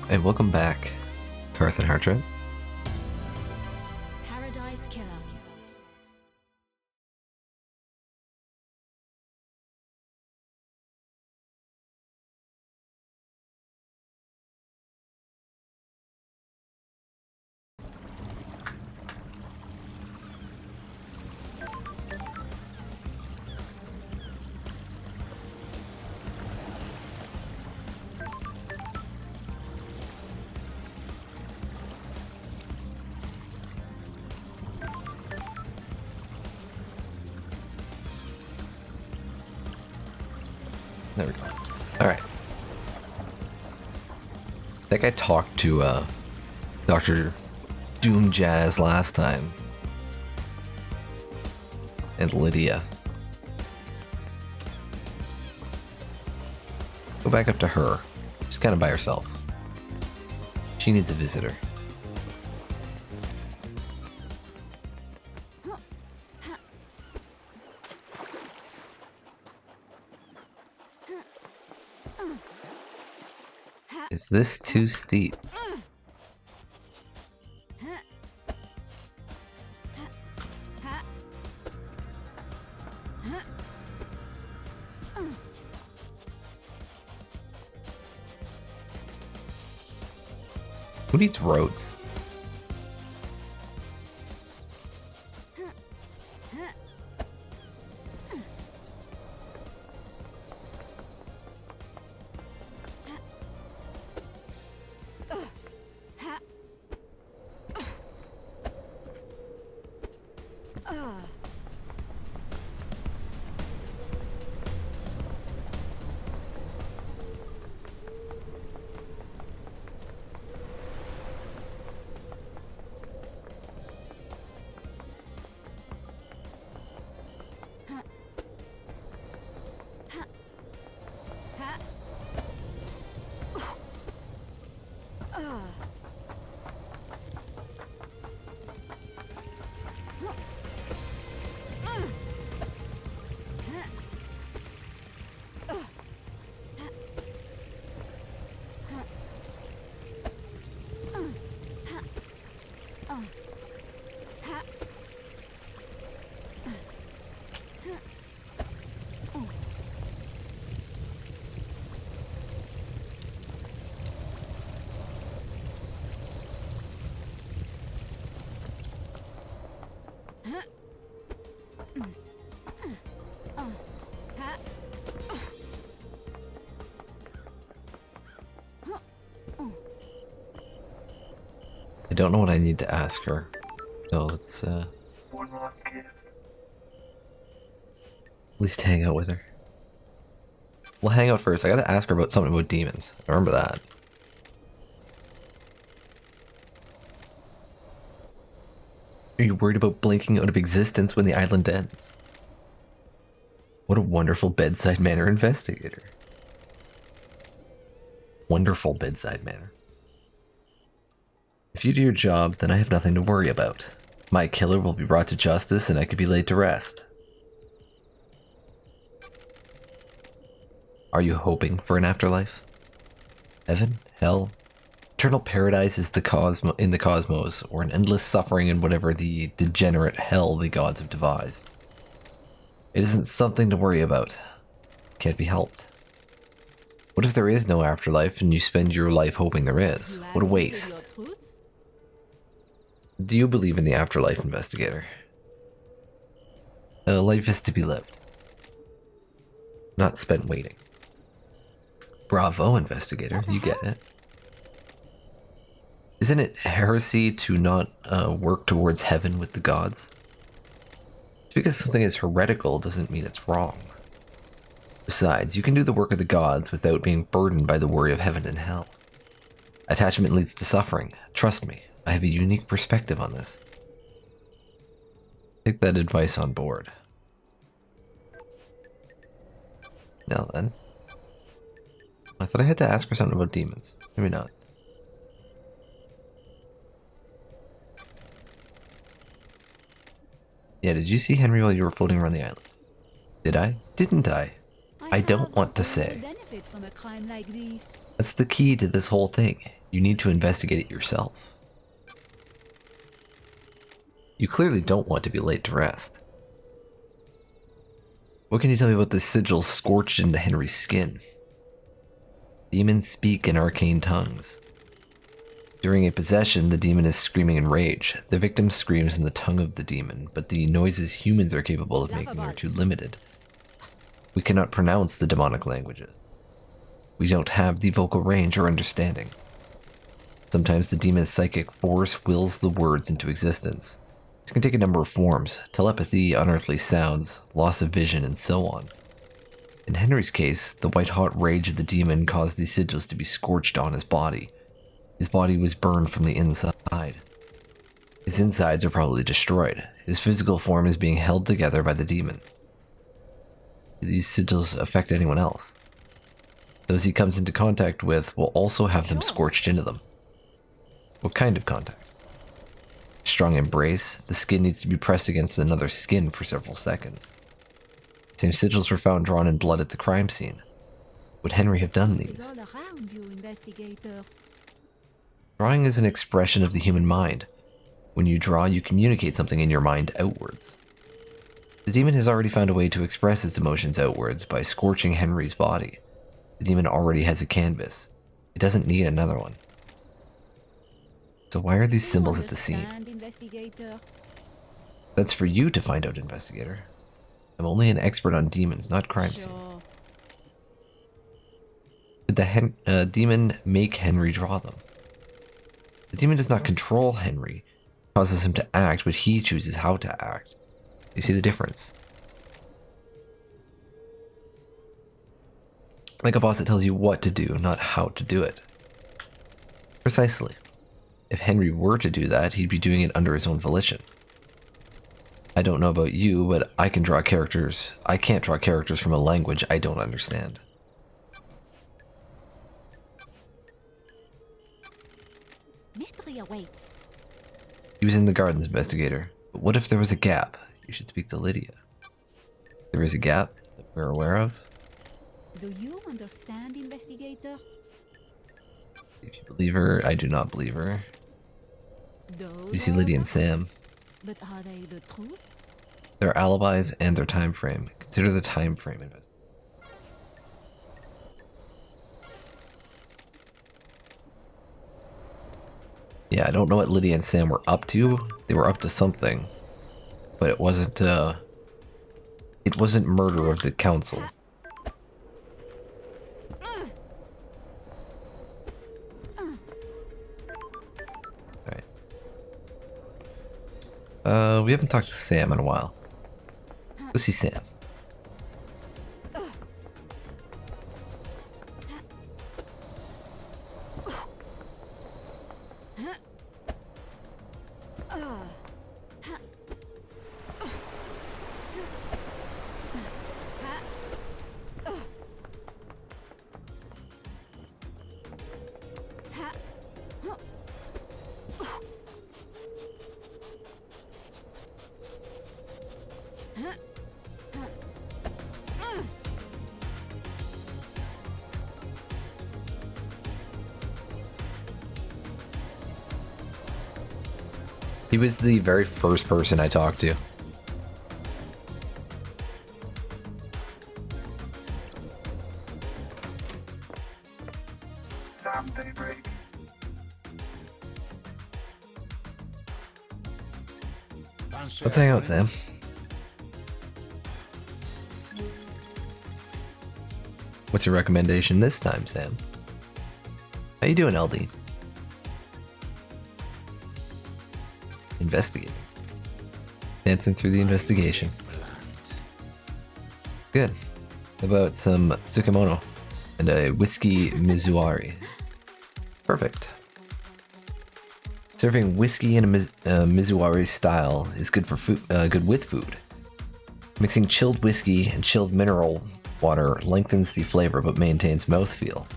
And welcome back, Carthan Hartred. Paradise Killer. There we go. Alright. I think I talked to Dr. Doom Jazz last time. And Lydia. Go back up to her. She's kind of by herself. She needs a visitor. Is this too steep? Who needs roads? I don't know what I need to ask her. So let's at least hang out with her. We'll hang out first. I gotta ask her about something about demons. I remember that. Are you worried about blinking out of existence when the island ends? What a wonderful bedside manner investigator. Wonderful bedside manner. If you do your job, then I have nothing to worry about. My killer will be brought to justice and I could be laid to rest. Are you hoping for an afterlife? Heaven? Hell? Eternal paradise is in the cosmos, or an endless suffering in whatever the degenerate hell the gods have devised. It isn't something to worry about. Can't be helped. What if there is no afterlife and you spend your life hoping there is? What a waste. Do you believe in the afterlife, investigator? Life is to be lived, not spent waiting. Bravo, investigator, you get it. Isn't it heresy to not work towards heaven with the gods? Just because something is heretical doesn't mean it's wrong. Besides, you can do the work of the gods without being burdened by the worry of heaven and hell. Attachment leads to suffering. Trust me, I have a unique perspective on this. Take that advice on board. Now then. I thought I had to ask her something about demons. Maybe not. Yeah, did you see Henry while you were floating around the island? Did I? Didn't I? I don't want to say. Benefit from a crime like this. That's the key to this whole thing. You need to investigate it yourself. You clearly don't want to be laid to rest. What can you tell me about the sigils scorched into Henry's skin? Demons speak in arcane tongues. During a possession, the demon is screaming in rage. The victim screams in the tongue of the demon, but the noises humans are capable of making are too limited. We cannot pronounce the demonic languages. We don't have the vocal range or understanding. Sometimes the demon's psychic force wills the words into existence. This can take a number of forms: telepathy, unearthly sounds, loss of vision, and so on. In Henry's case, the white-hot rage of the demon caused the sigils to be scorched on his body. His body was burned from the inside. His insides are probably destroyed. His physical form is being held together by the demon. Do these sigils affect anyone else? Those he comes into contact with will also have them scorched into them. What kind of contact? Strong embrace. The skin needs to be pressed against another skin for several seconds. Same sigils were found drawn in blood at the crime scene. Would Henry have done these? Drawing is an expression of the human mind. When you draw, you communicate something in your mind outwards. The demon has already found a way to express its emotions outwards by scorching Henry's body. The demon already has a canvas. It doesn't need another one. So why are these symbols at the scene? That's for you to find out, investigator. I'm only an expert on demons, not crime scenes. Did the demon make Henry draw them? The demon does not control Henry. It causes him to act, but he chooses how to act. You see the difference? Like a boss that tells you what to do, not how to do it. Precisely. If Henry were to do that, he'd be doing it under his own volition. I don't know about you, but I can draw characters. I can't draw characters from a language I don't understand. Mystery awaits. He was in the gardens, investigator. But what if there was a gap? You should speak to Lydia. There is a gap that we're aware of. Do you understand, investigator? If you believe her, I do not believe her. You see Lydia and Sam. But are they the truth? Their alibis and their time frame. Consider the time frame. Yeah, I don't know what Lydia and Sam were up to. They were up to something, but it wasn't murder of the council. We haven't talked to Sam in a while. Go see Sam. He was the very first person I talked to. Let's hang out, Sam. What's your recommendation this time, Sam? How you doing, LD? Investigating. Dancing through the investigation. Good. How about some tsukemono and a whiskey mizuari? Perfect. Serving whiskey in a mizuari style is good for food. Good with food. Mixing chilled whiskey and chilled mineral water lengthens the flavor but maintains mouthfeel.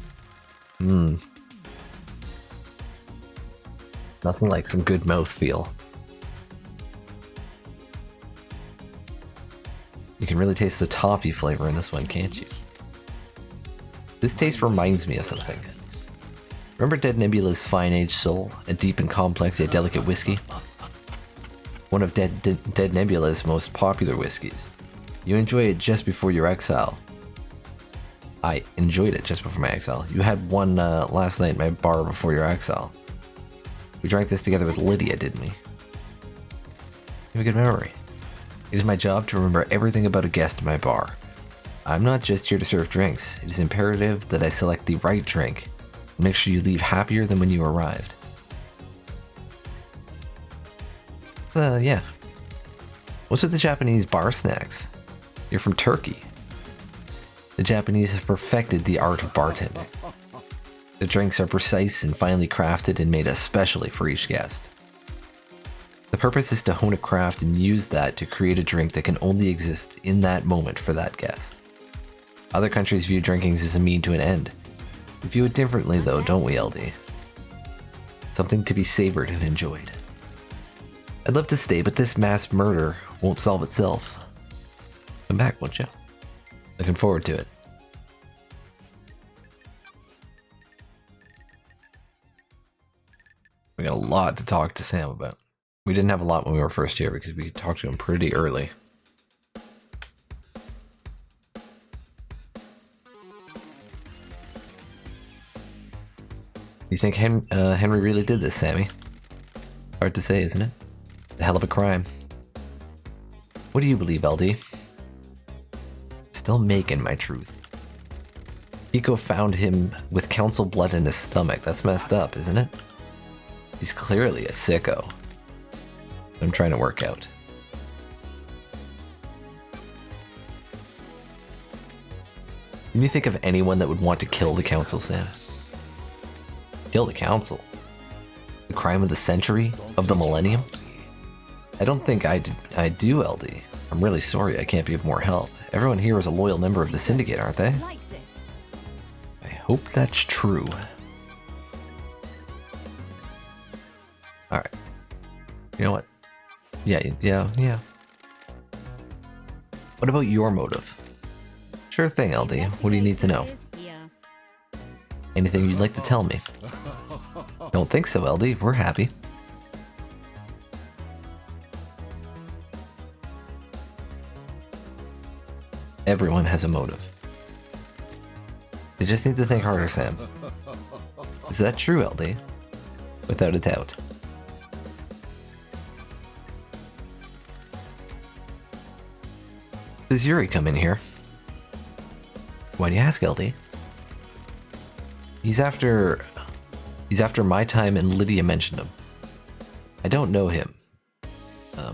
Nothing like some good mouthfeel. You can really taste the toffee flavor in this one, can't you? This taste reminds me of something. Remember Dead Nebula's Fine Aged Soul, a deep and complex yet delicate whiskey? One of Dead Nebula's most popular whiskeys. You enjoy it just before your exile. I enjoyed it just before my exile. You had one last night at my bar before your exile. We drank this together with Lydia, didn't we? You have a good memory. It is my job to remember everything about a guest in my bar. I'm not just here to serve drinks. It is imperative that I select the right drink and make sure you leave happier than when you arrived. Yeah. What's with the Japanese bar snacks? You're from Turkey. The Japanese have perfected the art of bartending. The drinks are precise and finely crafted and made especially for each guest. The purpose is to hone a craft and use that to create a drink that can only exist in that moment for that guest. Other countries view drinkings as a mean to an end. We view it differently though, don't we, LD? Something to be savored and enjoyed. I'd love to stay, but this mass murder won't solve itself. Come back, won't you? Looking forward to it. We got a lot to talk to Sam about. We didn't have a lot when we were first here because we talked to him pretty early. You think Henry really did this, Sammy? Hard to say, isn't it? A hell of a crime. What do you believe, LD? Still making my truth. Pico found him with council blood in his stomach. That's messed up, isn't it? He's clearly a sicko. I'm trying to work out. Can you think of anyone that would want to kill the council, Sam? Kill the council? The crime of the century? Of the millennium? I don't think I do, LD. I'm really sorry I can't be of more help. Everyone here is a loyal member of the Syndicate, aren't they? Like this. I hope that's true. Alright. You know what? Yeah. What about your motive? Sure thing, LD. What do you need to know? Anything you'd like to tell me? Don't think so, LD. We're happy. Everyone has a motive. You just need to think harder, Sam. Is that true, LD? Without a doubt. Does Yuri come in here? Why do you ask, LD? He's after my time and Lydia mentioned him. I don't know him.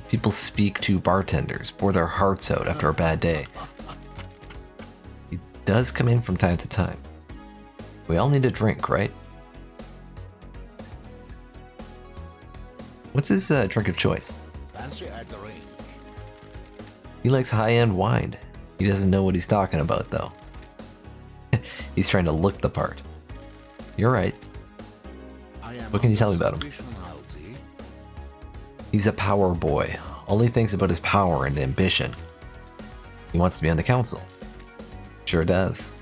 People speak to bartenders, pour their hearts out after a bad day. He does come in from time to time. We all need a drink, right? What's his drink of choice? He likes high-end wine. He doesn't know what he's talking about, though. He's trying to look the part. You're right. What can you tell me about him? He's a power boy. Only thinks about his power and ambition. He wants to be on the council. Sure does.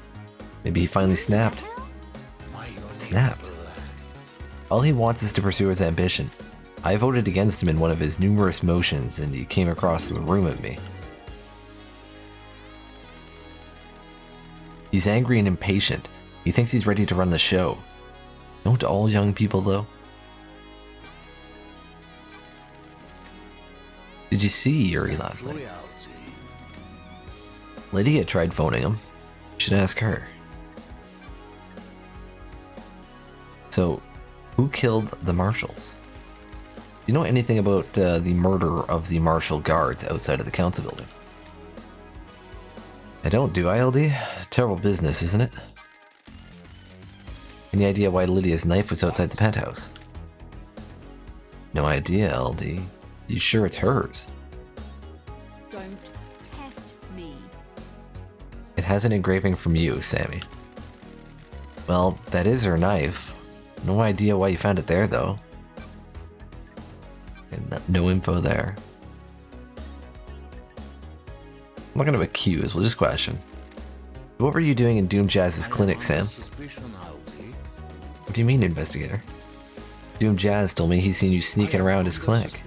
Maybe he finally snapped. Snapped? All he wants is to pursue his ambition. I voted against him in one of his numerous motions and he came across the room at me. He's angry and impatient. He thinks he's ready to run the show. Don't all young people, though? Did you see Yuri last night? Lydia tried phoning him. You should ask her. So, who killed the marshals? Do you know anything about the murder of the marshal guards outside of the council building? I don't, do I, LD? Terrible business, isn't it? Any idea why Lydia's knife was outside the penthouse? No idea, LD. You sure it's hers? Don't test me. It has an engraving from you, Sammy. Well, that is her knife. No idea why you found it there, though. And no info there. I'm not going to accuse, we'll just question. What were you doing in Doom Jazz's clinic, Sam? What do you mean, investigator? Doom Jazz told me he's seen you sneaking around his clinic.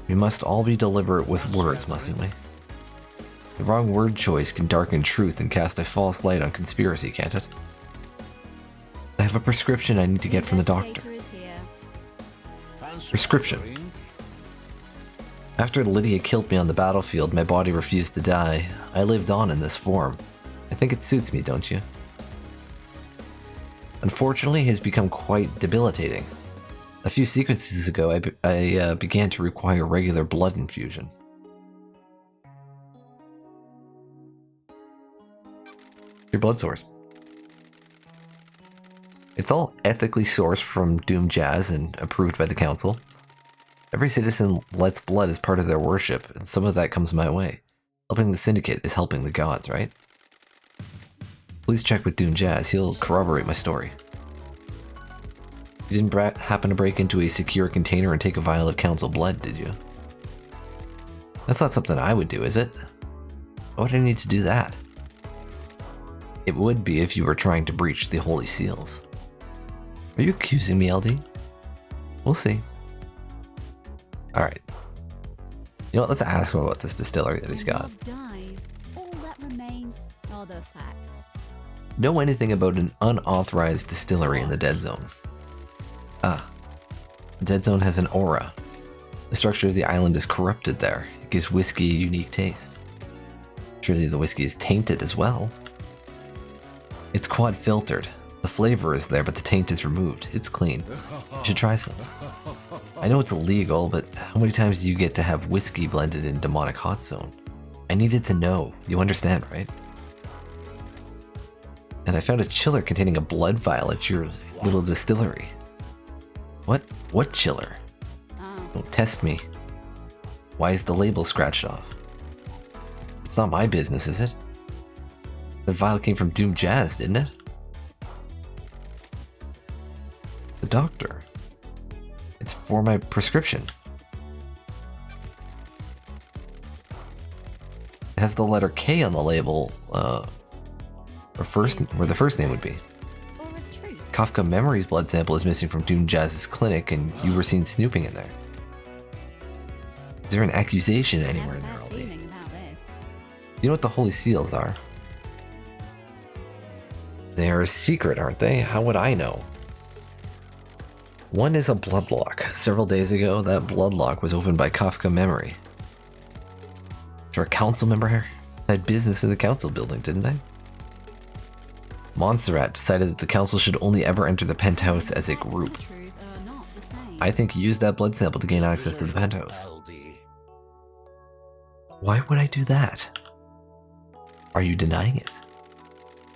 We must all be deliberate with words, mustn't we? The wrong word choice can darken truth and cast a false light on conspiracy, can't it? I have a prescription I need to get from the doctor. Investigator is here. Prescription. After Lydia killed me on the battlefield, my body refused to die. I lived on in this form. I think it suits me, don't you? Unfortunately, it has become quite debilitating. A few sequences ago, I began to require regular blood infusion. Your blood source. It's all ethically sourced from Doom Jazz and approved by the council. Every citizen lets blood as part of their worship, and some of that comes my way. Helping the Syndicate is helping the gods, right? Please check with Doom Jazz, he'll corroborate my story. You didn't happen to break into a secure container and take a vial of council blood, did you? That's not something I would do, is it? Why would I need to do that? It would be if you were trying to breach the Holy Seals. Are you accusing me, LD? We'll see. Alright. You know what, let's ask him about this distillery that he's got. Love dies. All that remains are the facts. Know anything about an unauthorized distillery in the Dead Zone? Ah. The Dead Zone has an aura. The structure of the island is corrupted there. It gives whiskey a unique taste. Surely the whiskey is tainted as well. It's quad filtered. The flavor is there, but the taint is removed. It's clean. You should try some. I know it's illegal, but how many times do you get to have whiskey blended in demonic hot zone? I needed to know. You understand, right? And I found a chiller containing a blood vial at your little distillery. What? What chiller? Oh. Don't test me. Why is the label scratched off? It's not my business, is it? The vial came from Doom Jazz, didn't it? The doctor. It's for my prescription. It has the letter K on the label, where the first name would be. Or a truth. Kafka Memory's blood sample is missing from Doom Jazz's clinic, and you were seen snooping in there. Is there an accusation anywhere in there, Bad LD? feeling about this. You know what the Holy Seals are? They're a secret, aren't they? How would I know? One is a bloodlock. Several days ago, that bloodlock was opened by Kafka Memory. Is there a council member here? Had business in the council building, didn't they? Montserrat decided that the council should only ever enter the penthouse as a Facts and group. the truth are not the same. I think you used that blood sample to gain access to the penthouse. Why would I do that? Are you denying it?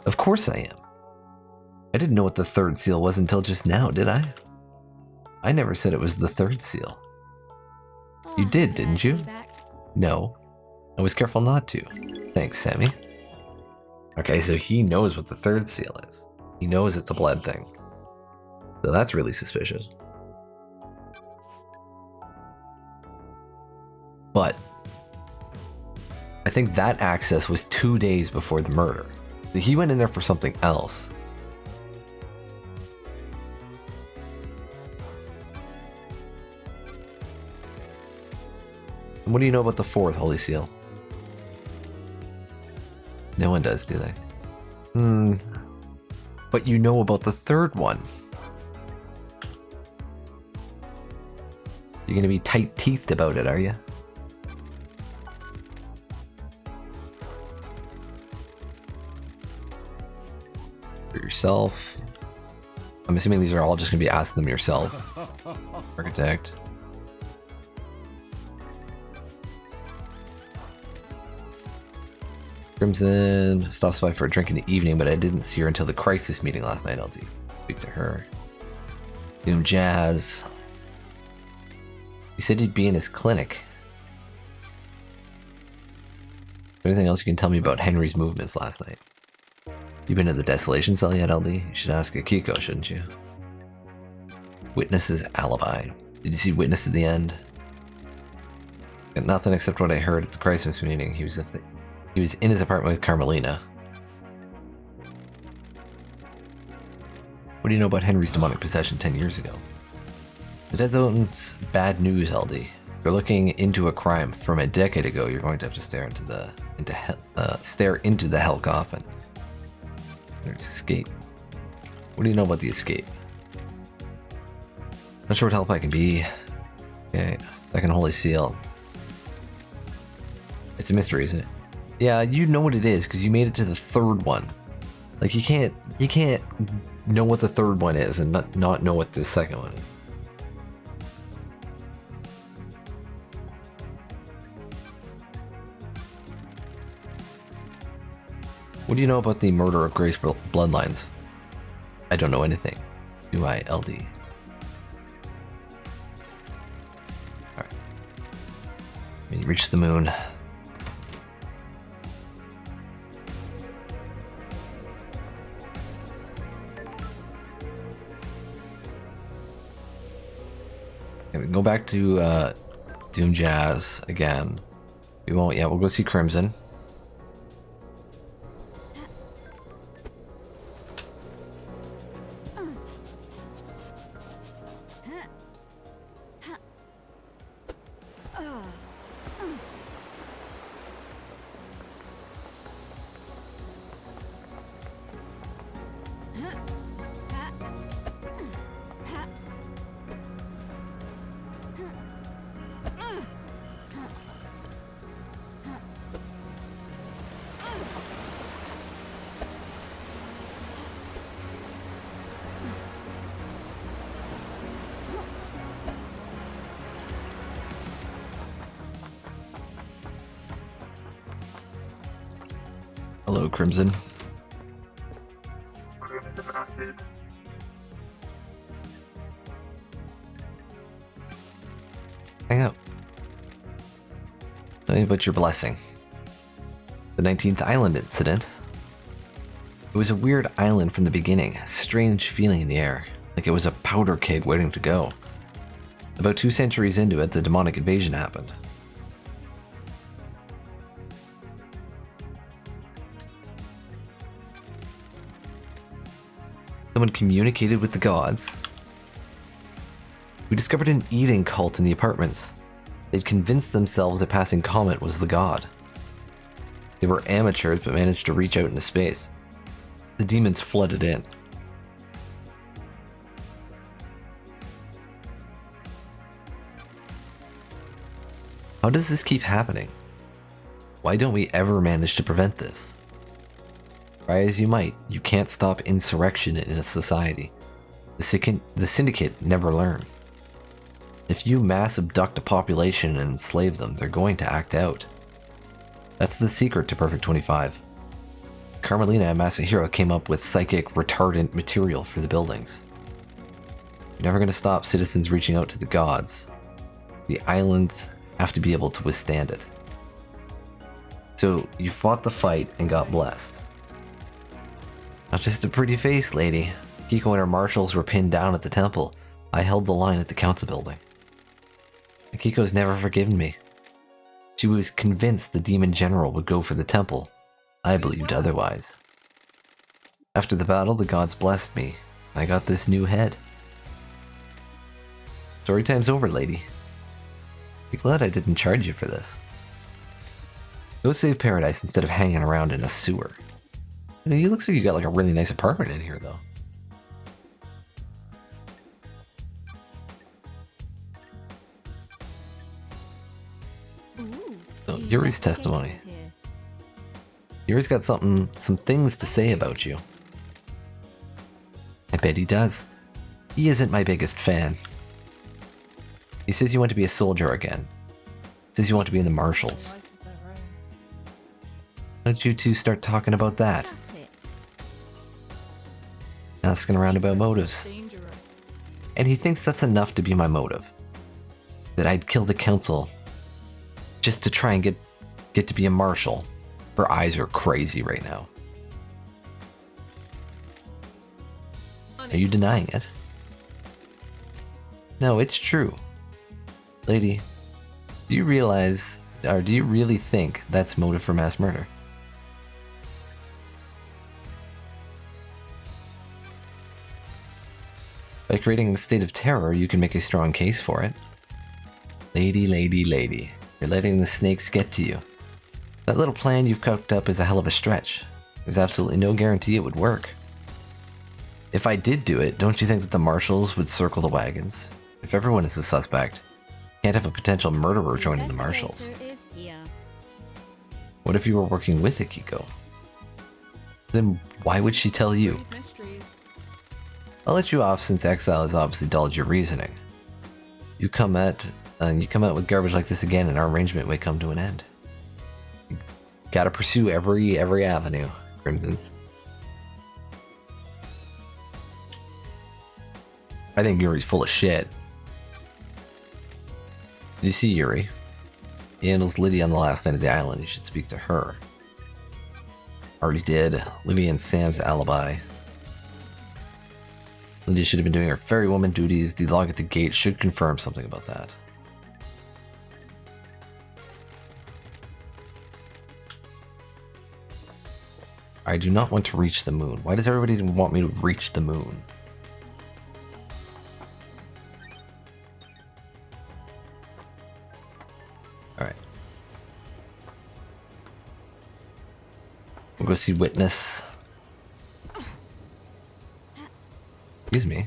Of course I am. I didn't know what the third seal was until just now, did I? I never said it was the third seal. Oh, You did, bad didn't you? feedback. No. I was careful not to. Thanks, Sammy. Okay, so he knows what the third seal is. He knows it's a blood thing. So that's really suspicious. But I think that access was 2 days before the murder. So he went in there for something else. And what do you know about the fourth Holy Seal? No one does, do they? But you know about the third one. You're gonna be tight-teethed about it, are you? For yourself. I'm assuming these are all just gonna be asking them yourself. Architect. Crimson stops by for a drink in the evening, but I didn't see her until the crisis meeting last night. I'll speak to her. Doom Jazz. He said he'd be in his clinic. Is there anything else you can tell me about Henry's movements last night? You been to the desolation cell yet, LD? You should ask Akiko, shouldn't you? Witness's alibi. Did you see Witness at the end? Got nothing except what I heard at the crisis meeting. He was in his apartment with Carmelina. What do you know about Henry's demonic possession 10 years ago? The Dead Zone's bad news, LD. You're looking into a crime from a decade ago. You're going to have to stare into the hell coffin. There's escape. What do you know about the escape? Not sure what help I can be. Okay, second holy seal. It's a mystery, isn't it? Yeah, you know what it is because you made it to the third one. Like you can't know what the third one is and not know what the second one is. What do you know about the murder of Grace Bloodlines? I don't know anything. Do I, LD? Alright. We reach the moon. Okay, we can go back to Doom Jazz again. We won't, yeah, we'll go see Crimson. Hello, Crimson. Hang out. Tell me about your blessing. The 19th Island incident. It was a weird island from the beginning, a strange feeling in the air, like it was a powder keg waiting to go. About 2 centuries into it, the demonic invasion happened. Someone communicated with the gods. We discovered an eating cult in the apartments. They'd convinced themselves a passing comet was the god. They were amateurs but managed to reach out into space. The demons flooded in. How does this keep happening? Why don't we ever manage to prevent this? Try as you might, you can't stop insurrection in a society. The Syndicate never learn. If you mass abduct a population and enslave them, they're going to act out. That's the secret to Perfect 25. Carmelina and Masahiro came up with psychic retardant material for the buildings. You're never going to stop citizens reaching out to the gods. The islands have to be able to withstand it. So you fought the fight and got blessed. Not just a pretty face, lady. Kiko and her marshals were pinned down at the temple. I held the line at the council building. Kiko's never forgiven me. She was convinced the demon general would go for the temple. I believed otherwise. After the battle, the gods blessed me. I got this new head. Story time's over, lady. Be glad I didn't charge you for this. Go save Paradise instead of hanging around in a sewer. You know, you looks like you got like a really nice apartment in here, though. Ooh, So, the Yuri's testimony. investigator's here. Yuri's got some things to say about you. I bet he does. He isn't my biggest fan. He says you want to be a soldier again. Says you want to be in the marshals. Why don't you two start talking about that? That's it. Asking around about motives. Dangerous. And he thinks that's enough to be my motive. That I'd kill the council just to try and get to be a marshal. Her eyes are crazy right now. Are you denying it? No, it's true. Lady, do you realize, or do you really think that's motive for mass murder? By creating the state of terror, you can make a strong case for it. Lady, lady, lady. You're letting the snakes get to you. That little plan you've cooked up is a hell of a stretch. There's absolutely no guarantee it would work. If I did do it, don't you think that the marshals would circle the wagons? If everyone is a suspect, you can't have a potential murderer joining the marshals. Investigator is here. What if you were working with Akiko? Then why would she tell you? Mysteries. I'll let you off since Exile has obviously dulled your reasoning. You come out with garbage like this again and our arrangement may come to an end. You gotta pursue every avenue, Crimson. I think Yuri's full of shit. Did you see Yuri? He handles Lydia on the last night of the island. You should speak to her. Already did. Lydia and Sam's alibi. Lydia should have been doing her ferrywoman duties. The log at the gate should confirm something about that. I do not want to reach the moon. Why does everybody want me to reach the moon? Alright. We'll go see Witness. Excuse me.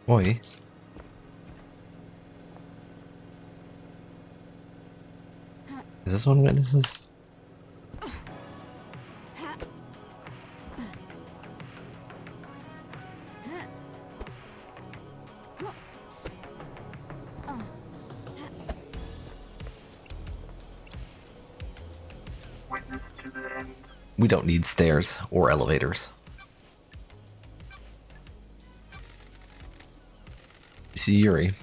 Oi. Is this one Witnesses? We don't need stairs or elevators. You see Yuri.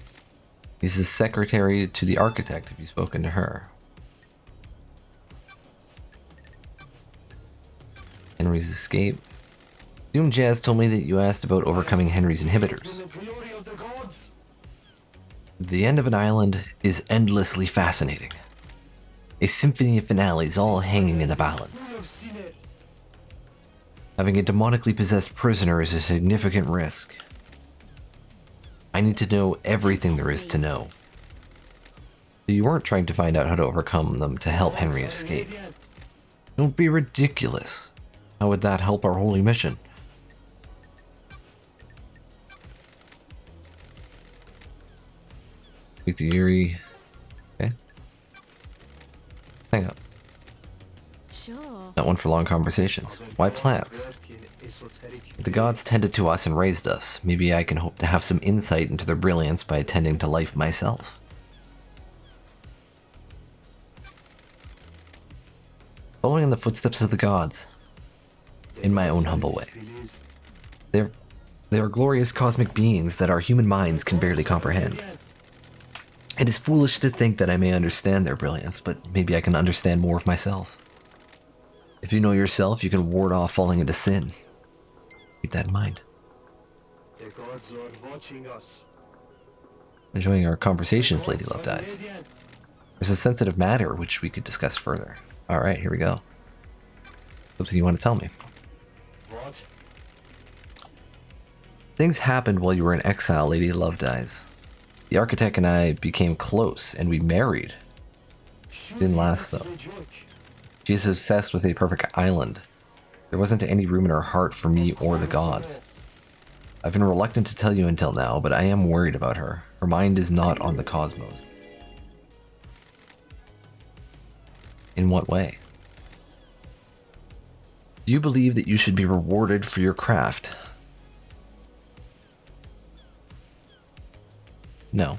He's the secretary to the architect. Have you spoken to her? Henry's escape. Doom Jazz told me that you asked about overcoming Henry's inhibitors. The end of an island is endlessly fascinating. A symphony of finales all hanging in the balance. Having a demonically possessed prisoner is a significant risk. I need to know everything there is to know. So you weren't trying to find out how to overcome them to help Henry escape. Don't be ridiculous. How would that help our holy mission? Speak to Yuri. Okay. Hang up. Sure. Not one for long conversations. Why plants? The gods tended to us and raised us. Maybe I can hope to have some insight into their brilliance by attending to life myself. Following in the footsteps of the gods. In my own humble way. They are glorious cosmic beings that our human minds can barely comprehend. It is foolish to think that I may understand their brilliance, but maybe I can understand more of myself. If you know yourself, you can ward off falling into sin. Keep that in mind. The gods are watching us. Enjoying our conversations, Lady Love Dies. There's a sensitive matter which we could discuss further. Alright, here we go. Something you want to tell me. What? Things happened while you were in exile, Lady Love Dies. The architect and I became close, and we married. Didn't last, though. She is obsessed with a perfect island. There wasn't any room in her heart for me or the gods. I've been reluctant to tell you until now, but I am worried about her. Her mind is not on the cosmos. In what way? Do you believe that you should be rewarded for your craft? No.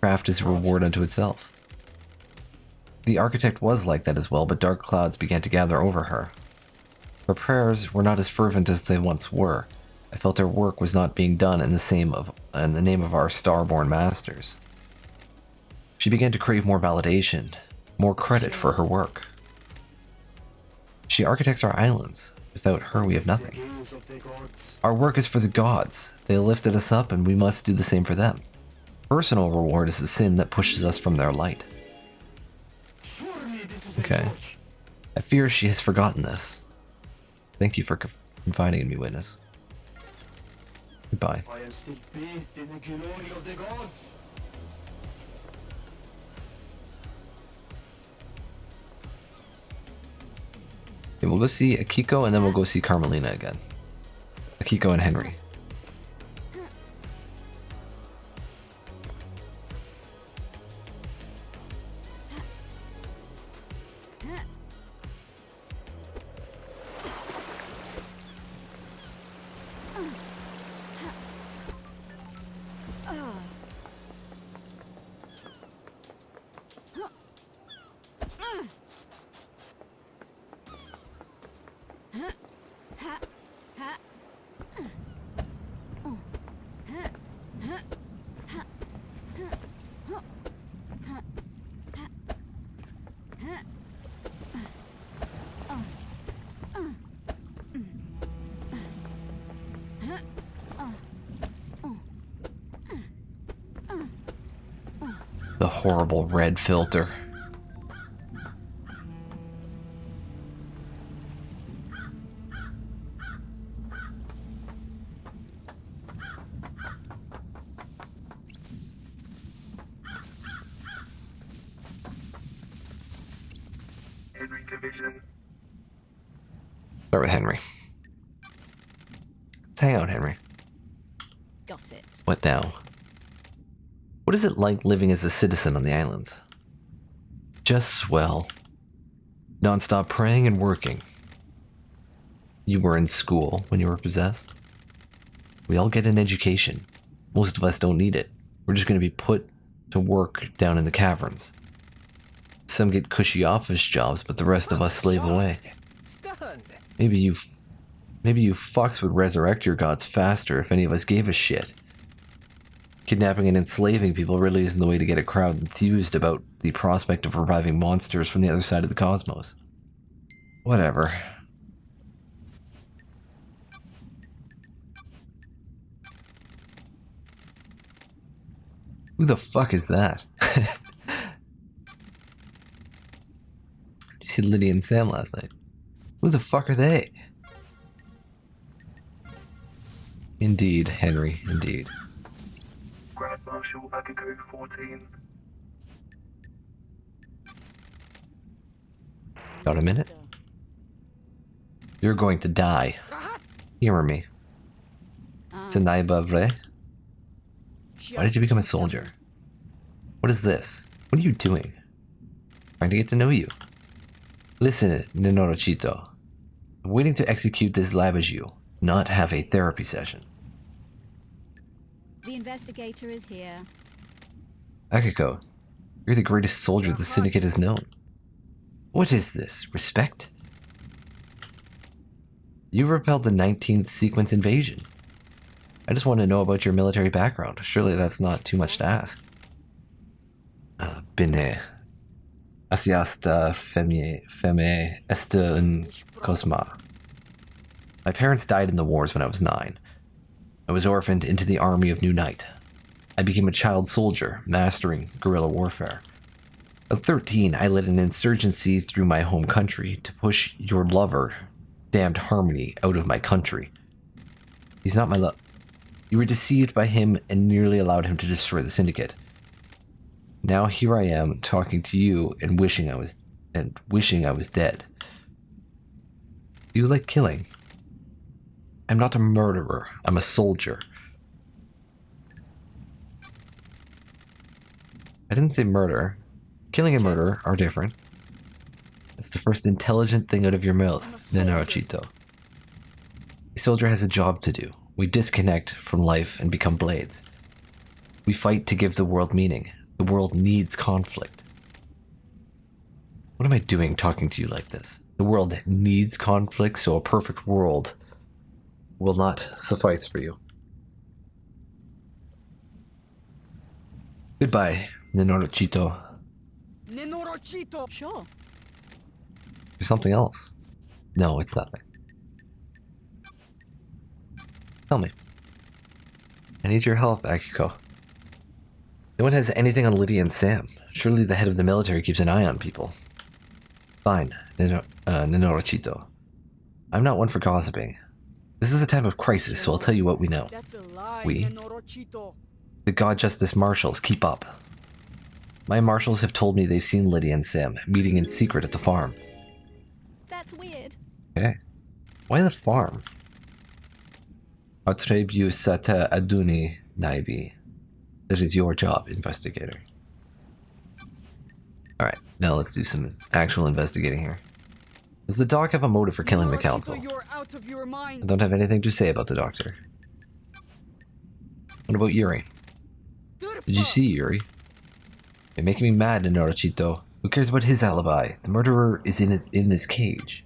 Craft is a reward unto itself. The architect was like that as well, but dark clouds began to gather over her. Her prayers were not as fervent as they once were. I felt her work was not being done in the in the name of our starborn masters. She began to crave more validation, more credit for her work. She architects our islands. Without her, we have nothing. Gaze of the gods. Our work is for the gods. They lifted us up, and we must do the same for them. Personal reward is the sin that pushes us from their light. Surely this is Okay. a judge. I fear she has forgotten this. Thank you for confiding in me, witness. Goodbye. I am still bathed in the glory of the gods. Okay, we'll go see Akiko, and then we'll go see Carmelina again. Akiko and Henry. The horrible red filter. Henry Division. Start with Henry. Let's hang out, Henry. Got it. What now? What is it like living as a citizen on the islands? Just swell. Non-stop praying and working. You were in school when you were possessed. We all get an education. Most of us don't need it. We're just going to be put to work down in the caverns. Some get cushy office jobs, but the rest of us slave away. Maybe you fucks would resurrect your gods faster if any of us gave a shit. Kidnapping and enslaving people really isn't the way to get a crowd enthused about the prospect of reviving monsters from the other side of the cosmos. Whatever. Who the fuck is that? Did you see Lydia and Sam last night? Who the fuck are they? Indeed, Henry, indeed. Grand Marshal Akiko 14. Got a minute? You're going to die. Humor me. Tonight, vrai? Why did you become a soldier? What is this? What are you doing? Trying to get to know you. Listen, Nenorochito. I'm waiting to execute this Labaju, not have a therapy session. The investigator is here. Akiko, you're the greatest soldier the Syndicate has known. What is this? Respect? You repelled the 19th sequence invasion. I just want to know about your military background. Surely that's not too much to ask. Bine. Asiasta feme este un cosma. My parents died in the wars when I was 9. I was orphaned into the army of New Night. I became a child soldier, mastering guerrilla warfare. At 13, I led an insurgency through my home country to push your lover, damned Harmony, out of my country. He's not my love. You were deceived by him and nearly allowed him to destroy the Syndicate. Now here I am, talking to you and wishing I was dead. Do you like killing? I'm not a murderer. I'm a soldier. I didn't say murder. Killing and murder are different. It's the first intelligent thing out of your mouth, Nenorochito. A soldier has a job to do. We disconnect from life and become blades. We fight to give the world meaning. The world needs conflict. What am I doing talking to you like this? The world needs conflict, so a perfect world will not suffice for you. Goodbye, Nenorochito. Nenorochito! Sure. There's something else. No, it's nothing. Tell me. I need your help, Akiko. No one has anything on Lydia and Sam. Surely the head of the military keeps an eye on people. Fine, Nenorochito. I'm not one for gossiping. This is a time of crisis, so I'll tell you what we know. That's a lie, We? Nenorochito. The God Justice Marshals, keep up. My marshals have told me they've seen Lydia and Sam meeting in secret at the farm. That's weird. Okay. Why the farm? Atrebu Sata Aduni Naibi. That is your job, investigator. Alright, now let's do some actual investigating here. Does the doc have a motive for killing the council? You're out of your I mind. don't have anything to say about the doctor. What about Yuri? Did you see Yuri? You're making me mad, Nenorochito. Who cares about his alibi? The murderer is in this cage.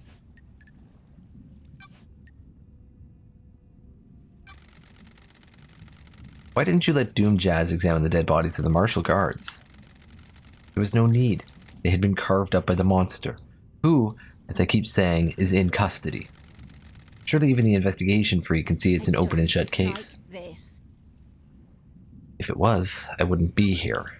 Why didn't you let Doom Jazz examine the dead bodies of the martial guards? There was no need. They had been carved up by the monster, who, as I keep saying, is in custody. Surely even the investigation freak can see it's an open and shut case. Like this. If it was, I wouldn't be here.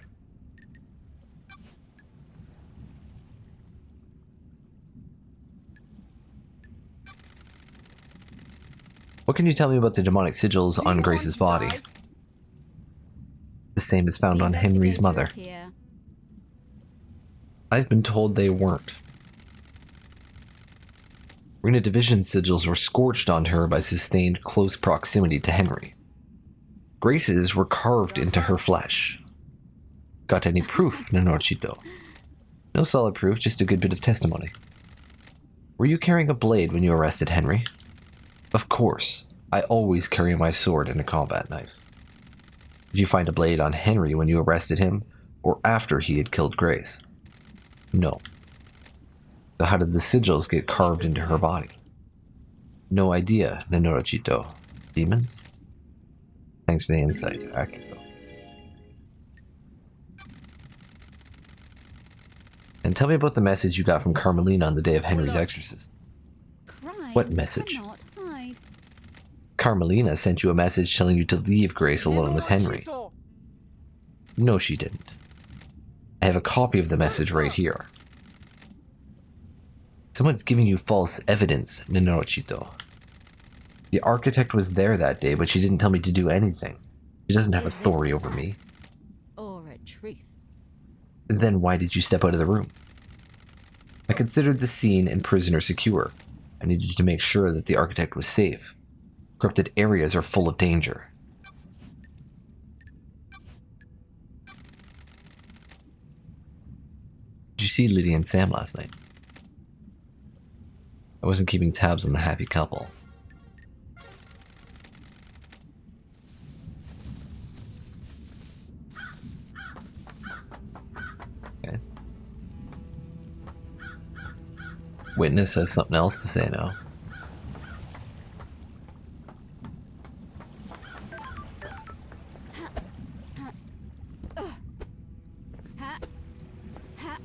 What can you tell me about the demonic sigils on Grace's body? The same as found The on Henry's mother. investigator is here. I've been told they weren't. Rena Division sigils were scorched onto her by sustained close proximity to Henry. Grace's were carved into her flesh. Got any proof, Nenorochito? No solid proof, just a good bit of testimony. Were you carrying a blade when you arrested Henry? Of course. I always carry my sword and a combat knife. Did you find a blade on Henry when you arrested him, or after he had killed Grace? No. So how did the sigils get carved into her body? No idea, Nenorochito. Demons? Thanks for the insight, Akiko. And tell me about the message you got from Carmelina on the day of Henry's exorcism. Crime What message? cannot hide. Carmelina sent you a message telling you to leave Grace alone with Henry. Nenorochito! No, she didn't. I have a copy of the message right here. Someone's giving you false evidence, Nenorochito. The architect was there that day, but she didn't tell me to do anything. She doesn't have authority over me. Or a truth. Then why did you step out of the room? I considered the scene and prisoner secure. I needed to make sure that the architect was safe. Corrupted areas are full of danger. Did you see Lydia and Sam last night? I wasn't keeping tabs on the happy couple. Okay. Witness has something else to say now. Ha. Ha.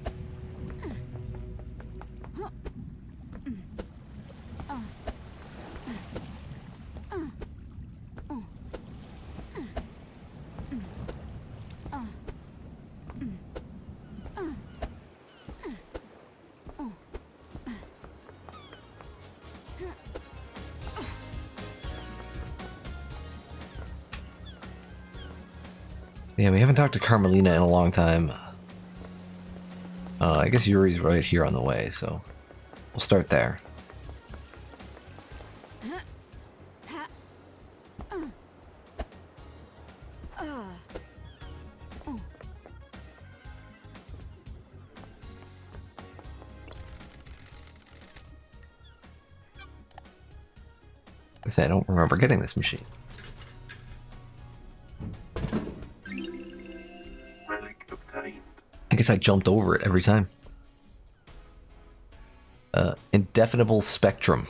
Yeah, we haven't talked to Carmelina in a long time. I guess Yuri's right here on the way, so we'll start there. I say I don't remember getting this machine. Relic obtained. I guess I jumped over it every time. Indefinable Spectrum.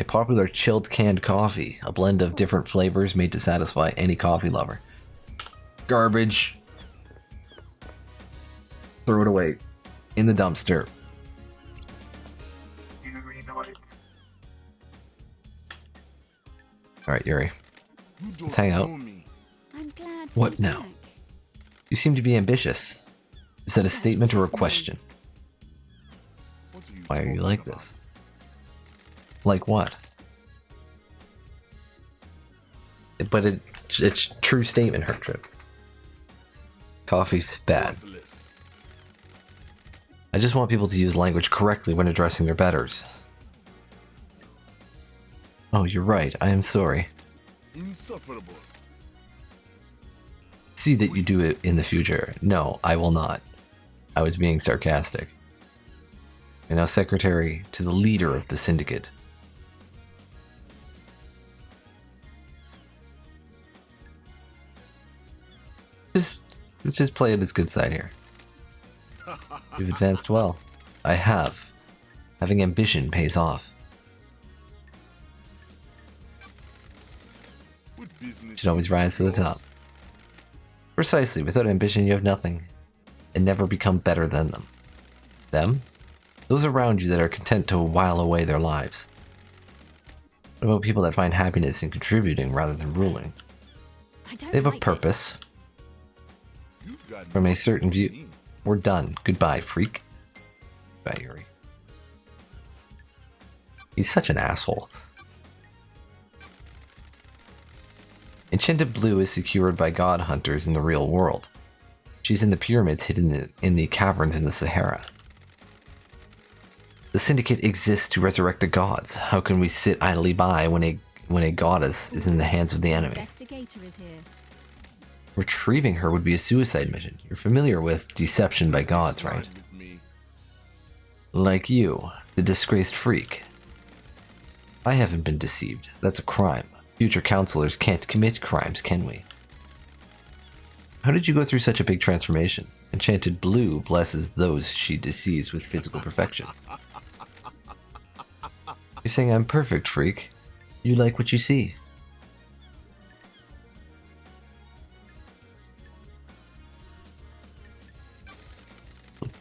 A popular chilled canned coffee. A blend of different flavors made to satisfy any coffee lover. Garbage. Throw it away. In the dumpster. Yuri nodded. Alright, Yuri. You don't Let's hang out. know me. I'm glad to What be now? back. You seem to be ambitious. Is that a statement or a question? What are you Why are you talking like about? this? Like what? But it's true statement, Herc Trip. Coffee's bad. Worthless. I just want people to use language correctly when addressing their betters. Oh, you're right. I am sorry. Insufferable. See that you do it in the future. No, I will not. I was being sarcastic. You're now secretary to the leader of the syndicate. Let's just play it as good side here. You've advanced well. I have. Having ambition pays off. What business Should always is rise to the yours? top. Precisely. Without ambition, you have nothing. And never become better than them. Them? Those around you that are content to while away their lives. What about people that find happiness in contributing rather than ruling? I don't They have a like purpose. You've got From a nothing certain to view. me. We're done. Goodbye, freak. Bye, Yuri. He's such an asshole. Enchanted Blue is secured by god hunters in the real world. She's in the pyramids hidden in the caverns in the Sahara. The Syndicate exists to resurrect the gods. How can we sit idly by when a goddess is in the hands of the it. enemy? Investigator is here. Retrieving her would be a suicide mission. You're familiar with deception by gods, right? Slide with me. Like you, the disgraced freak. I haven't been deceived. That's a crime. Future counselors can't commit crimes, can we? How did you go through such a big transformation? Enchanted Blue blesses those she deceives with physical perfection. You're saying I'm perfect, freak. You like what you see.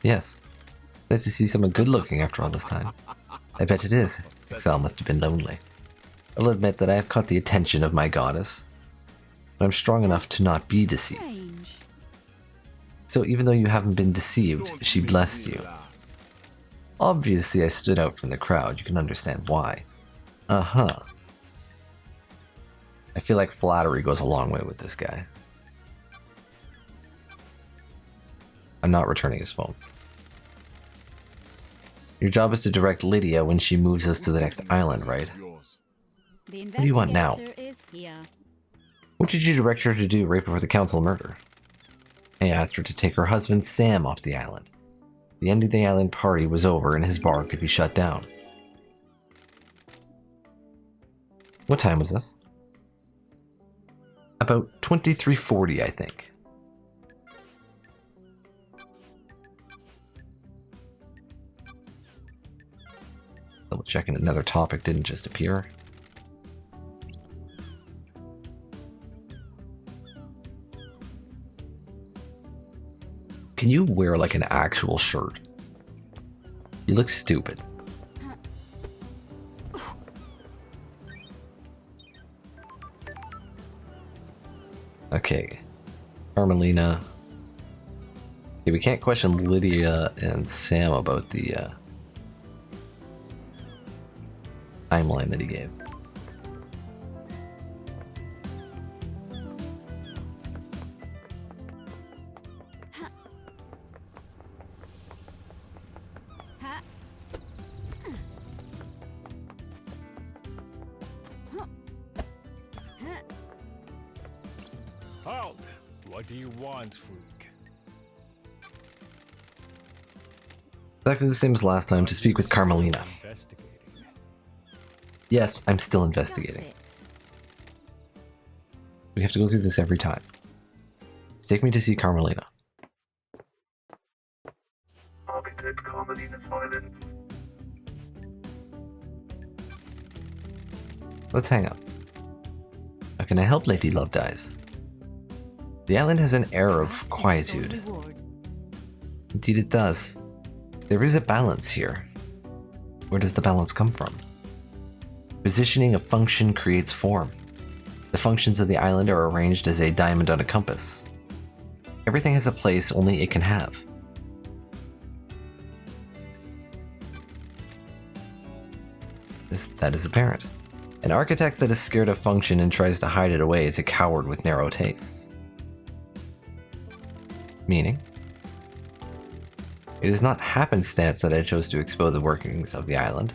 Yes. Nice to see someone good looking after all this time. I bet it is. Excel must have been lonely. I'll admit that I have caught the attention of my goddess. But I'm strong enough to not be deceived. Strange. So even though you haven't been deceived, Don't she make blessed me you. laugh. Obviously I stood out from the crowd. You can understand why. Uh-huh. I feel like flattery goes a long way with this guy. I'm not returning his phone. Your job is to direct Lydia when she moves us to the next island, right? Yours. The do you want now? investigator is here. What did you direct her to do right before the council murder? I asked her to take her husband Sam off the island. The end of the island party was over and his bar could be shut down. What time was this? About 23:40, I think. Double checking another topic didn't just appear. Can you wear like an actual shirt? You look stupid. Okay. Carmelina. Okay, we can't question Lydia and Sam about the timeline that he gave. Ha. Halt! What do you want, freak? Exactly the same as last time, to speak with Carmelina. Investigating. Yes, I'm still That's investigating. it. We have to go through this every time. Take me to see Carmelina. Architect Carmelina's Island. Let's hang out. How can I help, Lady Love Dies? The island has an air of That is the sole quietude. reward. Indeed it does. There is a balance here. Where does the balance come from? Positioning a function creates form. The functions of the island are arranged as a diamond on a compass. Everything has a place only it can have. That is apparent. An architect that is scared of function and tries to hide it away is a coward with narrow tastes. Meaning? It is not happenstance that I chose to expose the workings of the island.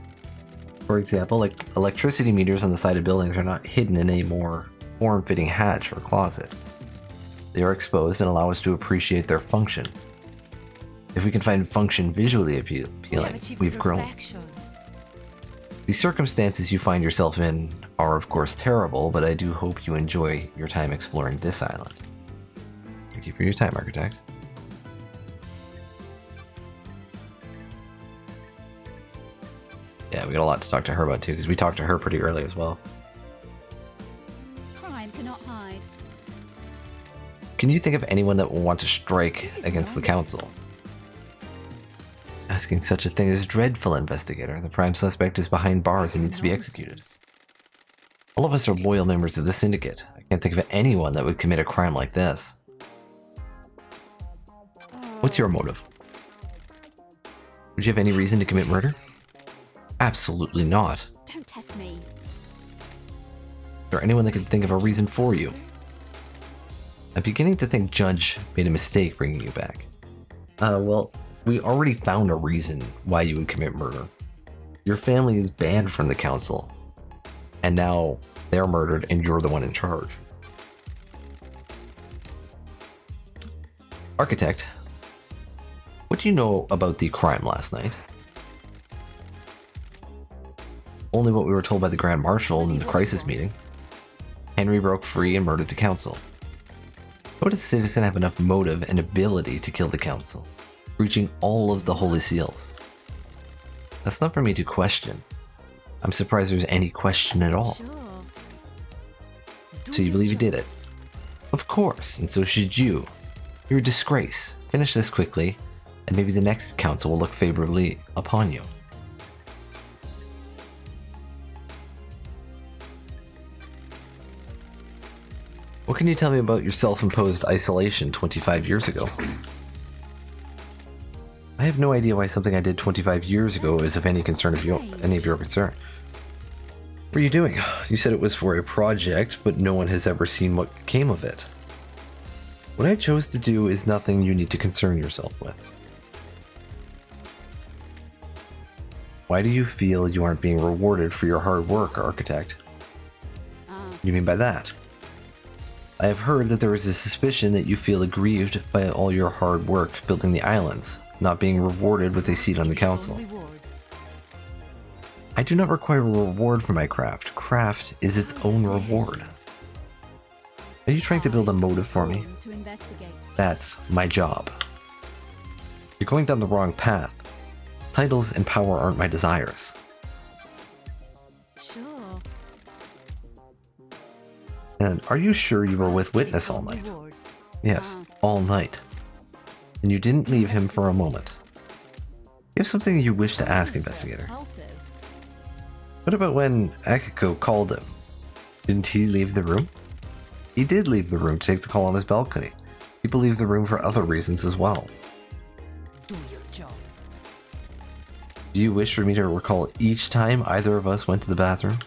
For example, like electricity meters on the side of buildings are not hidden in a more form-fitting hatch or closet. They are exposed and allow us to appreciate their function. If we can find function visually appealing, we've grown. The circumstances you find yourself in are of course terrible, but I do hope you enjoy your time exploring this island. Thank you for your time, Architect. Yeah, we got a lot to talk to her about too, because we talked to her pretty early as well. Crime cannot hide. Can you think of anyone that will want to strike against the council? Asking such a thing is dreadful, investigator. The prime suspect is behind bars and needs to be executed. All of us are loyal members of the syndicate. I can't think of anyone that would commit a crime like this. What's your motive? Would you have any reason to commit murder? Absolutely not. Don't test me. Is there anyone that could think of a reason for you? I'm beginning to think Judge made a mistake bringing you back. Well, we already found a reason why you would commit murder. Your family is banned from the council, and now they're murdered and you're the one in charge. Architect, what do you know about the crime last night? Only what we were told by the Grand Marshal in the crisis meeting. Henry broke free and murdered the council. How does a citizen have enough motive and ability to kill the council, breaching all of the holy seals? That's not for me to question. I'm surprised there's any question at all. Sure. So you believe he did it? Of course, and so should you. You're a disgrace. Finish this quickly, and maybe the next council will look favorably upon you. What can you tell me about your self-imposed isolation 25 years ago? I have no idea why something I did 25 years ago is of any concern of any of your concern. What are you doing? You said it was for a project, but no one has ever seen what came of it. What I chose to do is nothing you need to concern yourself with. Why do you feel you aren't being rewarded for your hard work, Architect? What do you mean by that? I have heard that there is a suspicion that you feel aggrieved by all your hard work building the islands, not being rewarded with a seat on the council. I do not require a reward for my craft. Craft is its own reward. Are you trying to build a motive for me? To investigate. That's my job. You're going down the wrong path. Titles and power aren't my desires. Sure. And are you sure you were with Witness all night? Yes, all night. And you didn't leave him for a moment. You have something you wish to ask, investigator. Impulsive. What about when Akiko called him? Didn't he leave the room? He did leave the room to take the call on his balcony. People leave the room for other reasons as well. Do your job. Do you wish for me to recall each time either of us went to the bathroom?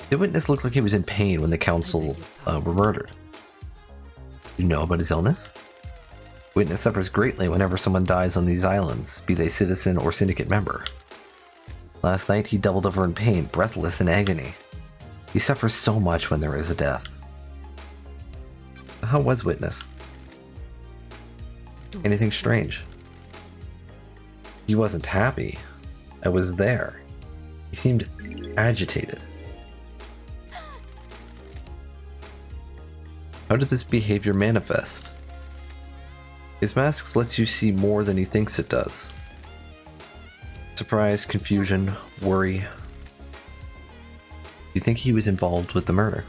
The witness looked like he was in pain when the council were murdered. You know about his illness? Witness suffers greatly whenever someone dies on these islands, be they citizen or syndicate member. Last night he doubled over in pain, breathless in agony. He suffers so much when there is a death. How was Witness? Anything strange? He wasn't happy. I was there. He seemed agitated. How did this behavior manifest? His mask lets you see more than he thinks it does. Surprise, confusion, worry. You think he was involved with the murder?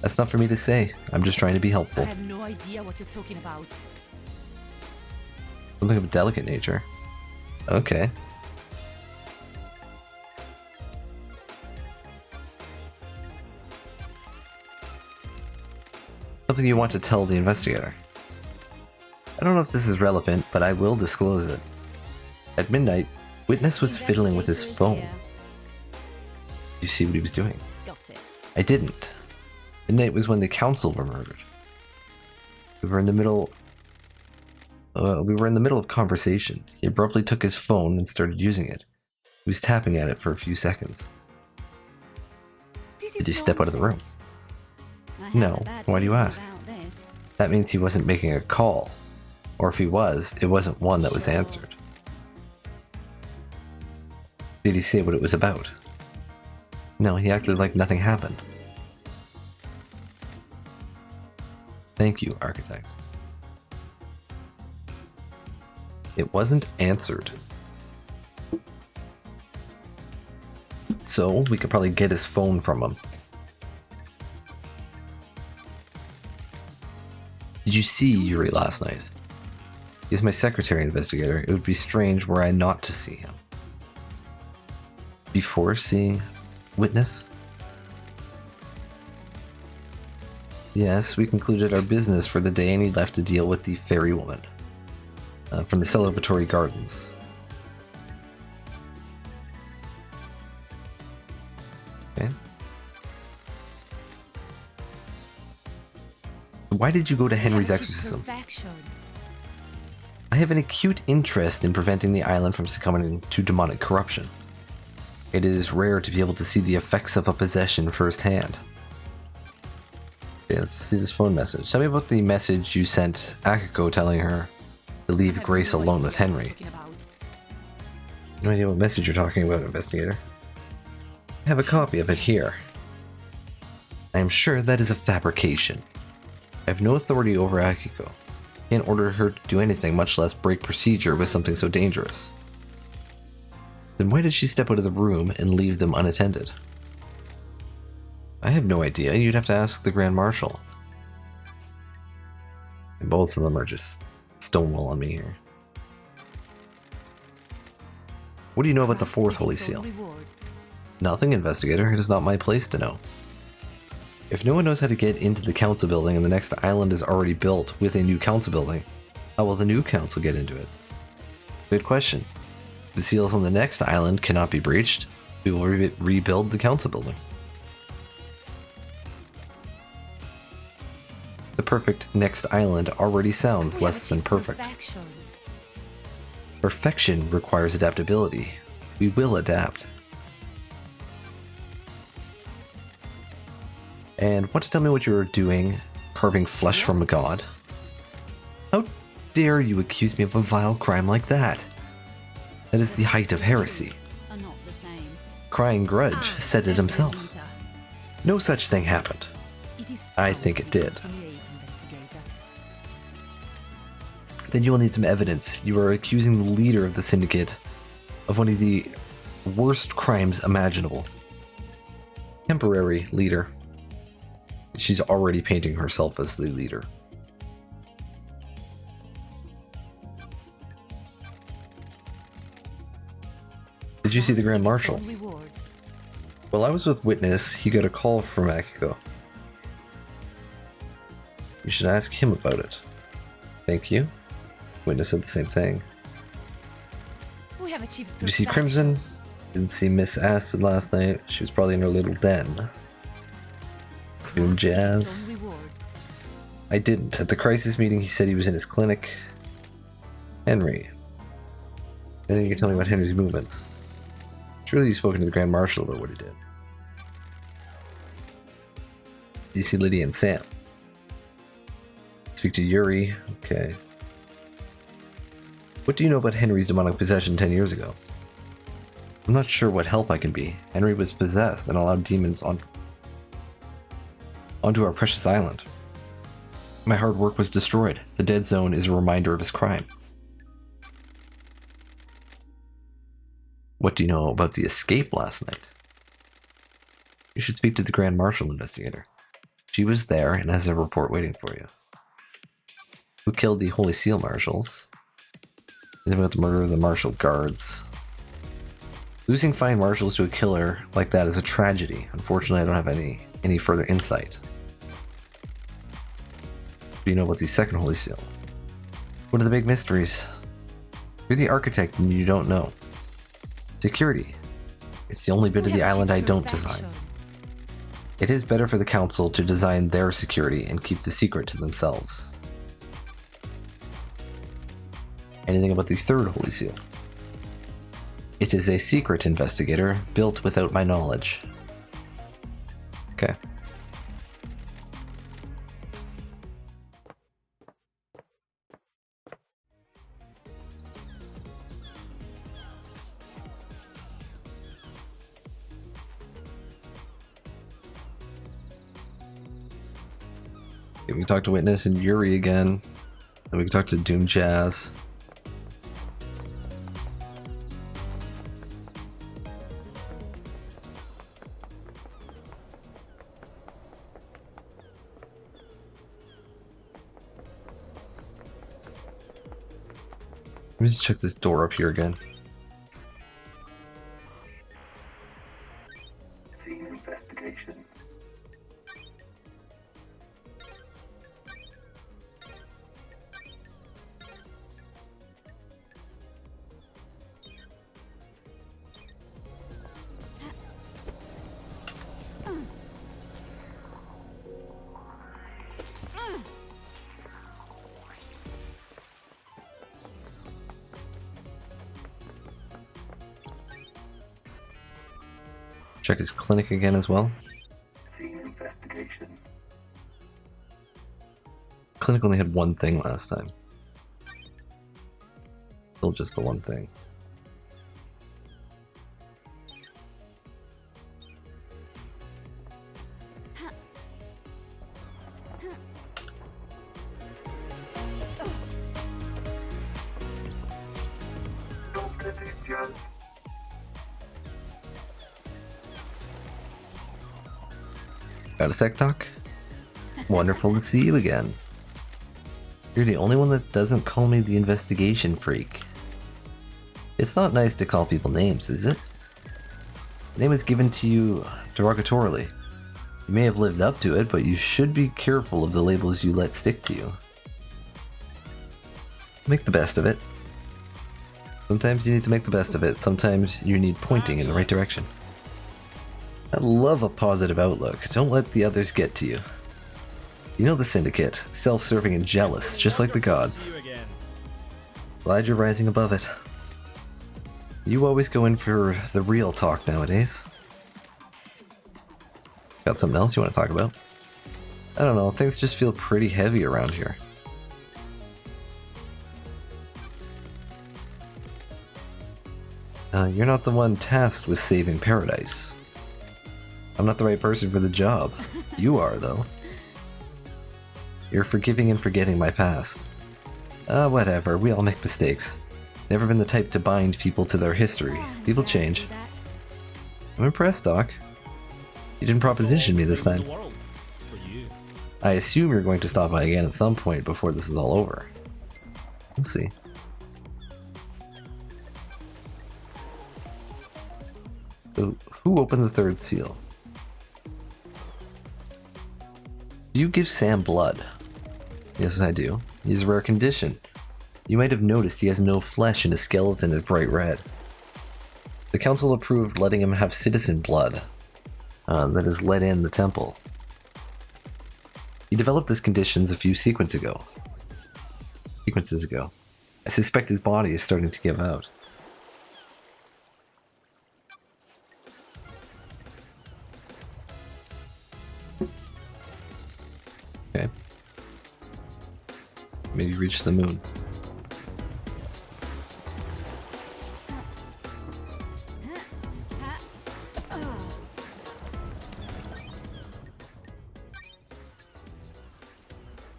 That's not for me to say. I'm just trying to be I helpful. have no idea what you're talking about. Something of a delicate nature. Okay. Something you want to tell the investigator. I don't know if this is relevant, but I will disclose it. At midnight, Witness was fiddling with his phone. Investigator You see what he was doing? is here. Got it. I didn't. Midnight was when the council were murdered. We were in the middle of conversation. He abruptly took his phone and started using it. He was tapping at it for a few seconds. This Did is he step out of the room? nonsense. I have No, a bad why do you feeling ask? about this. That means he wasn't making a call. Or if he was, it wasn't one that was answered. Did he say what it was about? No, he acted like nothing happened. Thank you, architects. It wasn't answered. So, we could probably get his phone from him. Did you see Yuri last night? He's my secretary investigator. It would be strange were I not to see him. Before seeing Witness? Yes, we concluded our business for the day and he left to deal with the fairy woman from the celebratory gardens. Okay. Why did you go to Henry's Achieve exorcism? perfection. I have an acute interest in preventing the island from succumbing to demonic corruption. It is rare to be able to see the effects of a possession firsthand. Okay, let's see this phone message. Tell me about the message you sent Akiko telling her to I leave have Grace no alone idea with what you're Henry. talking about. No idea what message you're talking about, investigator. I have a copy of it here. I am sure that is a fabrication. I have no authority over Akiko. Can't order her to do anything, much less break procedure with something so dangerous. Then why did she step out of the room and leave them unattended? I have no idea. You'd have to ask the Grand Marshal. And both of them are just stonewalling me here. What do you know about the fourth Holy It's its Seal? own reward. Nothing, investigator. It is not my place to know. If no one knows how to get into the council building and the next island is already built with a new council building, how will the new council get into it? Good question. If the seals on the next island cannot be breached, we will rebuild the council building. The perfect next island already sounds We have less than achieved perfect. perfection. Perfection requires adaptability. We will adapt. And want to tell me what you're doing, carving flesh from a god? How dare you accuse me of a vile crime like that? That is the height of heresy. Are not the same. Crying Grudge said it himself. Leader. No such thing happened. It is I time think it to did. insinuate, investigator. Then you will need some evidence. You are accusing the leader of the syndicate of one of the worst crimes imaginable. Temporary leader. She's already painting herself as the leader. Did you see the Grand It's its Marshal? own reward. While I was with Witness, he got a call from Akiko. You should ask him about it. Thank you. Witness said the same thing. We have achieved Did you see perfection. Crimson? Didn't see Miss Acid last night. She was probably in her little den. Doing It's its jazz. own reward. I didn't. At the crisis meeting, he said he was in his clinic. Henry. Then you can tell me about Henry's movements. Surely you've spoken to the Grand Marshal about what he did. Did you see Lydia and Sam? Speak to Yuri. Okay. What do you know about Henry's demonic possession 10 years ago? I'm not sure what help I can be. Henry was possessed and allowed demons onto our precious island. My hard work was destroyed. The dead zone is a reminder of his crime. What do you know about the escape last night? You should speak to the Grand Marshal, investigator. She was there and has a report waiting for you. Who killed the Holy Seal marshals? Anything about the murder of the marshal guards? Losing fine marshals to a killer like that is a tragedy. Unfortunately, I don't have any further insight. What do you know about the second Holy Seal? What are the big mysteries? You're the architect and you don't know. Security. It's the only bit of the island I don't design. It is better for the council to design their security and keep the secret to themselves. Anything about the third Holy Seal? It is a secret, investigator, built without my knowledge. Okay. We can talk to Witness and Yuri again. Then we can talk to Doom Jazz. Let me just check this door up here again. Scene investigation. Check his clinic again as well. Scene investigation. Clinic only had one thing last time. Still just the one thing. Dr. Ninja. Got a sec, Doc? Wonderful to see you again. You're the only one that doesn't call me the investigation freak. It's not nice to call people names, is it? The name is given to you derogatorily. You may have lived up to it, but you should be careful of the labels you let stick to you. Make the best of it. Sometimes you need to make the best of it, sometimes you need pointing in the right direction. I love a positive outlook. Don't let the others get to you. You know the Syndicate, self-serving and jealous, just like the gods. Glad you're rising above it. You always go in for the real talk nowadays. Got something else you want to talk about? I don't know, things just feel pretty heavy around here. You're not the one tasked with saving paradise. I'm not the right person for the job. You are, though. You're forgiving and forgetting my past. Whatever, we all make mistakes. Never been the type to bind people to their history. People change. I'm impressed, Doc. You didn't proposition me this time. I assume you're going to stop by again at some point before this is all over. We'll see. So, who opened the third seal? Do you give Sam blood? Yes, I do. He's a rare condition. You might have noticed he has no flesh and his skeleton is bright red. The council approved letting him have citizen blood that is let in the temple. He developed this condition a few sequences ago. I suspect his body is starting to give out. Okay. Maybe reach the moon.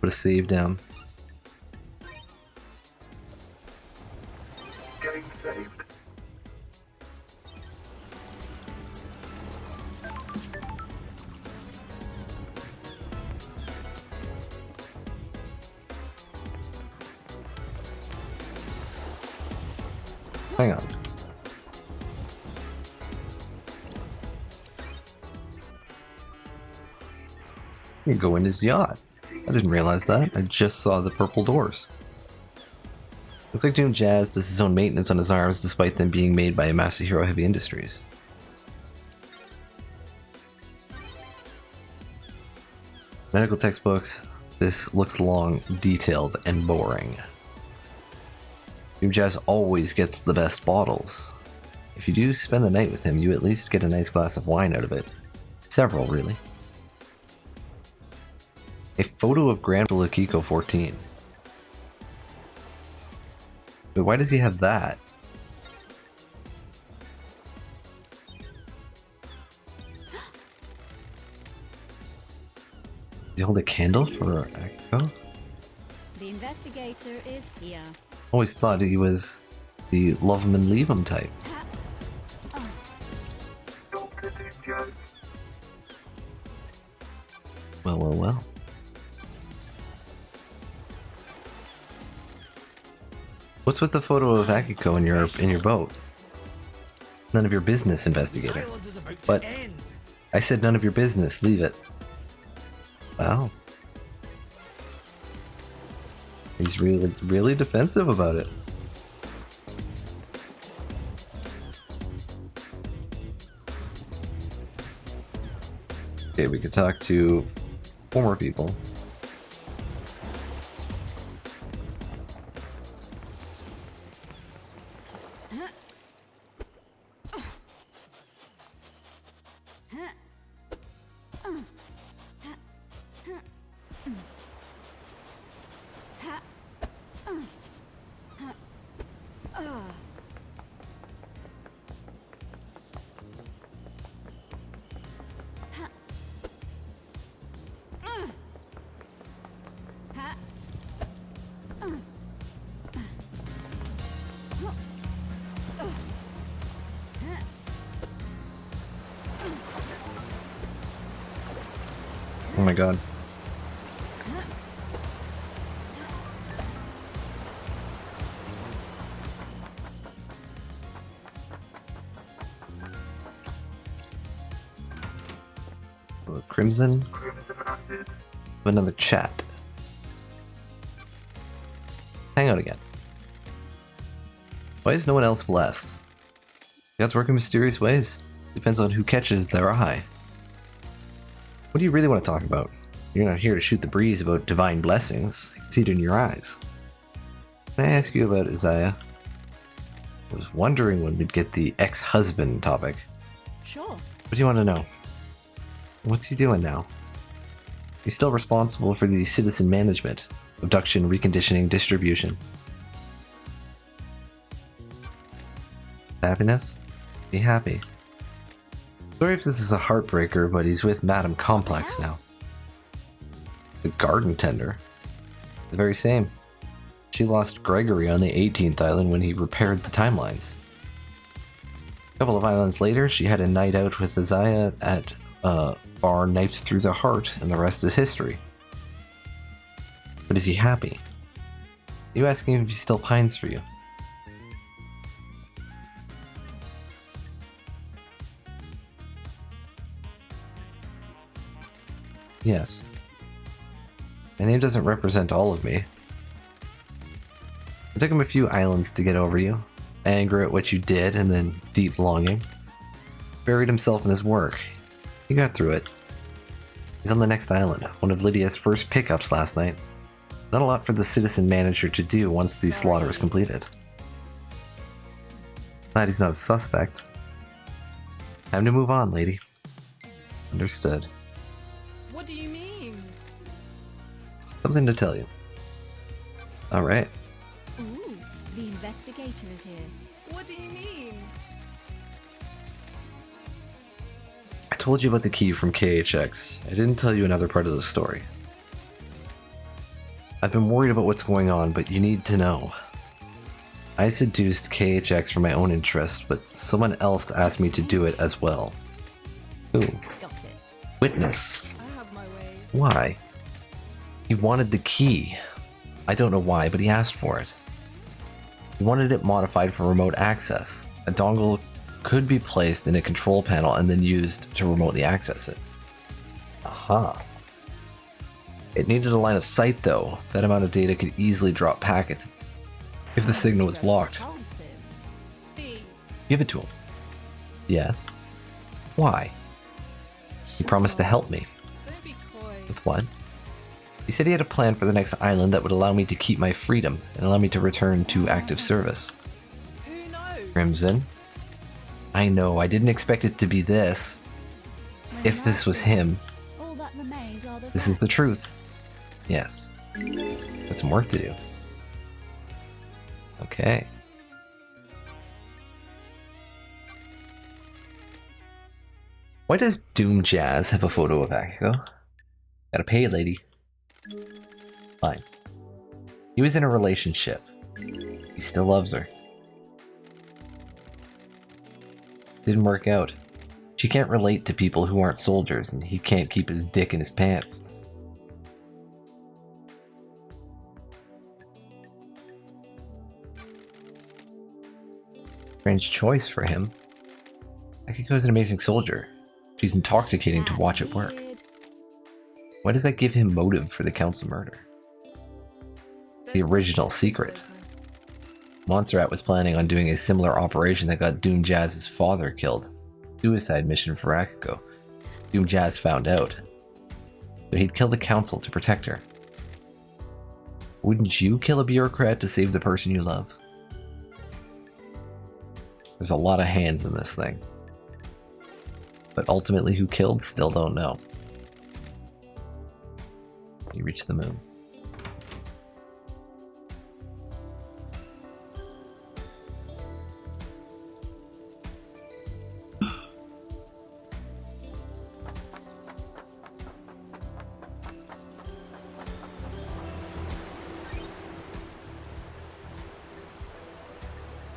Put a save down. Getting saved. Hang on. You can go in his yacht. I didn't realize that. I just saw the purple doors. Looks like Doom Jazz does his own maintenance on his arms despite them being made by Masahiro Heavy Industries. Medical textbooks. This looks long, detailed, and boring. Doom Jazz always gets the best bottles. If you do spend the night with him, you at least get a nice glass of wine out of it. Several, really. A photo of Grand Akiko 14. But why does he have that? Does he hold a candle for Akiko? The investigator is here. Always thought he was the love him and leave him type. Dr. Jazz. Well, well, well. What's with the photo of Akiko in your boat? None of your business, investigator. But I said none of your business. Leave it. Wow. He's really defensive about it. Okay, we could talk to 4 more people. Oh my god. Crimson. Crimson Acid. Another chat. Hang out again. Why is no one else blessed? Gods work in mysterious ways. Depends on who catches their eye. What do you really want to talk about? You're not here to shoot the breeze about divine blessings. I can see it in your eyes. Can I ask you about Isaiah? I was wondering when we'd get the ex-husband topic. Sure. What do you want to know? What's he doing now? He's still responsible for the citizen management, abduction, reconditioning, distribution. Happiness? Is he happy? Sorry if this is a heartbreaker, but he's with Madame Complex now. The garden tender. The very same. She lost Gregory on the 18th island when he repaired the timelines. A couple of islands later, she had a night out with Isaiah at a bar knifed through the heart, and the rest is history. But is he happy? Are you asking if he still pines for you? Yes. My name doesn't represent all of me. It took him a few islands to get over you, anger at what you did, and then deep longing. Buried himself in his work. He got through it. He's on the next island, one of Lydia's first pickups last night. Not a lot for the citizen manager to do once the slaughter is completed. Glad he's not a suspect. Time to move on, lady. Understood. What do you mean? Something to tell you. Alright. Ooh, the investigator is here. What do you mean? I told you about the key from KHX. I didn't tell you another part of the story. I've been worried about what's going on, but you need to know. I seduced KHX for my own interest, but someone else asked me to do it as well. Who? Got it. Witness. I have my way. Why? He wanted the key. I don't know why, but he asked for it. He wanted it modified for remote access. A dongle could be placed in a control panel and then used to remotely access it. Aha. It needed a line of sight though. That amount of data could easily drop packets if the signal was blocked. B. Give it to him. Yes. Why? He promised to help me. Don't be coy. With what? He said he had a plan for the next island that would allow me to keep my freedom and allow me to return to active service. Who knows? Crimson? I know, I didn't expect it to be this. If this was him, All that remains are the this is the truth. Yes. Got some work to do. Okay. Why does Doom Jazz have a photo of Akiko? Gotta pay, lady. Fine. He was in a relationship. He still loves her. Didn't work out. She can't relate to people who aren't soldiers, and he can't keep his dick in his pants. Strange choice for him. Akiko's an amazing soldier. She's intoxicating to watch at work. Why does that give him motive for the council murder? The original secret. Montserrat was planning on doing a similar operation that got Doom Jazz's father killed. Suicide mission for Akiko. Doom Jazz found out. So he'd kill the council to protect her. Wouldn't you kill a bureaucrat to save the person you love? There's a lot of hands in this thing. But ultimately who killed, still don't know. You reach the moon.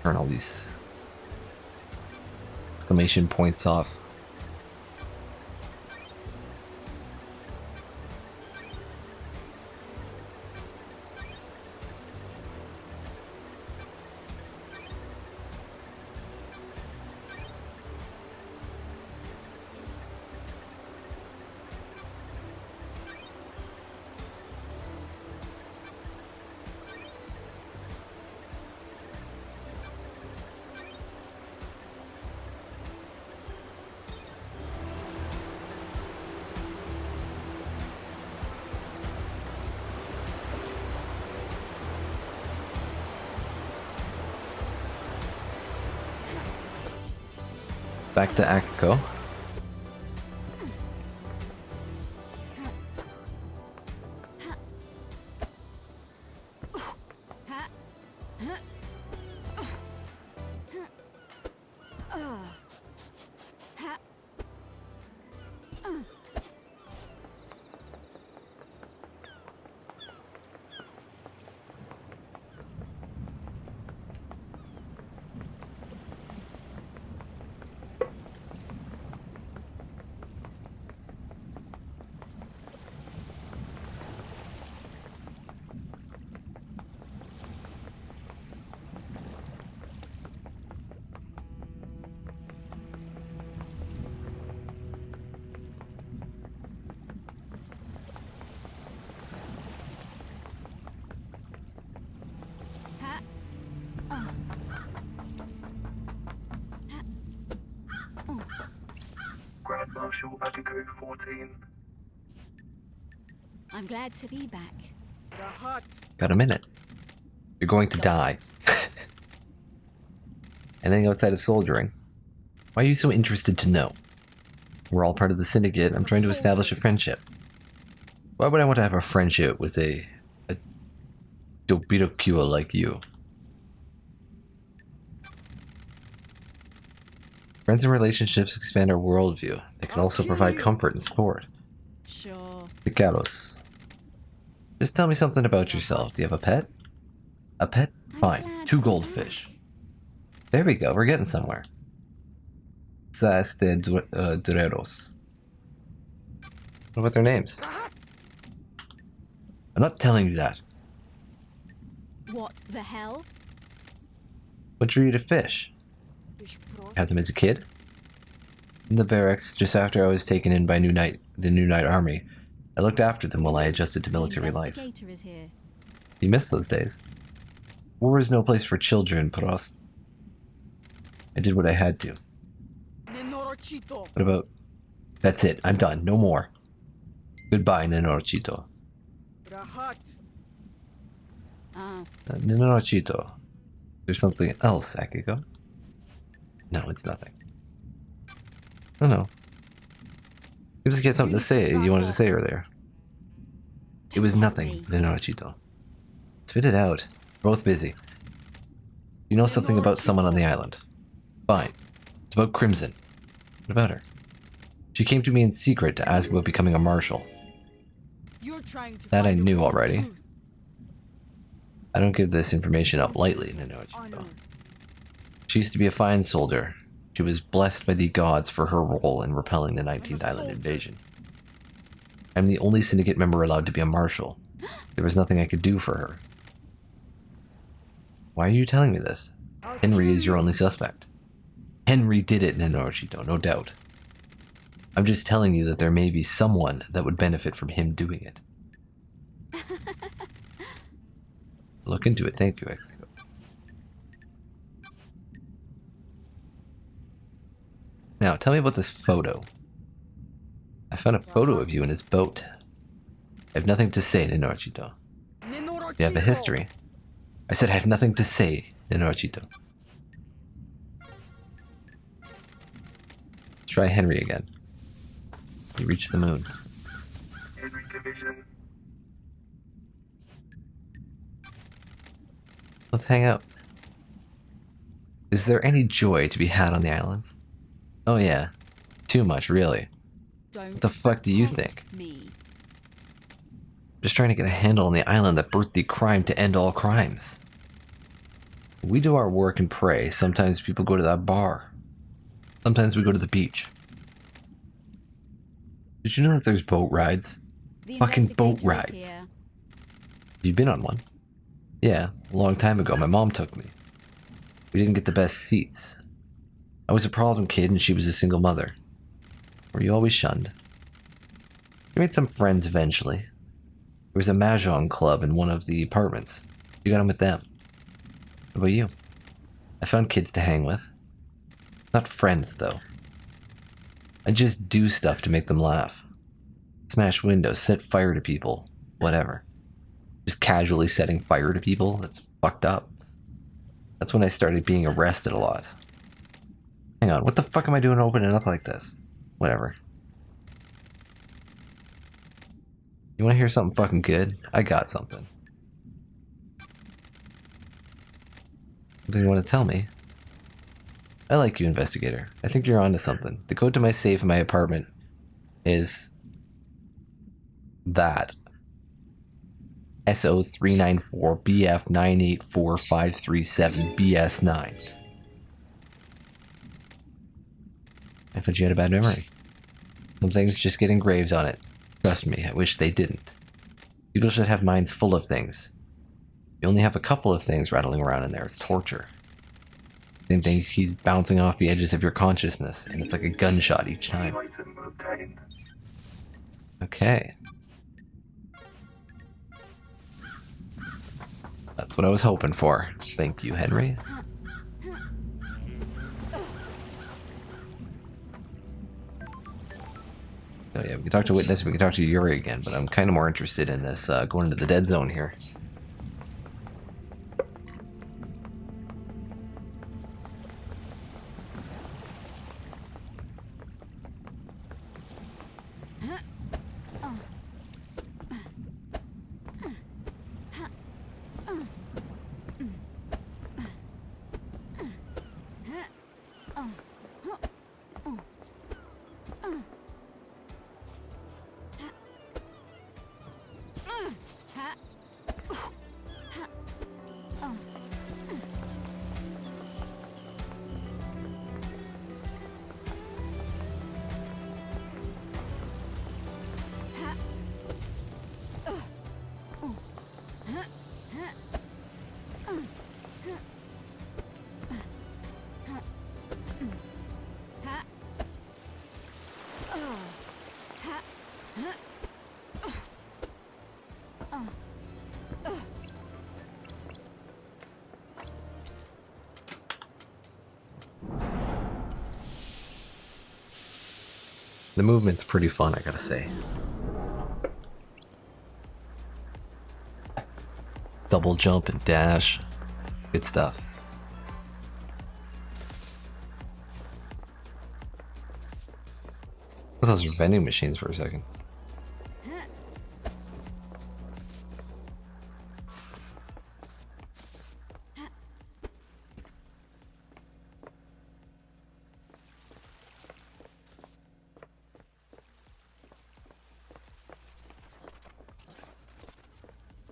Turn all these exclamation points off. Back to Akiko. Grand Marshal Akiko 14. I'm glad to be back. The hut. Got a minute. You're going to die. Anything outside of soldiering? Why are you so interested to know? We're all part of the syndicate. I'm trying to establish a friendship. Why would I want to have a friendship with a Dobirokyo like you? Friends and relationships expand our worldview. They can also provide comfort and support. Sure. Picaros. Just tell me something about yourself. Do you have a pet? A pet? Fine. 2 goldfish. There we go. We're getting somewhere. Zaste Dureros. What about their names? I'm not telling you that. What the hell? What drew you to fish? Had them as a kid? In the barracks, just after I was taken in by the New Knight Army, I looked after them while I adjusted to military the life. investigator is here. You missed those days. War is no place for children, Prost. I did what I had to. What about... That's it. I'm done. No more. Goodbye, Nenorochito. Ah, Nenorochito. There's something else, Akiko? No, it's nothing. Oh no. Seems like you had something to say you wanted to say earlier. It was nothing, Nenorochito. Spit it out. We're both busy. You know something about someone on the island. Fine. It's about Crimson. What about her? She came to me in secret to ask about becoming a marshal. That I knew already. I don't give this information up lightly, Nenorochito. She used to be a fine soldier. She was blessed by the gods for her role in repelling the 19th Island invasion. I'm the only syndicate member allowed to be a marshal. There was nothing I could do for her. Why are you telling me this? Henry is your only suspect. Henry did it, Nenorochito, no doubt. I'm just telling you that there may be someone that would benefit from him doing it. Look into it, thank you, Akiko. Now, tell me about this photo. I found a photo of you in his boat. I have nothing to say, Nenorochito. You have a history. I said I have nothing to say, Nenorochito. Let's try Henry again. You reach the moon. Henry Division. Let's hang out. Is there any joy to be had on the islands? Oh yeah. Too much, really. don't What the fuck do you think? tempt me. Just trying to get a handle on the island that birthed the crime to end all crimes. We do our work and pray. Sometimes people go to that bar. Sometimes we go to the beach. Did you know that there's boat rides? The Fucking boat investigator is rides. here. You've been on one? Yeah, a long time ago. My mom took me. We didn't get the best seats. I was a problem kid and she was a single mother. Were you always shunned? You made some friends eventually. There was a mahjong club in one of the apartments. You got in with them. What about you? I found kids to hang with. Not friends, though. I just do stuff to make them laugh. Smash windows, set fire to people, whatever. Just casually setting fire to people? That's fucked up. That's when I started being arrested a lot. Hang on, what the fuck am I doing opening up like this? Whatever. You wanna hear something fucking good? I got something. Something you wanna tell me? I like you, investigator. I think you're onto something. The code to my safe in my apartment is... that. SO394BF984537BS9. I thought you had a bad memory. Some things just get engraved on it. Trust me, I wish they didn't. People should have minds full of things. You only have a couple of things rattling around in there. It's torture. Same things keep bouncing off the edges of your consciousness, and it's like a gunshot each time. Item obtained. Okay. That's what I was hoping for. Thank you, Henry. Oh yeah, we can talk to Witness, we can talk to Yuri again, but I'm kind of more interested in this, going into the dead zone here. The movement's pretty fun, I gotta say. Double jump and dash. Good stuff. I thought those were vending machines for a second.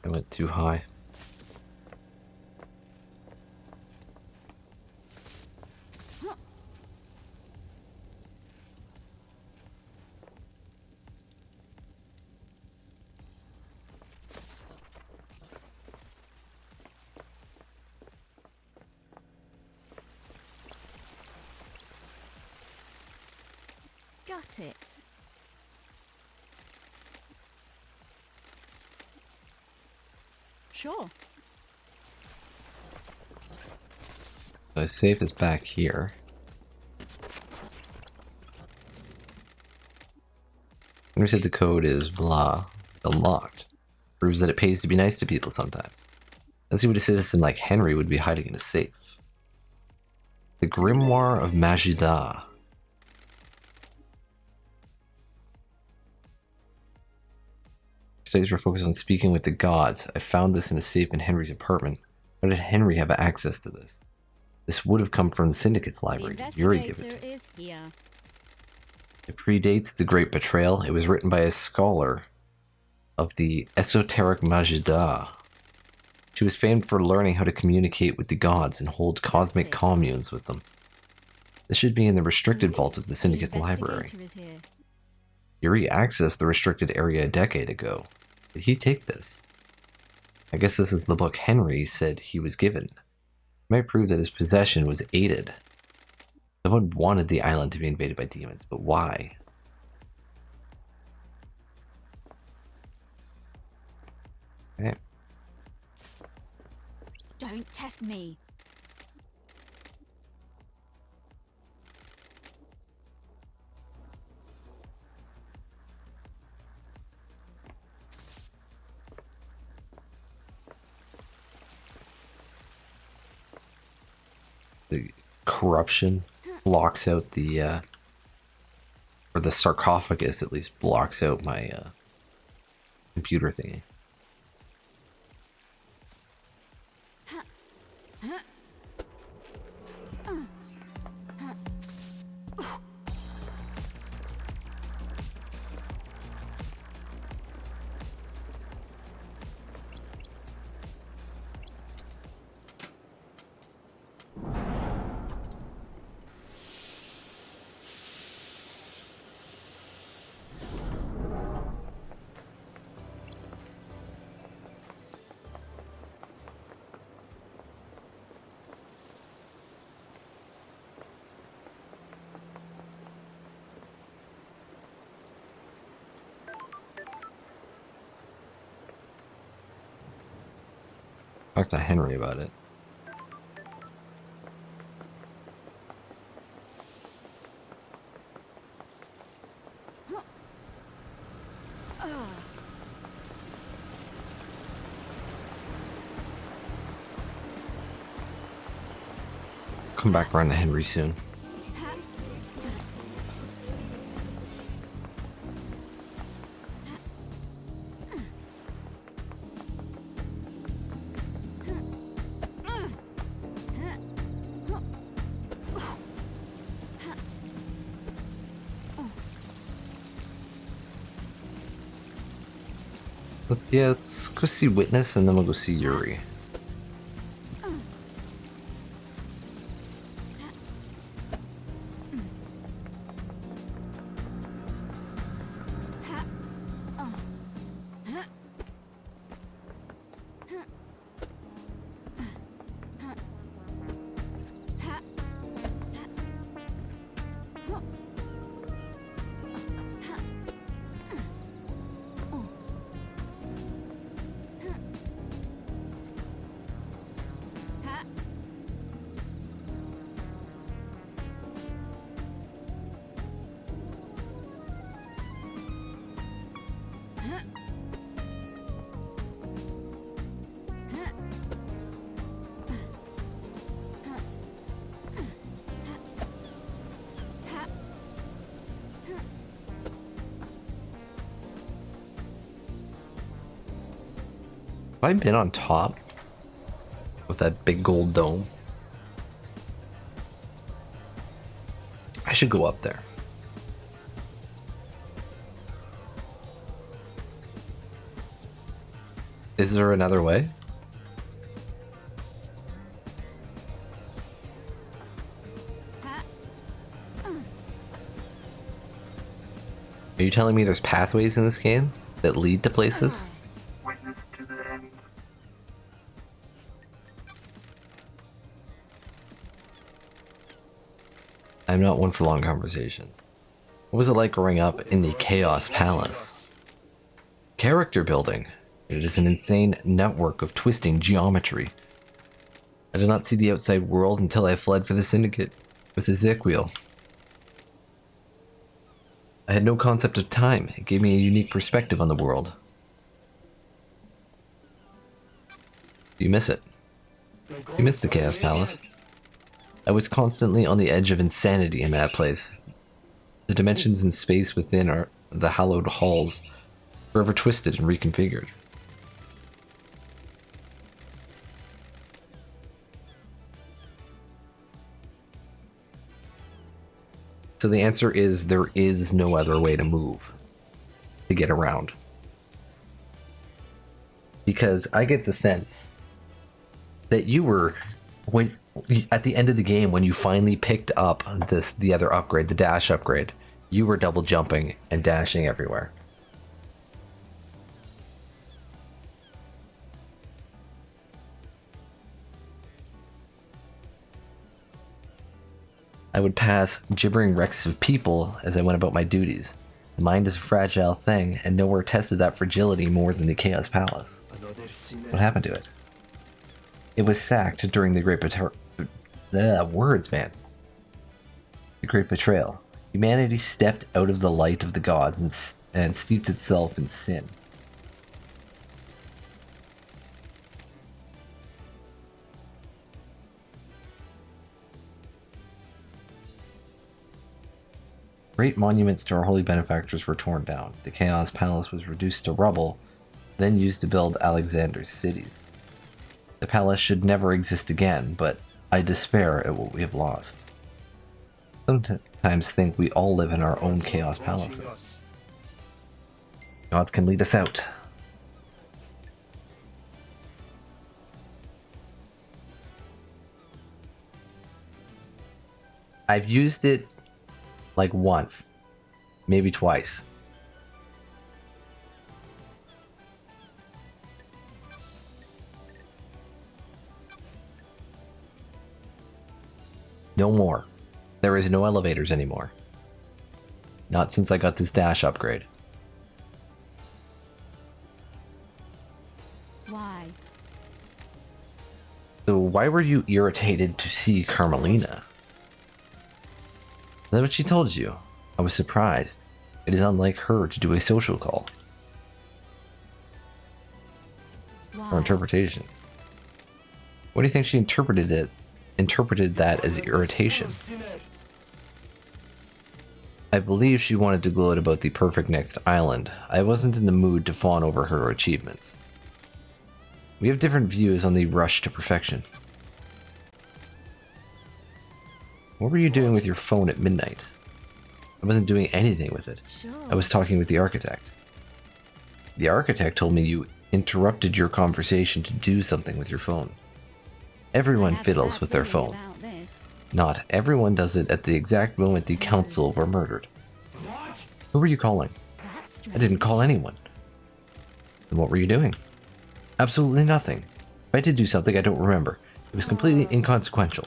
I went too high. Got it. Sure. So his safe is back here. And we said the code is blah. Unlocked. Proves that it pays to be nice to people sometimes. Let's see what a citizen like Henry would be hiding in a safe. The Grimoire of Majida. Studies were focused on speaking with the gods. I found this in a safe in Henry's apartment. How did Henry have access to this? This would have come from the Syndicate's library. The Yuri gave it to investigator me. is here. It predates the Great Betrayal. It was written by a scholar of the esoteric Majida. She was famed for learning how to communicate with the gods and hold cosmic communes with them. This should be in the restricted vault of the Syndicate's library. Investigator is here. Yuri accessed the restricted area a decade ago. Did he take this? I guess this is the book Henry said he was given. It might prove that his possession was aided. Someone wanted the island to be invaded by demons, but why? Okay. Don't test me. The corruption blocks out the or the sarcophagus at least blocks out my computer thingy. Talk to Henry about it. Come back around to Henry soon. But yeah, let's go see Witness and then we'll go see Yuri. I been on top with that big gold dome? I should go up there. Is there another way? Are you telling me there's pathways in this game that lead to places? Witness to the end. I'm not one for long conversations. What was it like growing up in the Chaos Palace? Character building. It is an insane network of twisting geometry. I did not see the outside world until I fled for the Syndicate with the Zik wheel. I had no concept of time. It gave me a unique perspective on the world. Do you miss it? You miss the Chaos Palace? I was constantly on the edge of insanity in that place. The dimensions and space within are the hallowed halls, forever twisted and reconfigured. So the answer is there is no other way to move, to get around. Because I get the sense that you were, when at the end of the game, when you finally picked up the other upgrade, the dash upgrade, you were double jumping and dashing everywhere. I would pass gibbering wrecks of people as I went about my duties. The mind is a fragile thing, and nowhere tested that fragility more than the Chaos Palace. What happened to it? It was sacked during the Great Betrayal. Words, man. The Great Betrayal. Humanity stepped out of the light of the gods and steeped itself in sin. Great monuments to our holy benefactors were torn down. The Chaos Palace was reduced to rubble, then used to build Alexander's cities. The palace should never exist again, but I despair at what we have lost. Sometimes think we all live in our own Chaos Palaces. Gods can lead us out. I've used it like once, maybe twice. No more. There is no elevators anymore. Not since I got this dash upgrade. Why? So why were you irritated to see Carmelina? Is that what she told you? I was surprised. It is unlike her to do a social call. Why? Or interpretation. What do you think she interpreted that as irritation? I believe she wanted to gloat about the perfect next island. I wasn't in the mood to fawn over her achievements. We have different views on the rush to perfection. What were you doing with your phone at midnight? I wasn't doing anything with it. Sure. I was talking with the architect. The architect told me you interrupted your conversation to do something with your phone. Everyone I have a fiddles bad with their feeling phone. about this. Not everyone does it at the exact moment the council were murdered. Who were you calling? That's I didn't strange. call anyone. Then what were you doing? Absolutely nothing. If I did do something, I don't remember. It was completely inconsequential.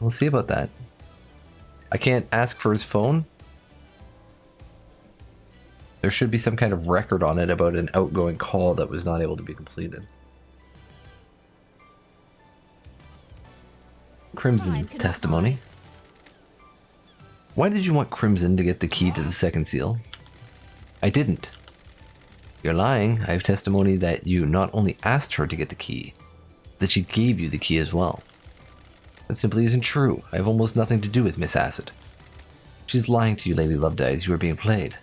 We'll see about that. I can't ask for his phone? There should be some kind of record on it about an outgoing call that was not able to be completed. Crimson's testimony. Why did you want Crimson to get the key to the second seal? I didn't. You're lying. I have testimony that you not only asked her to get the key, that she gave you the key as well. That simply isn't true. I have almost nothing to do with Miss Acid. She's lying to you, Lady Lovedyes. You are being played.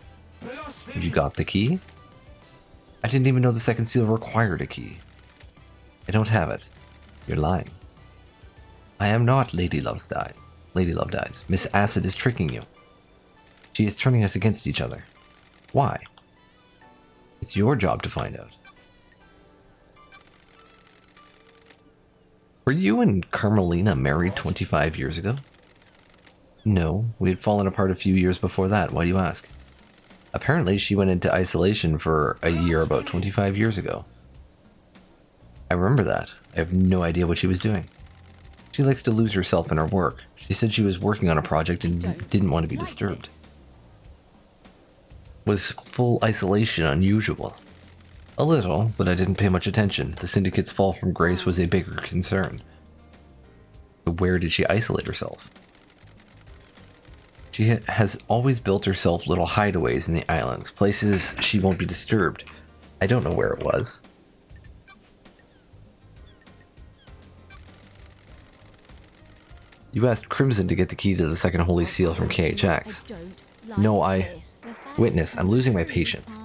Have you got the key? I didn't even know the second seal required a key. I don't have it. You're lying. I am not Lady Love's Lady Love Dies. Miss Acid is tricking you. She is turning us against each other. Why? It's your job to find out. Were you and Carmelina married 25 years ago? No, we had fallen apart a few years before that. Why do you ask? Apparently, she went into isolation for a year about 25 years ago. I remember that. I have no idea what she was doing. She likes to lose herself in her work. She said she was working on a project and didn't want to be disturbed. Was full isolation unusual? A little, but I didn't pay much attention. The Syndicate's fall from grace was a bigger concern. But where did she isolate herself? She has always built herself little hideaways in the islands, places she won't be disturbed. I don't know where it was. You asked Crimson to get the key to the second Holy Seal from KHX. No, Witness, I'm losing my patience.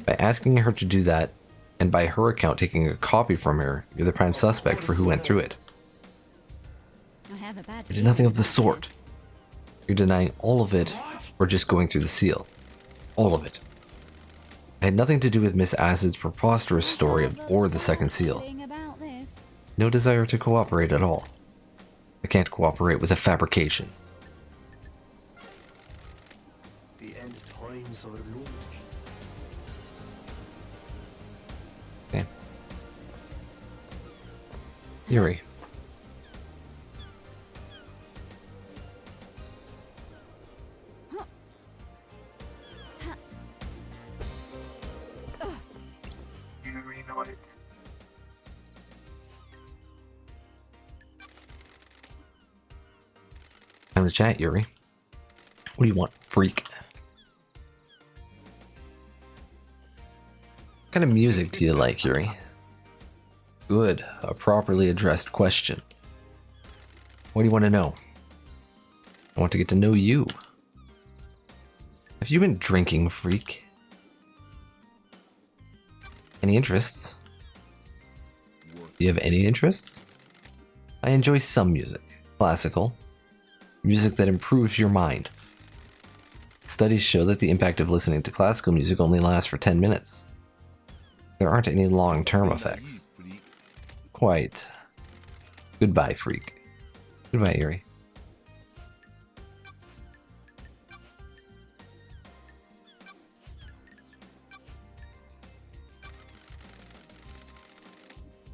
By asking her to do that, and by her account taking a copy from her, you're the prime suspect for who went through it. I did nothing of the sort. You're denying all of it, or just going through the seal. All of it. I had nothing to do with Miss Acid's preposterous story or the second seal. No desire to cooperate at all. I can't cooperate with a fabrication. The end times are looming. Okay. Yuri. Yuri nodded. Time to chat, Yuri. What do you want, freak? What kind of music do you like, Yuri? Good. A properly addressed question. What do you want to know? I want to get to know you. Have you been drinking, freak? Any interests? Do you have any interests? I enjoy some music. Classical. Music that improves your mind. Studies show that the impact of listening to classical music only lasts for 10 minutes. There aren't any long-term effects. Quite. Goodbye, freak. Goodbye, Yuri.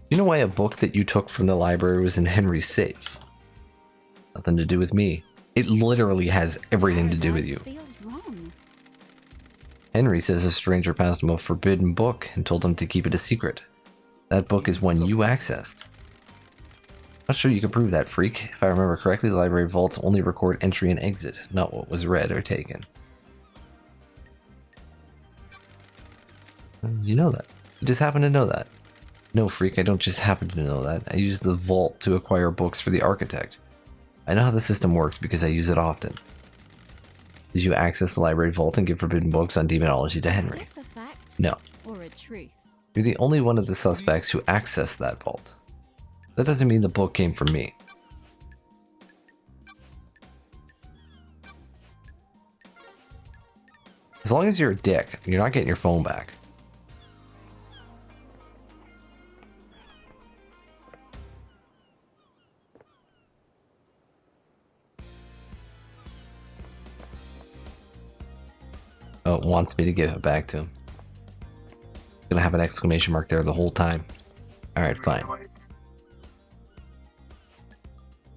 You know why a book that you took from the library was in Henry's safe? Nothing to do with me. It literally has everything to do with you. Feels wrong. Henry says a stranger passed him a forbidden book and told him to keep it a secret. That book is one you accessed. Not sure you can prove that, freak. If I remember correctly, the library vaults only record entry and exit, not what was read or taken. You know that. You just happen to know that. No, freak, I don't just happen to know that. I use the vault to acquire books for the architect. I know how the system works because I use it often. Did you access the library vault and give forbidden books on demonology to Henry? That's a fact. No. Or a truth. You're the only one of the suspects who accessed that vault. That doesn't mean the book came from me. As long as you're a dick, you're not getting your phone back. Oh, it wants me to give it back to him. Gonna have an exclamation mark there the whole time. Alright, fine.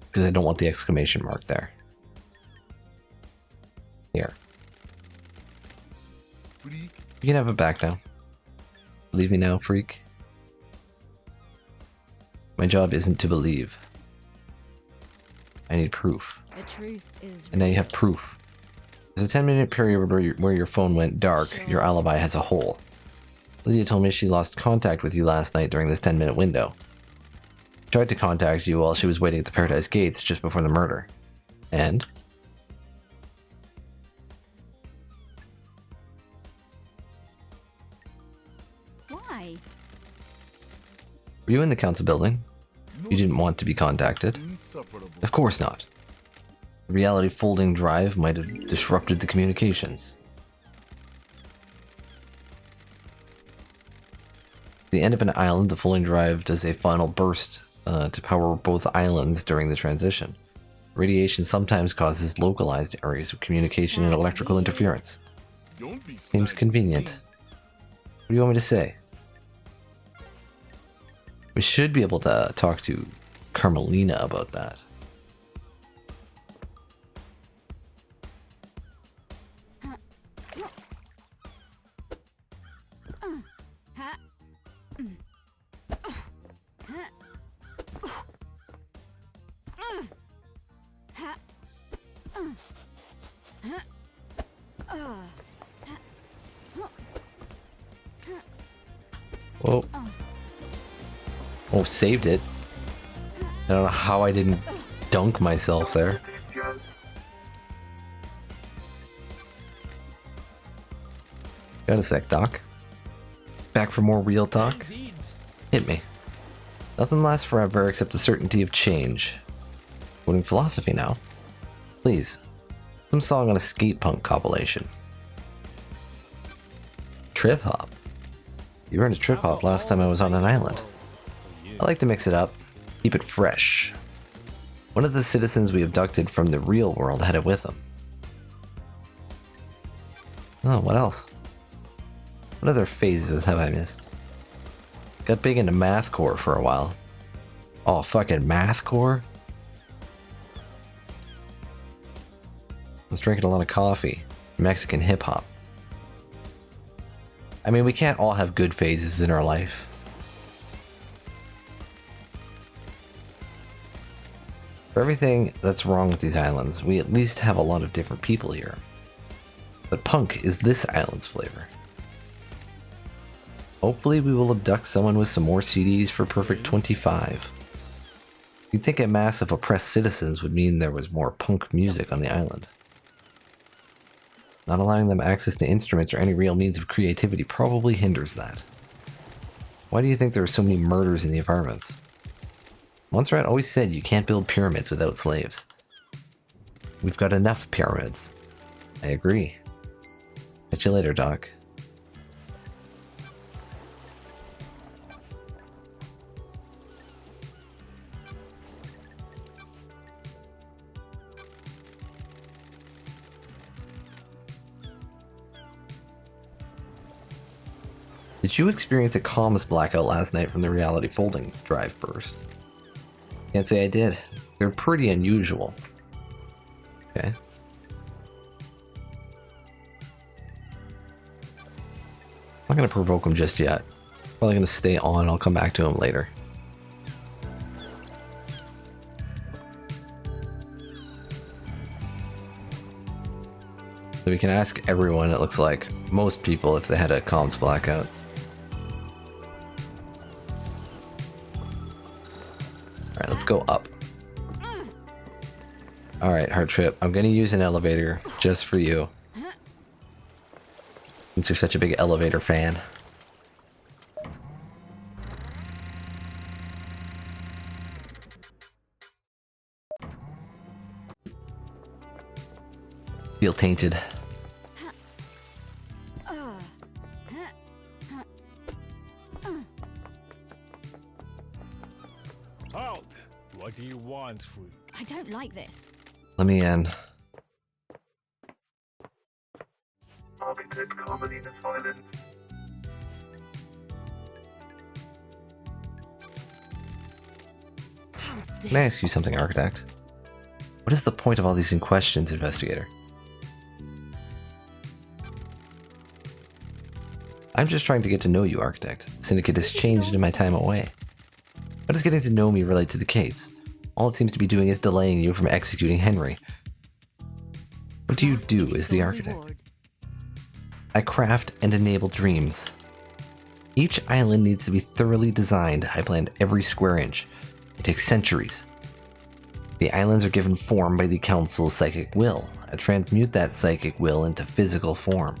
Because I don't want the exclamation mark there. Here. Freak. You can have it back now. Believe me now, freak. My job isn't to believe. I need proof. The truth is. And now you have proof. There's a 10-minute period where your phone went dark. Your alibi has a hole. Lydia told me she lost contact with you last night during this 10-minute window. She tried to contact you while she was waiting at the Paradise Gates just before the murder. And? Why? Were you in the council building? You didn't want to be contacted? Insufferable. Of course not. The reality folding drive might have disrupted the communications. At the end of an island, the folding drive does a final burst to power both islands during the transition. Radiation sometimes causes localized areas of communication and electrical interference. Don't be Seems snide. convenient. What do you want me to say? We should be able to talk to Carmelina about that. Whoa. Oh, saved it. I don't know how I didn't dunk myself there. Got a sec, Doc. Back for more real talk? Hit me. Nothing lasts forever except the certainty of change. Quoting philosophy now. Please. Some song on a skate punk compilation. Trip hop. You were in a trip hop last time I was on an island. I like to mix it up, keep it fresh. One of the citizens we abducted from the real world had it with them. Oh, what else? What other phases have I missed? Got big into mathcore for a while. Oh, fucking mathcore? I was drinking a lot of coffee. Mexican hip hop. I mean, we can't all have good phases in our life. For everything that's wrong with these islands, we at least have a lot of different people here. But punk is this island's flavor. Hopefully we will abduct someone with some more CDs for Perfect 25. You'd think a mass of oppressed citizens would mean there was more punk music on the island. Not allowing them access to instruments or any real means of creativity probably hinders that. Why do you think there are so many murders in the apartments? Montserrat always said you can't build pyramids without slaves. We've got enough pyramids. I agree. Catch you later, Doc. Did you experience a comms blackout last night from the reality folding drive burst? Can't say I did. They're pretty unusual. Okay. I'm not gonna provoke him just yet. Probably gonna stay on. I'll come back to him later. So we can ask everyone, it looks like. Most people if they had a comms blackout. Alright, let's go up. Alright, Heart Trip. I'm gonna use an elevator just for you. Since you're such a big elevator fan. Feel tainted. Halt! What do you want, freak? I don't like this. Let me in. Architect Carmelina silence. Can I ask you something, Architect? What is the point of all these questions, Investigator? I'm just trying to get to know you, Architect. The Syndicate has changed in my time away. How does getting to know me relate to the case? All it seems to be doing is delaying you from executing Henry. What do you do as the Architect? I craft and enable dreams. Each island needs to be thoroughly designed. I planned every square inch. It takes centuries. The islands are given form by the Council's psychic will. I transmute that psychic will into physical form.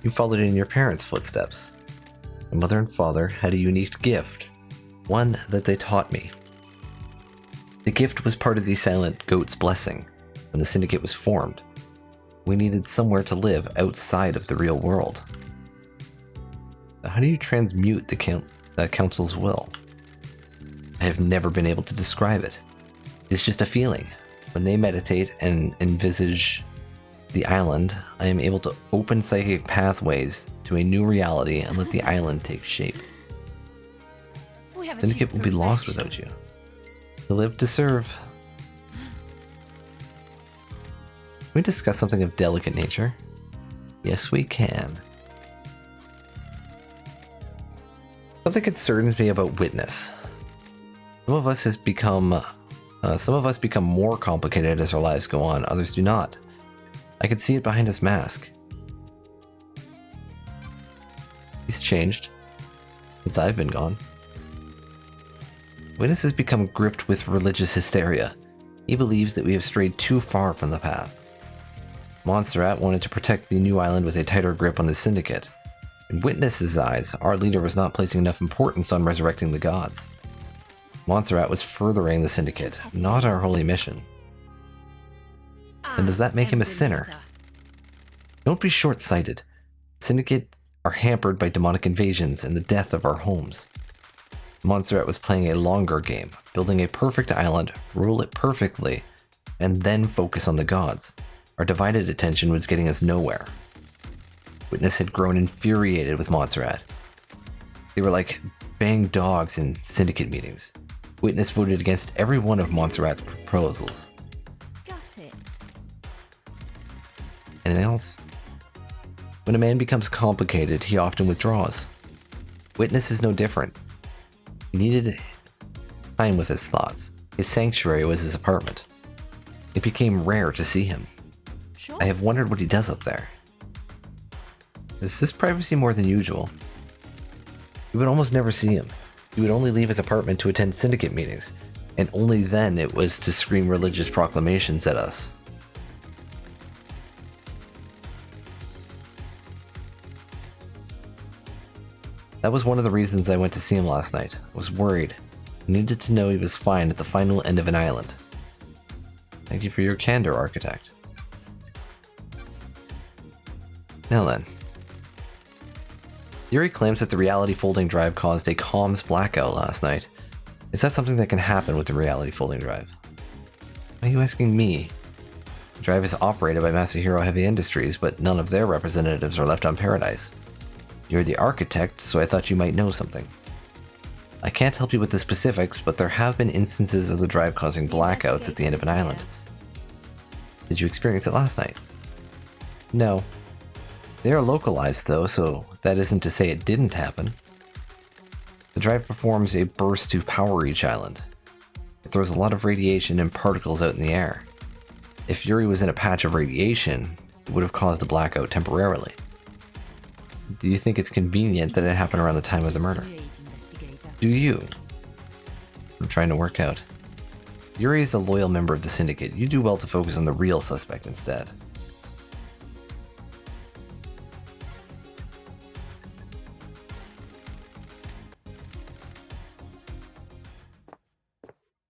You followed in your parents' footsteps. My mother and father had a unique gift, one that they taught me. The gift was part of the Silent Goat's blessing when the Syndicate was formed. We needed somewhere to live outside of the real world. How do you transmute the Council's will? I have never been able to describe it. It's just a feeling. When they meditate and envisage the island, I am able to open psychic pathways to a new reality and let the island take shape. Syndicate will be lost without you. To live to serve. Can we discuss something of delicate nature? Yes, we can. Something concerns me about Witness. Some of us become more complicated as our lives go on, others do not. I can see it behind his mask. He's changed since I've been gone. Witness has become gripped with religious hysteria. He believes that we have strayed too far from the path. Montserrat wanted to protect the new island with a tighter grip on the Syndicate. In Witness's eyes, our leader was not placing enough importance on resurrecting the gods. Montserrat was furthering the Syndicate, not our holy mission. And does that make him a sinner? Don't be short-sighted. Syndicate are hampered by demonic invasions and the death of our homes. Montserrat was playing a longer game, building a perfect island, rule it perfectly, and then focus on the gods. Our divided attention was getting us nowhere. Witness had grown infuriated with Montserrat. They were like banged dogs in Syndicate meetings. Witness voted against every one of Montserrat's proposals. Got it. Anything else? When a man becomes complicated, he often withdraws. Witness is no different. He needed time with his thoughts. His sanctuary was his apartment. It became rare to see him. Sure. I have wondered what he does up there. Is this privacy more than usual? We would almost never see him. He would only leave his apartment to attend Syndicate meetings, and only then it was to scream religious proclamations at us. That was one of the reasons I went to see him last night. I was worried. I needed to know he was fine at the final end of an island. Thank you for your candor, Architect. Now then. Yuri claims that the reality folding drive caused a comms blackout last night. Is that something that can happen with the reality folding drive? Why are you asking me? The drive is operated by Masahiro Heavy Industries, but none of their representatives are left on Paradise. You're the architect, so I thought you might know something. I can't help you with the specifics, but there have been instances of the drive causing blackouts at the end of an island. Did you experience it last night? No. They are localized though, so that isn't to say it didn't happen. The drive performs a burst to power each island. It throws a lot of radiation and particles out in the air. If Yuri was in a patch of radiation, it would have caused a blackout temporarily. Do you think it's convenient that it happened around the time of the murder? Do you? I'm trying to work out. Yuri is a loyal member of the Syndicate. You do well to focus on the real suspect instead.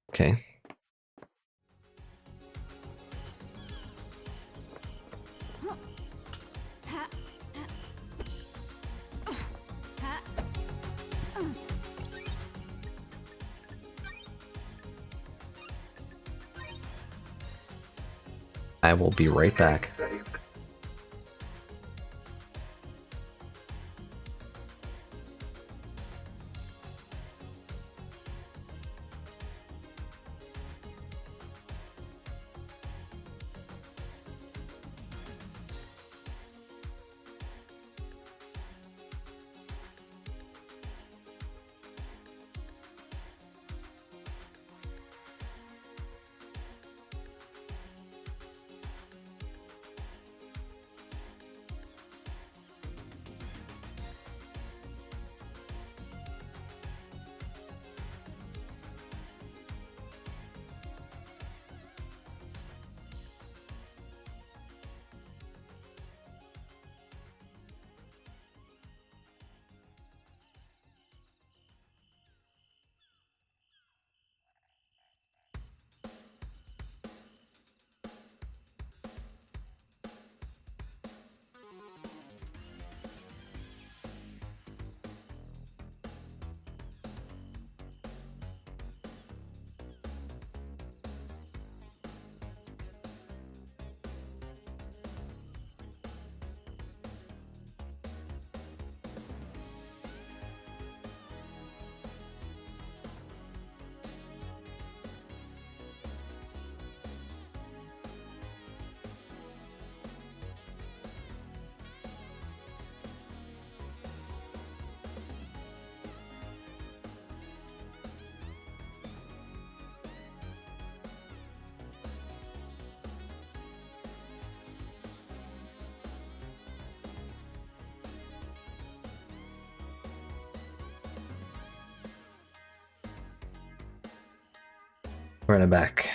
Okay. I will be right back. Running back.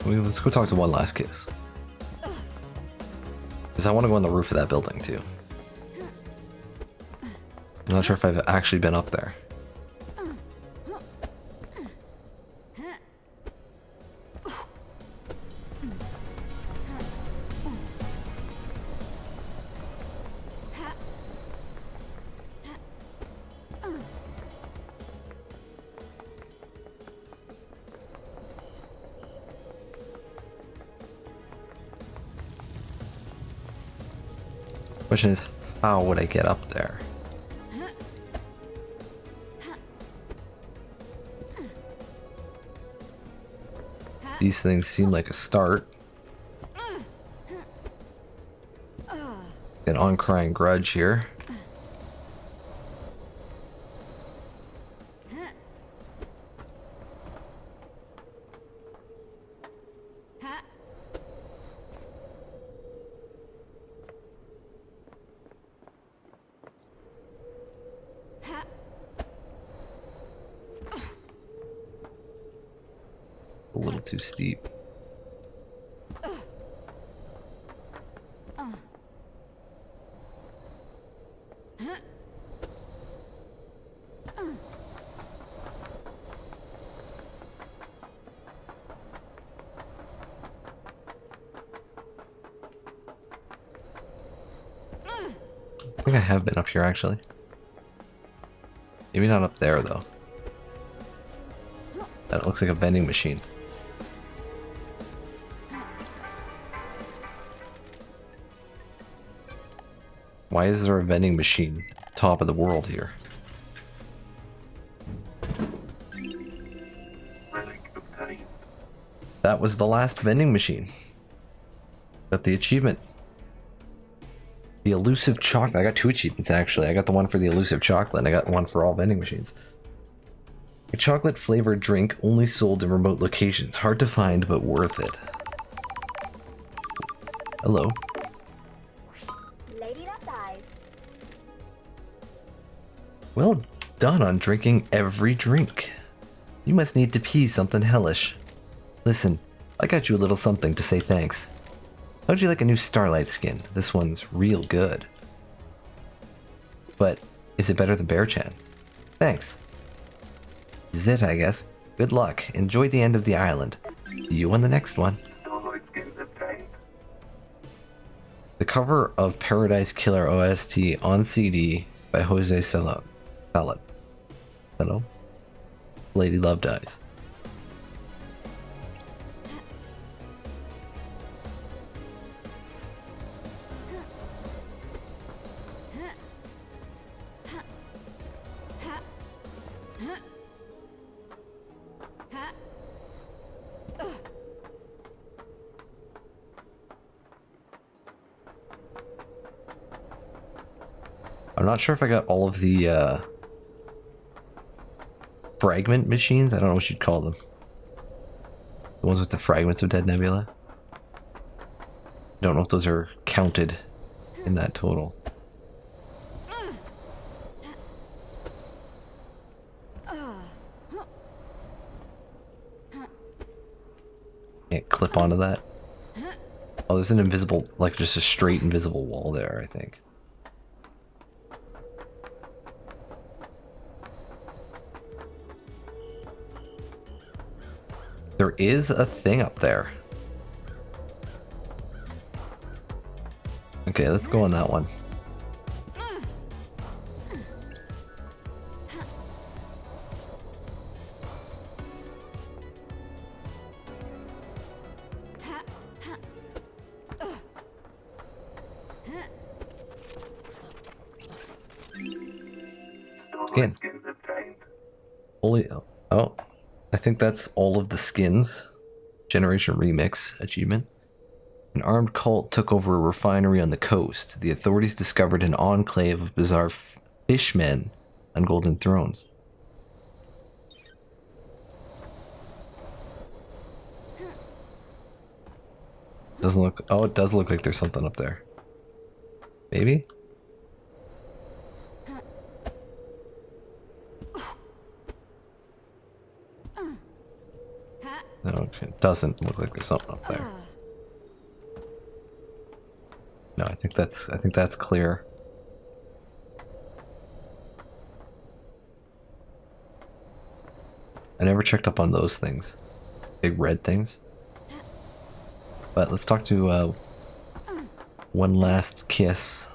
Let's go talk to One Last Kiss. Because I want to go on the roof of that building too. I'm not sure if I've actually been up there. Question is, how would I get up there? These things seem like a start. An on-crying grudge here. A little too steep. I think I have been up here actually. Maybe not up there though. That looks like a vending machine. Why is there a vending machine top of the world here? That was the last vending machine. Got the achievement. The elusive chocolate. I got 2 achievements actually. I got the one for the elusive chocolate and I got one for all vending machines. A chocolate flavored drink only sold in remote locations. Hard to find but worth it. Hello. Well done on drinking every drink. You must need to pee something hellish. Listen, I got you a little something to say thanks. How'd you like a new Starlight skin? This one's real good. But is it better than Bear-chan? Thanks. This is it, I guess. Good luck. Enjoy the end of the island. See you on the next one. The cover of Paradise Killer OST on CD by Jose Salad. Hello? Lady Love Dies. I'm not sure if I got all of the fragment machines. I don't know what you'd call them. The ones with the fragments of Dead Nebula. I don't know if those are counted in that total. Can't clip onto that. Oh, there's an invisible, like just a straight invisible wall there, I think. There is a thing up there. Okay, let's go on that one. Skin. Holy, oh. I think that's all of the skins. Generation Remix achievement. An armed cult took over a refinery on the coast. The authorities discovered an enclave of bizarre fishmen on golden thrones. Doesn't look. Oh, it does look like there's something up there. Maybe? No, okay. It doesn't look like there's something up there. No, I think that's clear. I never checked up on those things. Big red things. But let's talk to one last kiss.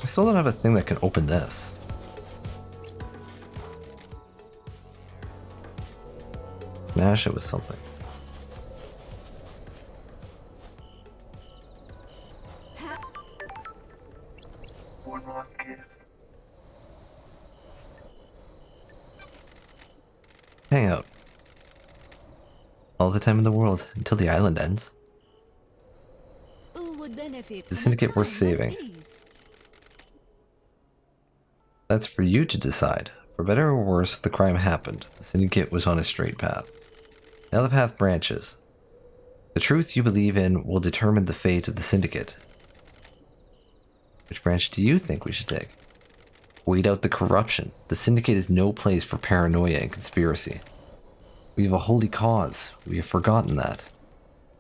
I still don't have a thing that can open this. Smash it with something. One last kiss. Hang out. All the time in the world until the island ends. Who would benefit The from syndicate a worth time like saving. these? That's for you to decide. For better or worse, the crime happened. The syndicate was on a straight path. Now the path branches. The truth you believe in will determine the fate of the syndicate. Which branch do you think we should take? Weed out the corruption. The syndicate is no place for paranoia and conspiracy. We have a holy cause. We have forgotten that.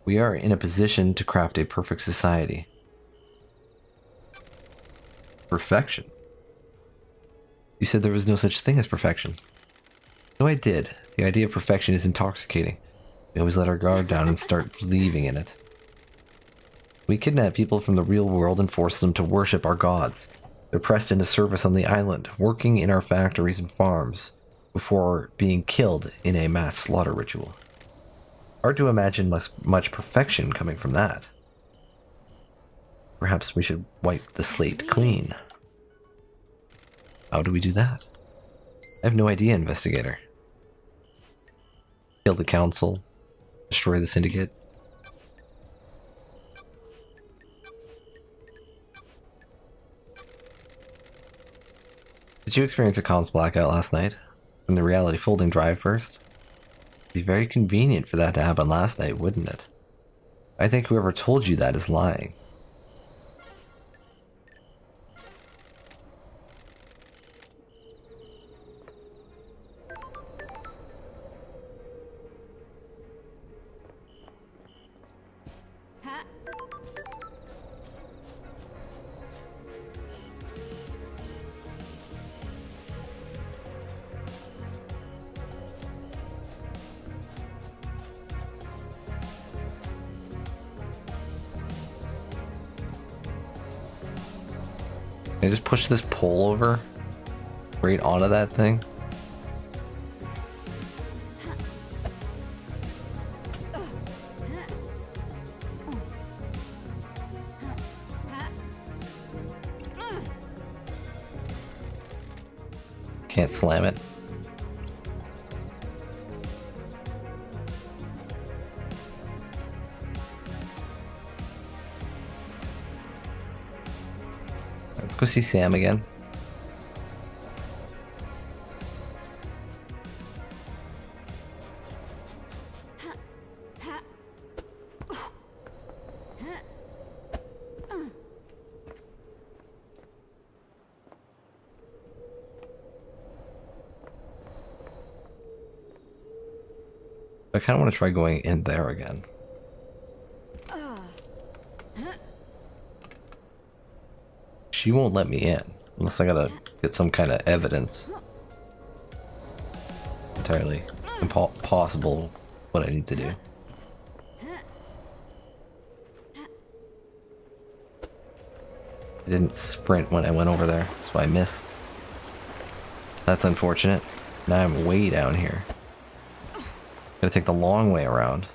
We are in a position to craft a perfect society. Perfection? You said there was no such thing as perfection. No, I did. The idea of perfection is intoxicating. We always let our guard down and start believing in it. We kidnap people from the real world and force them to worship our gods. They're pressed into service on the island, working in our factories and farms, before being killed in a mass slaughter ritual. Hard to imagine much perfection coming from that. Perhaps we should wipe the slate clean. How do we do that? I have no idea, investigator. Kill the council. Destroy the syndicate. Did you experience a comms blackout last night? From the reality folding drive burst? It'd be very convenient for that to happen last night, wouldn't it? I think whoever told you that is lying. Ha! Can I just push this pole over? Right onto that thing? Can't slam it. Let's go see Sam again. I kind of want to try going in there again. She won't let me in unless I gotta get some kind of evidence. Entirely impossible what I need to do. I didn't sprint when I went over there, so I missed. That's unfortunate. Now I'm way down here. Gotta take the long way around.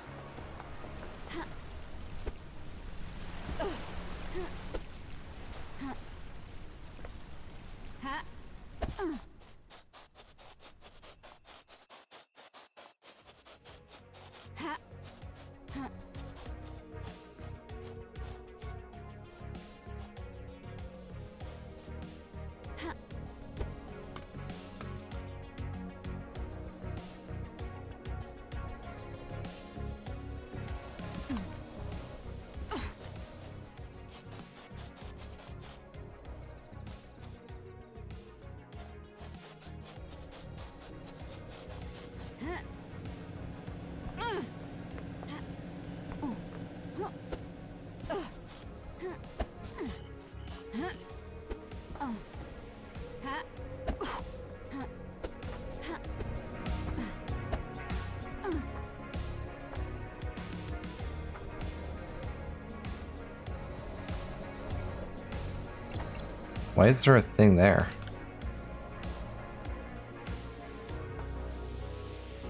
Why is there a thing there?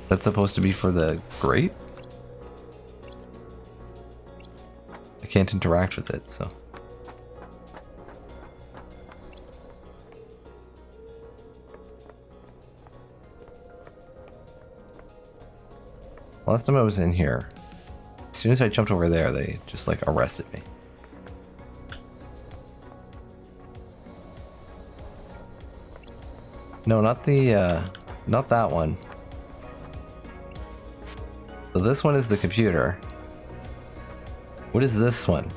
That's supposed to be for the grate? I can't interact with it, so. Last time I was in here, as soon as I jumped over there, they just like arrested me. No, not the, not that one. So this one is the computer. What is this one?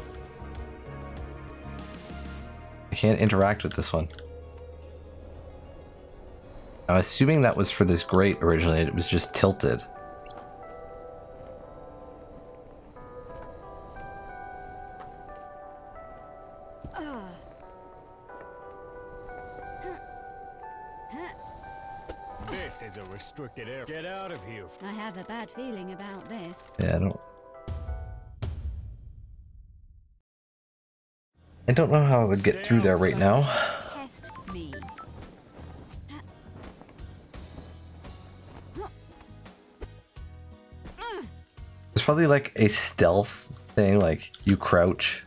I can't interact with this one. I'm assuming that was for this grate originally. It was just tilted. This is a restricted area. Get out of here. I have a bad feeling about this. Yeah, I don't know how I would get through there right now. Test me. There's probably like a stealth thing, like you crouch.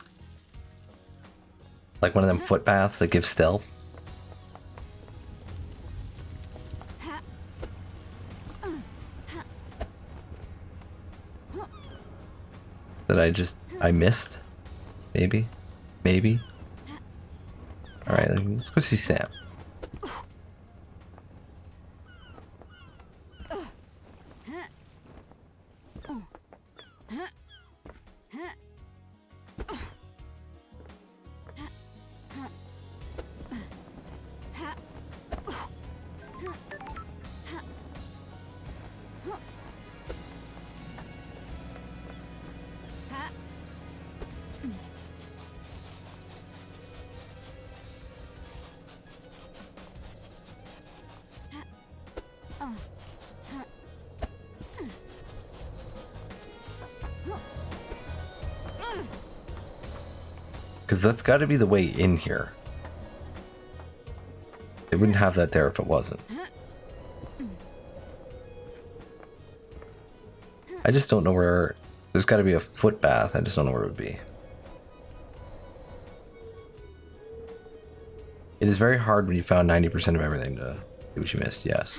Like one of them footpaths that give stealth. That I missed. Maybe. Alright, let's go see Sam. Because that's got to be the way in here. They wouldn't have that there if it wasn't. I just don't know where... There's got to be a footpath. I just don't know where it would be. It is very hard when you found 90% of everything to see what you missed, yes.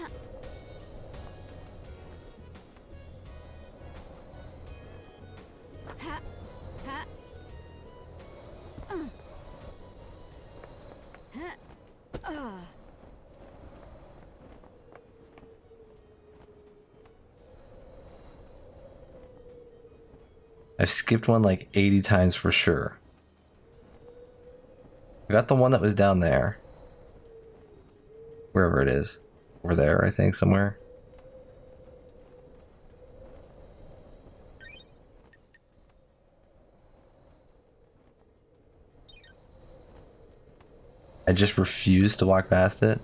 I've skipped one like 80 times for sure. I got the one that was down there. Wherever it is. Over there, I think, somewhere. I just refuse to walk past it.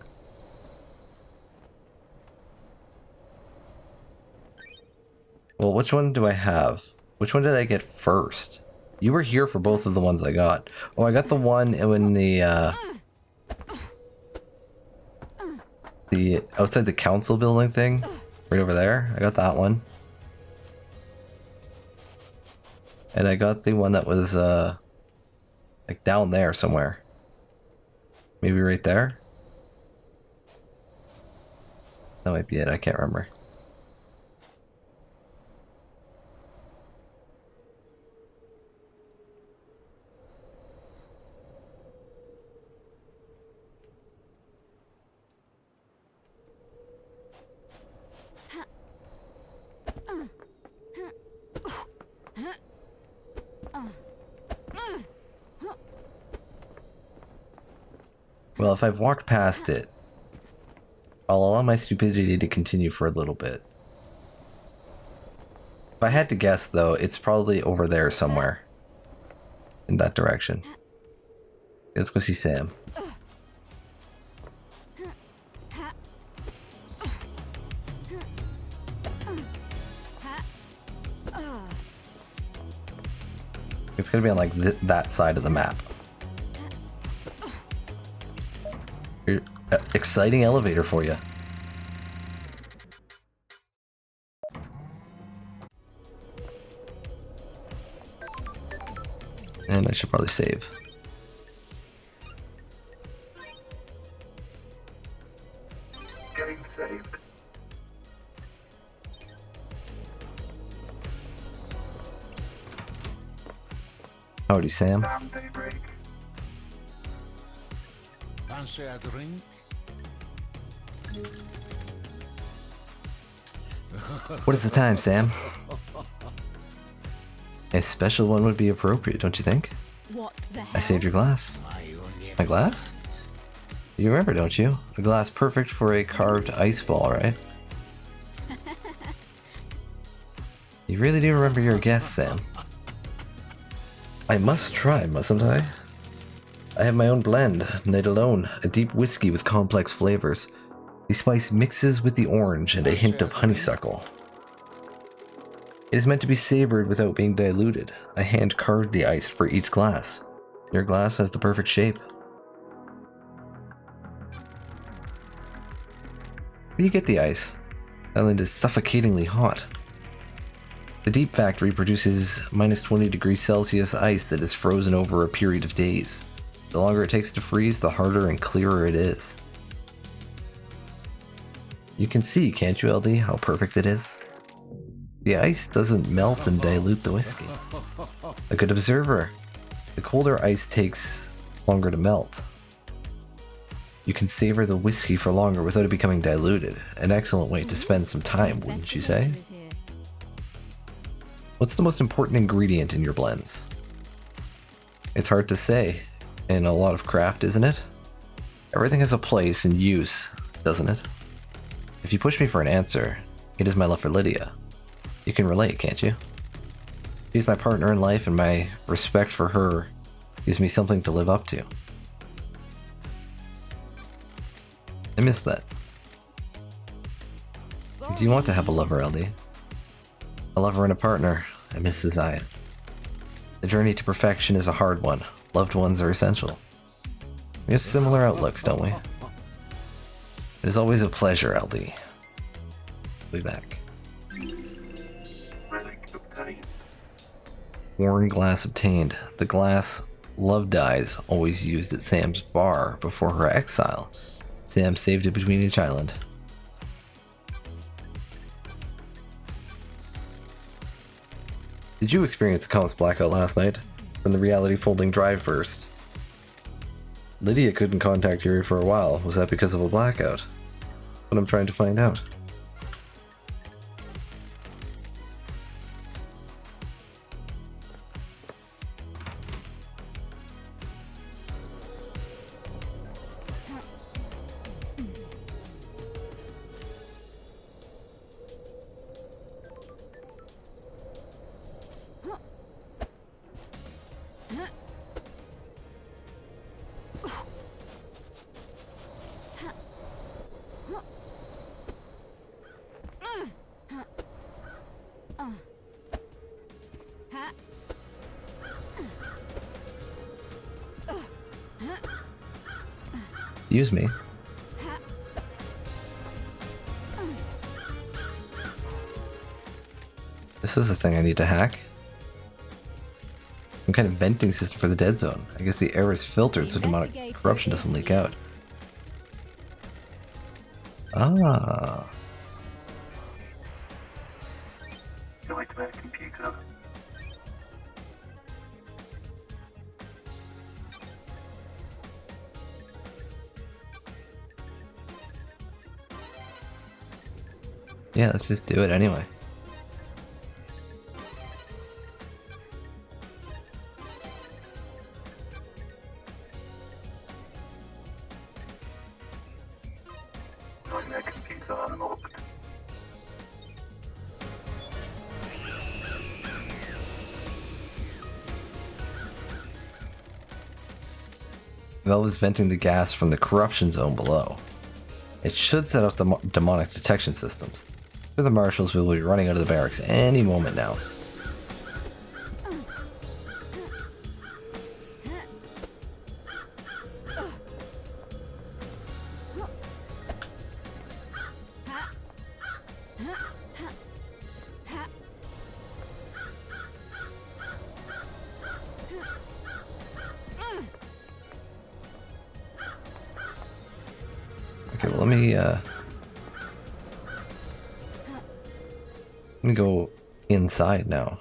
Well, which one do I have? Which one did I get first? You were here for both of the ones I got. Oh, I got the one in the outside the council building thing. Right over there. I got that one. And I got the one that was like down there somewhere. Maybe right there? That might be it, I can't remember. Well, if I've walked past it, I'll allow my stupidity to continue for a little bit. If I had to guess, though, it's probably over there somewhere. In that direction. Let's go see Sam. It's gonna be on like that side of the map. exciting elevator for you. And I should probably save. Getting saved. Howdy, Sam. Damn daybreak. Fancy a drink? What is the time, Sam? A special one would be appropriate, don't you think? What the hell? I saved your glass. My glass? You remember, don't you? A glass perfect for a carved ice ball, right? You really do remember your guest, Sam. I must try, mustn't I? I have my own blend, Night Alone, a deep whiskey with complex flavors. The spice mixes with the orange and a hint of honeysuckle. It is meant to be savored without being diluted. I hand carved the ice for each glass. Your glass has the perfect shape. Where do you get the ice? Island is suffocatingly hot. The Deep Factory produces minus 20 degrees Celsius ice that is frozen over a period of days. The longer it takes to freeze, the harder and clearer it is. You can see, can't you, LD, how perfect it is? The ice doesn't melt and dilute the whiskey. A good observer. The colder ice takes longer to melt. You can savor the whiskey for longer without it becoming diluted. An excellent way to spend some time, wouldn't you say? What's the most important ingredient in your blends? It's hard to say in a lot of craft, isn't it? Everything has a place and use, doesn't it? If you push me for an answer, it is my love for Lydia. You can relate, can't you? She's my partner in life, and my respect for her gives me something to live up to. I miss that. Do you want to have a lover, LD? A lover and a partner. I miss Zion. The journey to perfection is a hard one. Loved ones are essential. We have similar outlooks, don't we? It is always a pleasure, LD. We'll be back. Really good day. Worn glass obtained. The glass love dyes always used at Sam's bar before her exile. Sam saved it between each island. Did you experience a comms blackout last night? From the reality folding drive burst? Lydia couldn't contact Yuri for a while. Was that because of a blackout? What I'm trying to find out. Use me. This is a thing I need to hack. Some kind of venting system for the dead zone. I guess the air is filtered so demonic corruption doesn't leak out. Ah. You like that computer? Yeah, let's just do it anyway. Like that computer unlocked. Valve is venting the gas from the corruption zone below. It should set up the demonic detection systems. For the marshals, we will be running out of the barracks any moment now. Okay, well, let me go inside now.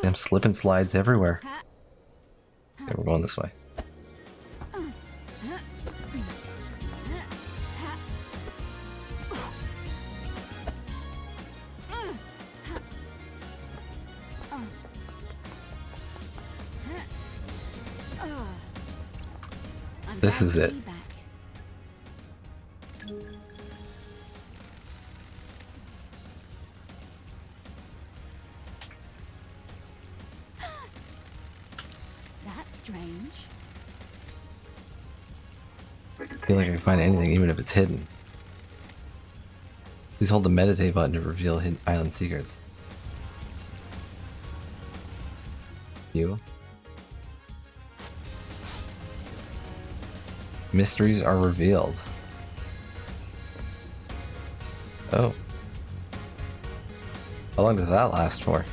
Damn, slip and slides everywhere. Okay, we're going this way. This is it. That's strange. I feel like I can find anything, even if it's hidden. Please hold the meditate button to reveal hidden island secrets. You. Mysteries are revealed. Oh. How long does that last for?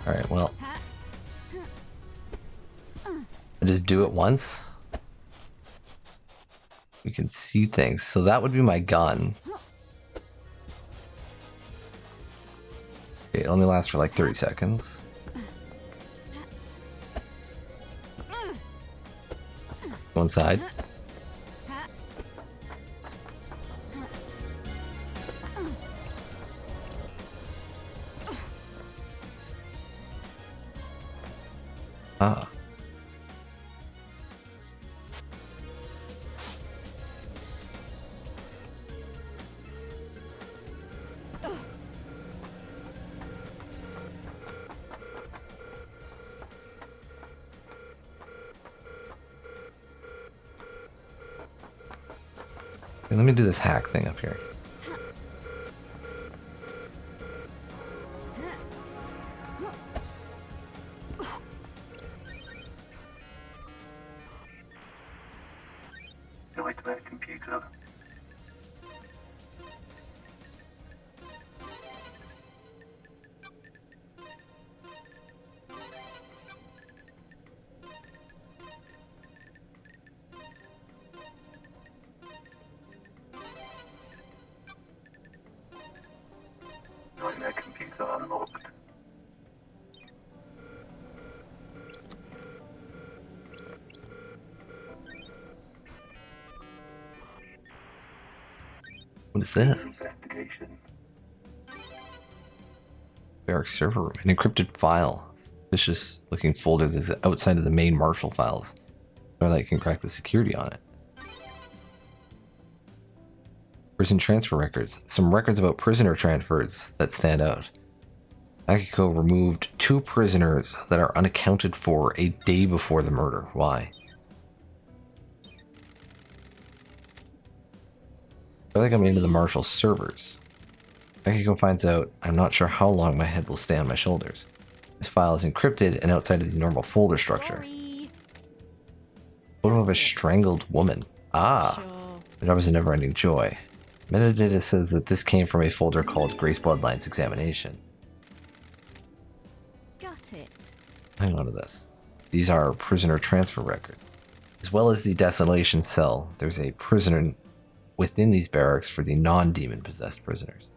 Alright, well. I just do it once. We can see things. So that would be my gun. Okay, it only lasts for like 30 seconds. Go inside. Ah. Okay, let me do this hack thing up here. No automatic computer. Nightmare computer unlocked. What is this? Investigation. Barracks server room. An encrypted file. Suspicious looking folder that's outside of the main Marshall files. Starlight can crack the security on it. Prison transfer records. Some records about prisoner transfers that stand out. Akiko removed 2 prisoners that are unaccounted for a day before the murder. Why? I think I'm into the Marshall servers. Akiko finds out I'm not sure how long my head will stay on my shoulders. This file is encrypted and outside of the normal folder structure. Sorry. Photo of a strangled woman. Ah, Sure. the job is a never-ending joy. Metadata says that this came from a folder called Grace Bloodlines Examination. Got it. Hang on to this. These are prisoner transfer records. As well as the desolation cell, there's a prisoner within these barracks for the non-demon possessed prisoners.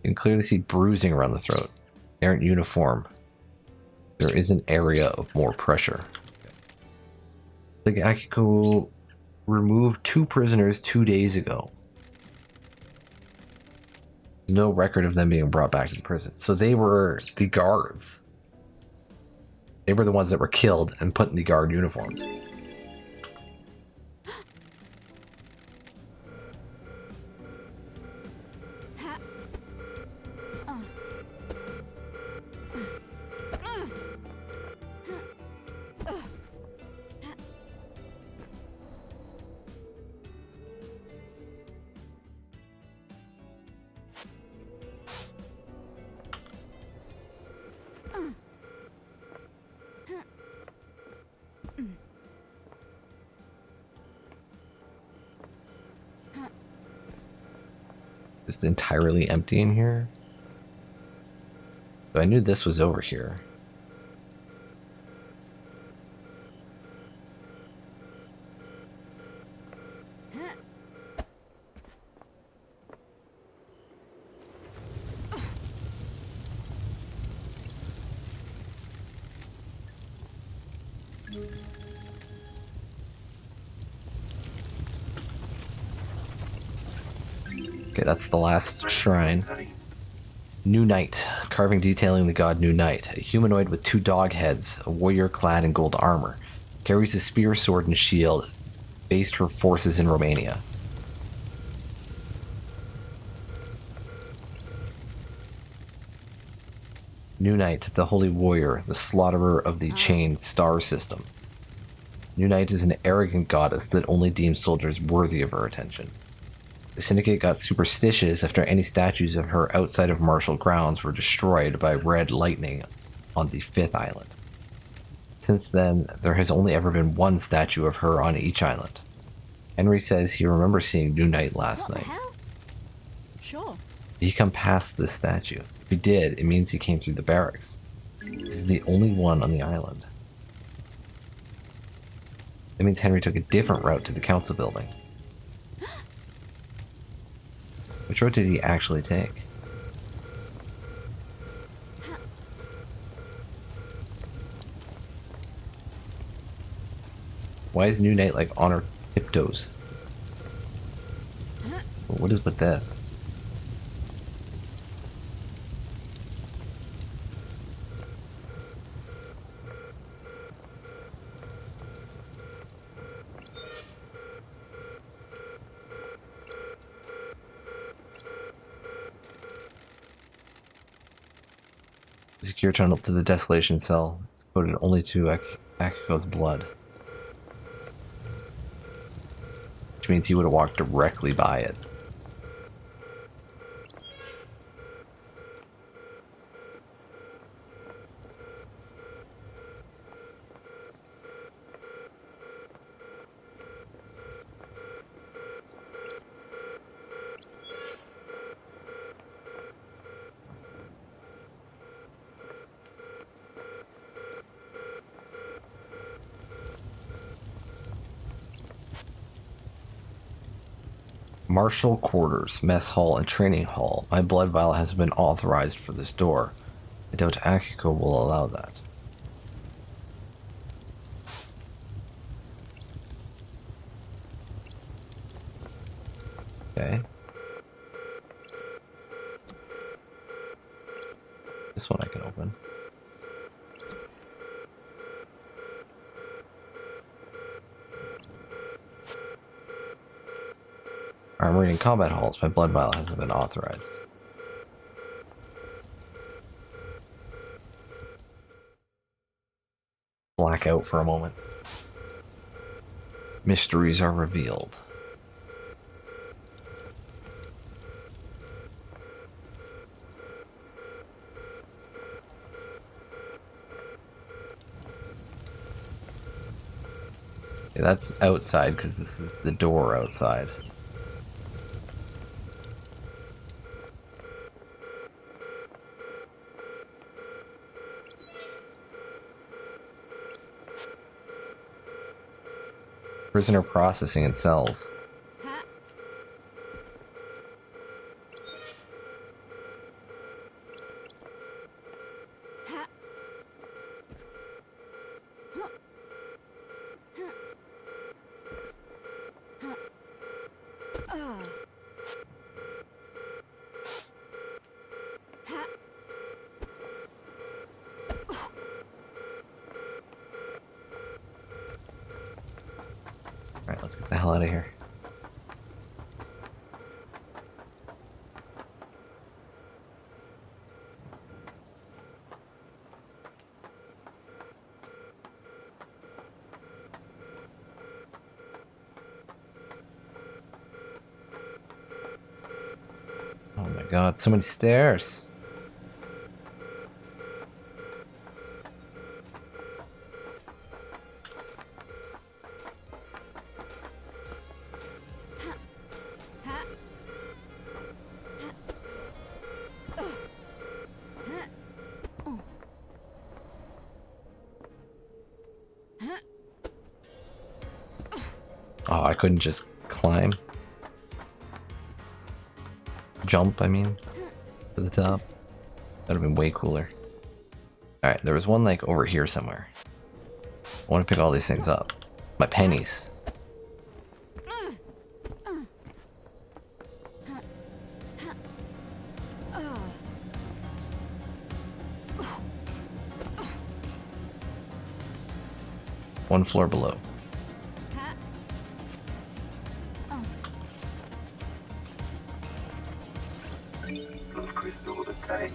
You can clearly see bruising around the throat. They aren't uniform. There is an area of more pressure. Like Akiko removed 2 prisoners 2 days ago. No record of them being brought back to prison. So they were the guards. They were the ones that were killed and put in the guard uniforms. Just entirely empty in here. So I knew this was over here. Okay, that's the last shrine. New Knight. Carving detailing the god New Knight. A humanoid with 2 dog heads, a warrior clad in gold armor. Carries a spear, sword, and shield. Based her forces in Romania. New Knight, the holy warrior, the slaughterer of the chained star system. New Knight is an arrogant goddess that only deems soldiers worthy of her attention. The Syndicate got superstitious after any statues of her outside of martial grounds were destroyed by red lightning on the 5th island. Since then, there has only ever been 1 statue of her on each island. Henry says he remembers seeing New Knight last What night. the hell? Sure. He come past this statue. If he did, it means he came through the barracks. This is the only one on the island. That means Henry took a different route to the council building. Which road did he actually take? Why is New Knight like on her tiptoes? What is with this? Secure tunnel to the desolation cell. It's devoted only to Akiko's blood. Which means he would have walked directly by it. Martial quarters, mess hall, and training hall. My blood vial has been authorized for this door. I doubt Akiko will allow that. Okay. This one I can open. Armory and combat halls. My blood vial hasn't been authorized. Black out for a moment. Mysteries are revealed. Okay, that's outside because this is the door outside. Prisoner processing in cells. Ha. Ha. Huh. Huh. Huh. Ah. Ha. Alright, let's get the hell out of here. Oh my god, so many stairs. Ha. Ha. couldn't just climb. Jump, I mean, to the top. That'd have been way cooler. Alright, there was one like over here somewhere. I want to pick all these things up. My pennies. One floor below. Those crystals obtained.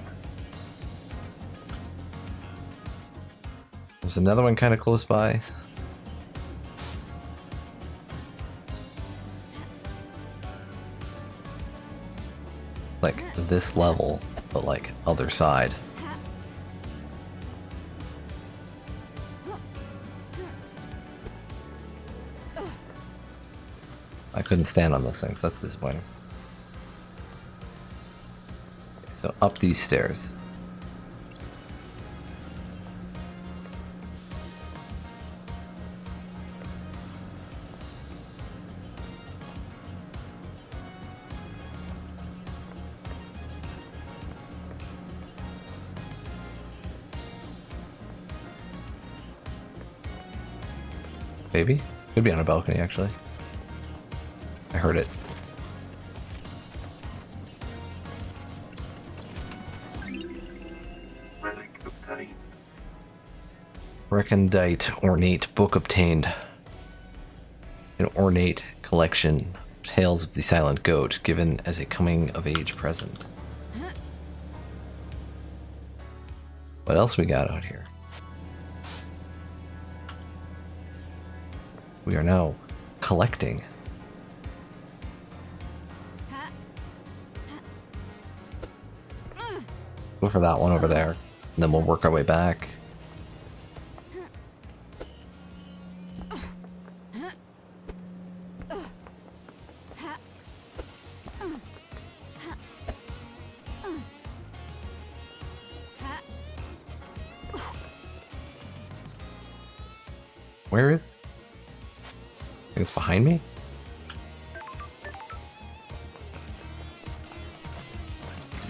There's another one kind of close by. Like this level, but like other side. I couldn't stand on those things, that's disappointing. So up these stairs. Maybe? Could be on a balcony, actually. I heard it. Relic obtained. Recondite ornate book obtained. An ornate collection of tales of the silent goat given as a coming of age present. What else we got out here? We are now collecting. Go for that one over there, and then we'll work our way back. Where is? I think it's behind me?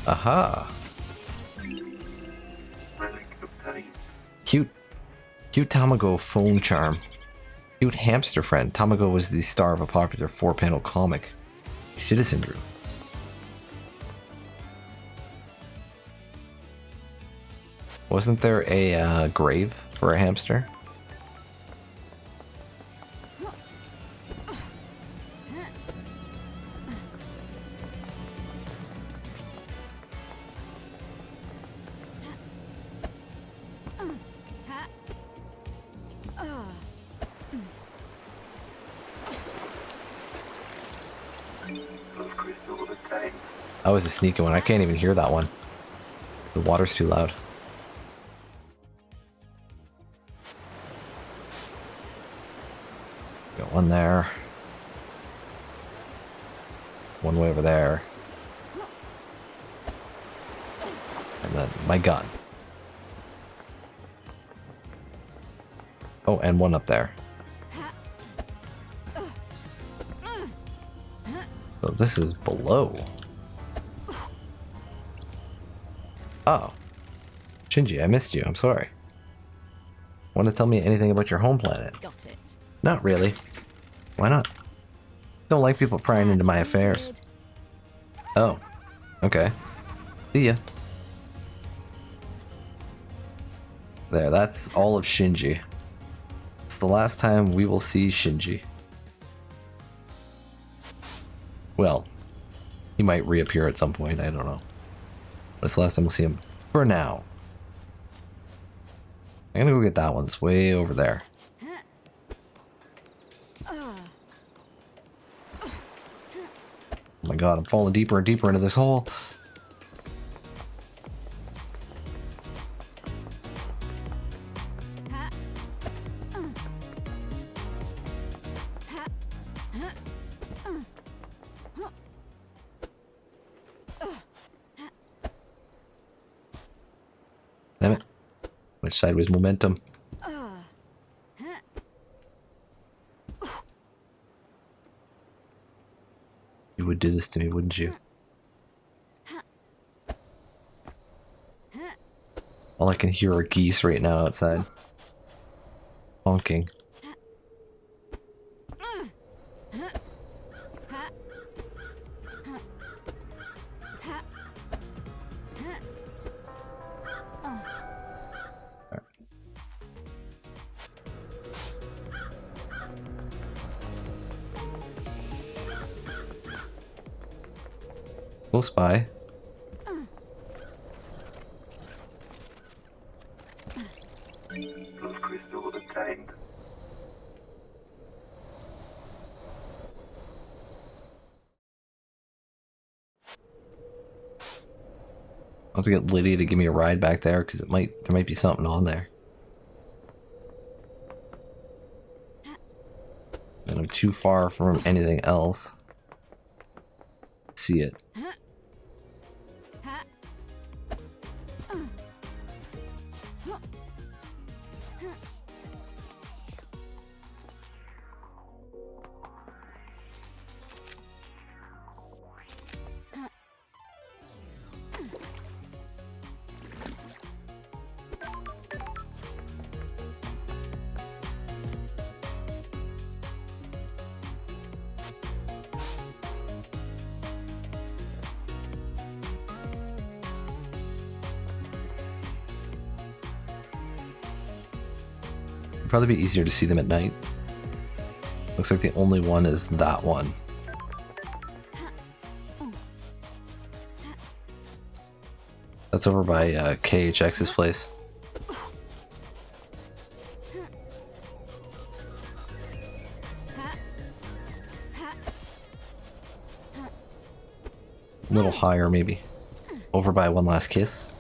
Aha! Relic obtained. Cute Tamago phone charm. Cute hamster friend. Tamago was the star of a popular 4-panel comic, Citizen Group. Wasn't there a grave for a hamster? Those crystals obtained. That was a sneaky one. I can't even hear that one. The water's too loud. Got one there. One way over there. And then my gun. Oh, and one up there. So this is below. Oh. Shinji, I missed you. I'm sorry. Want to tell me anything about your home planet? Got it. Not really. Why not? Don't like people prying into my affairs. Oh. Okay. See ya. There, that's all of Shinji. It's the last time we will see Shinji. Well, he might reappear at some point, I don't know. But it's the last time we'll see him. For now. I'm gonna go get that one. It's way over there. Oh my god, I'm falling deeper and deeper into this hole. Damn it. Went sideways momentum. would do this to me, wouldn't you? All I can hear are geese right now outside. Honking. Close by. Plus crystal obtained. I'll have to get Lydia to give me a ride back there because there might be something on there. And I'm too far from anything else. See it. Probably be easier to see them at night. Looks like the only one is that one. That's over by KHX's place. A little higher maybe. Over by One Last Kiss.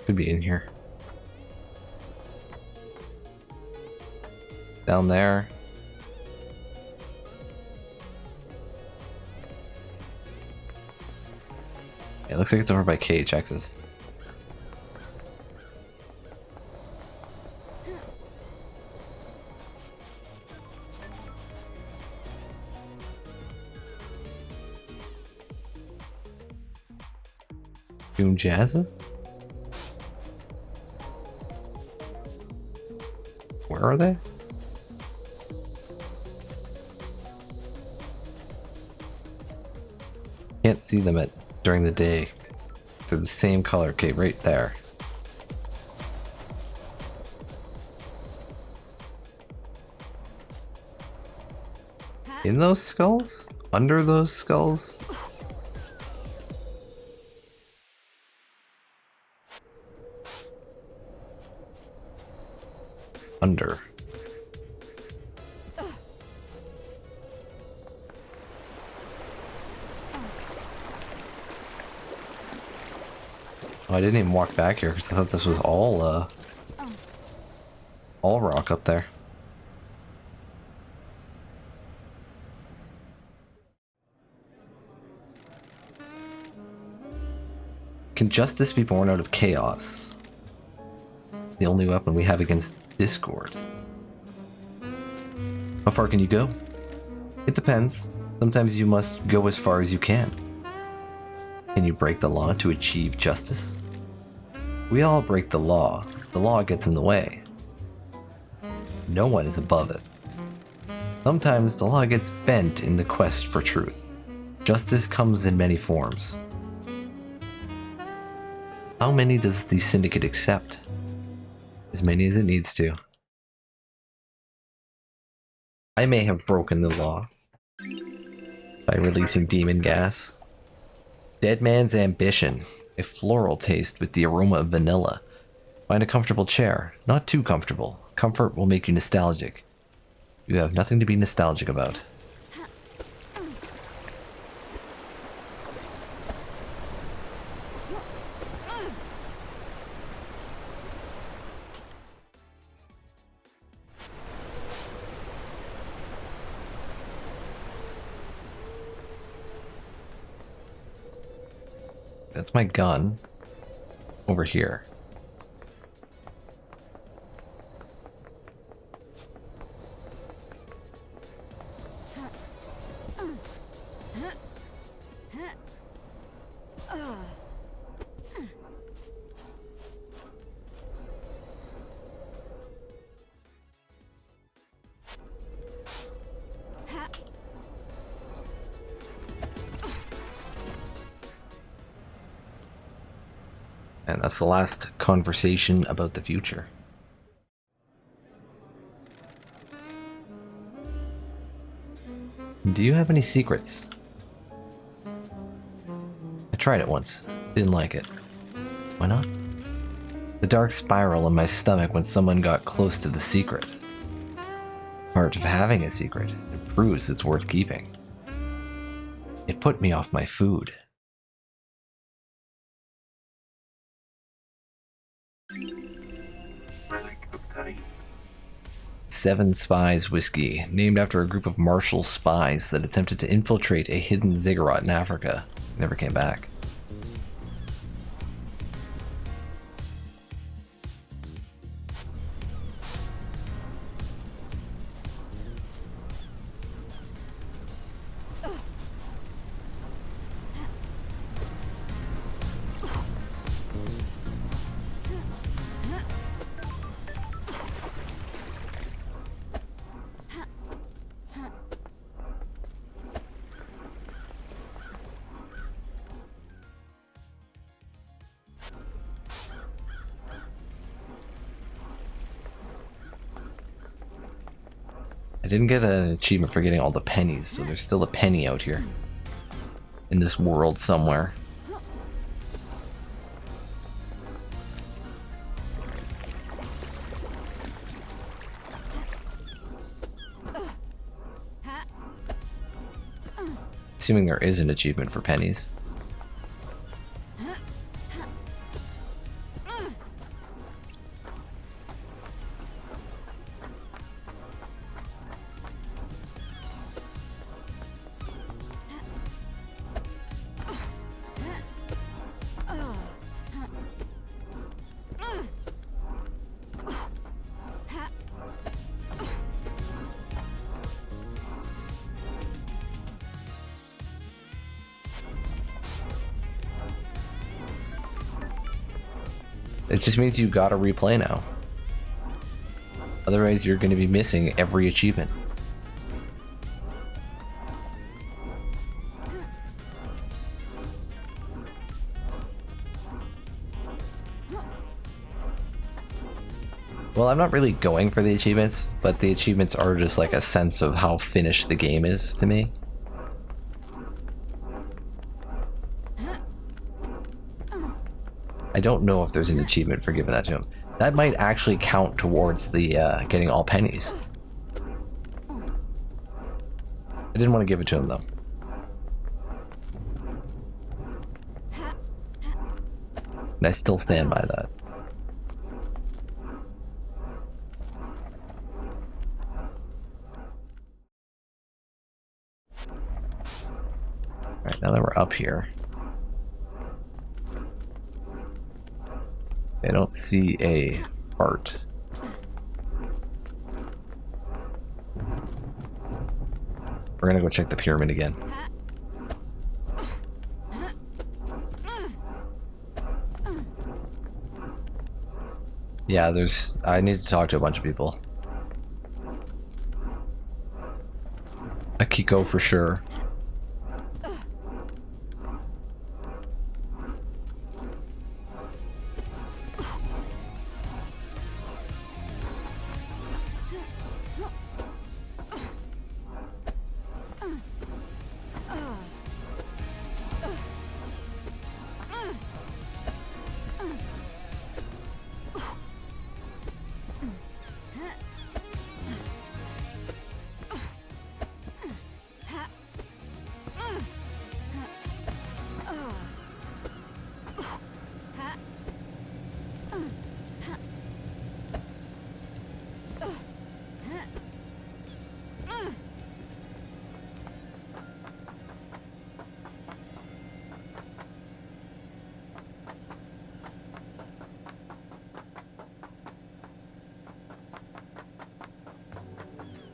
Could be in here. Down there. Yeah, it looks like it's over by KHX's. Doom Jazz? Where are they? Can't see them during the day. They're the same color. Okay, right there. In those skulls? Under those skulls? Under. Oh, I didn't even walk back here because I thought this was all rock up there. Can justice be born out of chaos? The only weapon we have against discord. How far can you go? It depends. Sometimes you must go as far as you can. Can you break the law to achieve justice? We all break the law. The law gets in the way. No one is above it. Sometimes the law gets bent in the quest for truth. Justice comes in many forms. How many does the Syndicate accept? As many as it needs to. I may have broken the law by releasing demon gas. Dead Man's Ambition. A floral taste with the aroma of vanilla. Find a comfortable chair. Not too comfortable. Comfort will make you nostalgic. You have nothing to be nostalgic about. That's my gun. Over here. And that's the last conversation about the future. Do you have any secrets? I tried it once. Didn't like it. Why not? The dark spiral in my stomach when someone got close to the secret. Part of having a secret. It proves it's worth keeping. It put me off my food. Relic obtained. Seven Spies whiskey, named after a group of martial spies that attempted to infiltrate a hidden ziggurat in Africa. Never came back. I didn't get an achievement for getting all the pennies, so there's still a penny out here. In this world somewhere. Assuming there is an achievement for pennies. It just means you gotta replay now. Otherwise, you're gonna be missing every achievement. Well, I'm not really going for the achievements, but the achievements are just like a sense of how finished the game is to me. I don't know if there's an achievement for giving that to him. That might actually count towards the getting all pennies. I didn't want to give it to him though. And I still stand by that. Alright, now that we're up here. I don't see a heart. We're gonna go check the pyramid again. Yeah, I need to talk to a bunch of people. Akiko for sure.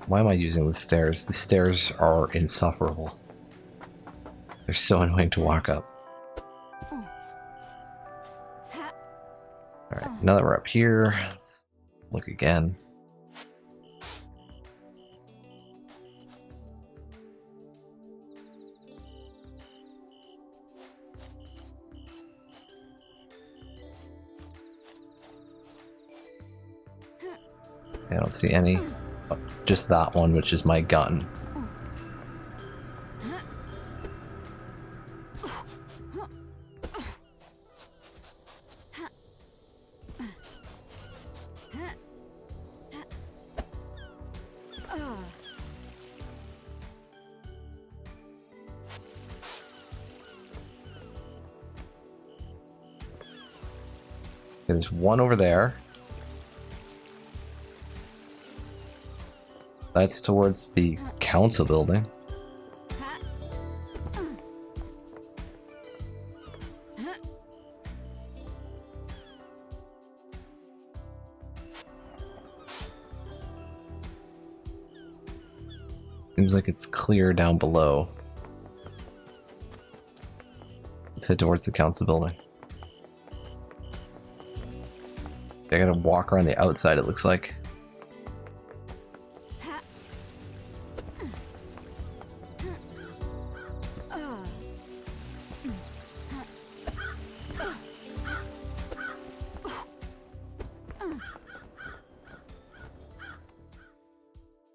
Why am I using the stairs? The stairs are insufferable. They're so annoying to walk up. Alright, now that we're up here, let's look again. I don't see any. Oh, just that one, which is my gun. There's one over there. That's towards the council building. Seems like it's clear down below. Let's head towards the council building. I gotta walk around the outside, it looks like.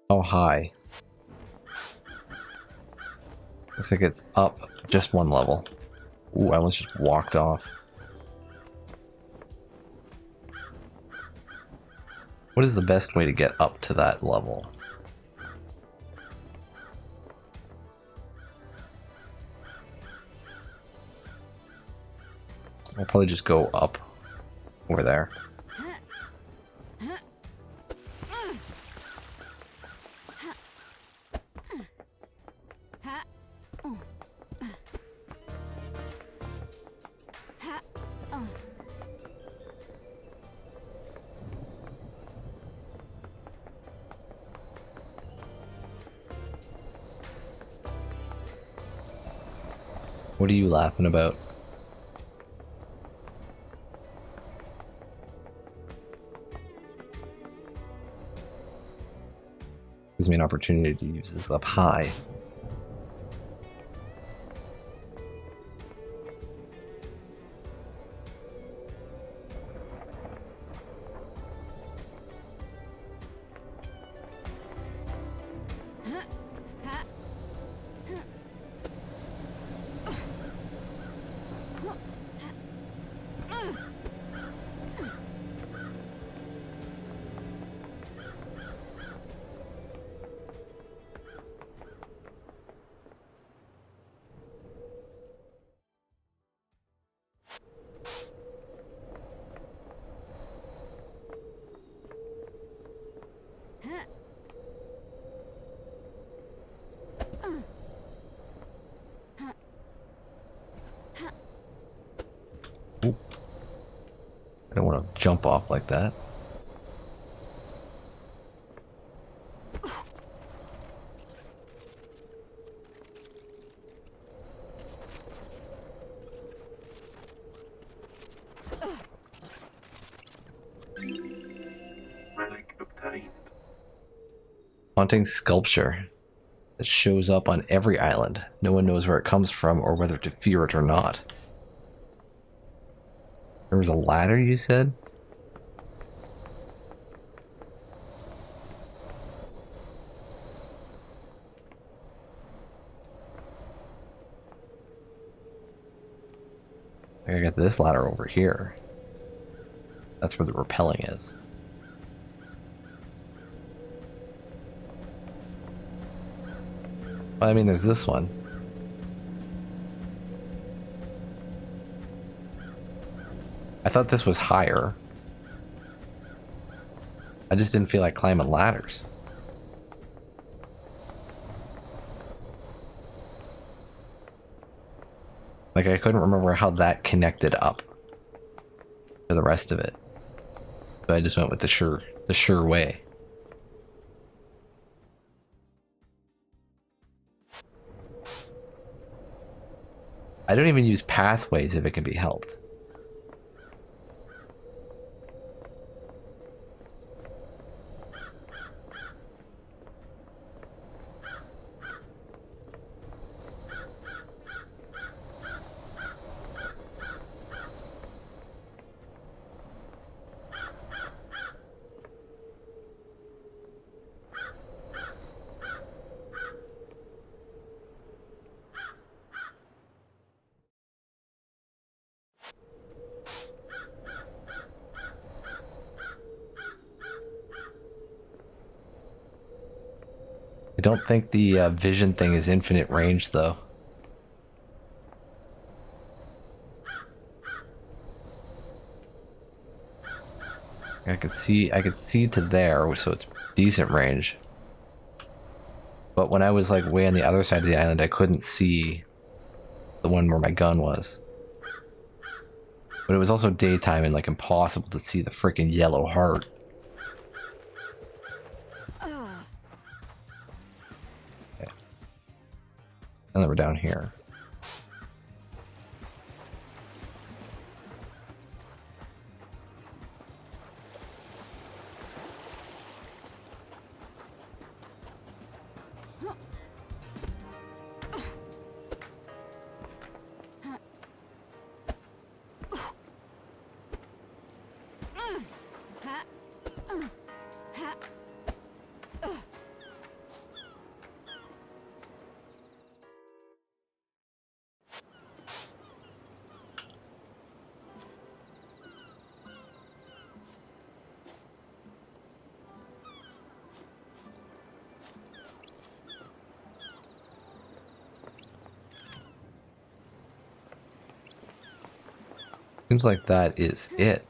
How high? Looks like it's up just one level. Ooh, I almost just walked off. What is the best way to get up to that level? I'll probably just go up over there. What are you laughing about? Gives me an opportunity to use this up high. Ooh. I don't want to jump off like that. Relic obtained. Haunting sculpture that shows up on every island. No one knows where it comes from or whether to fear it or not. There was a ladder, you said? I got this ladder over here. That's where the rappelling is. I mean, there's this one. I thought this was higher. I just didn't feel like climbing ladders. Like, I couldn't remember how that connected up to the rest of it. So I just went with the sure way. I don't even use pathways if it can be helped. I don't think the vision thing is infinite range, though. I could see to there, so it's decent range. But when I was like way on the other side of the island, I couldn't see the one where my gun was. But it was also daytime and like impossible to see the freaking yellow heart. And then we're down here. Seems like that is it.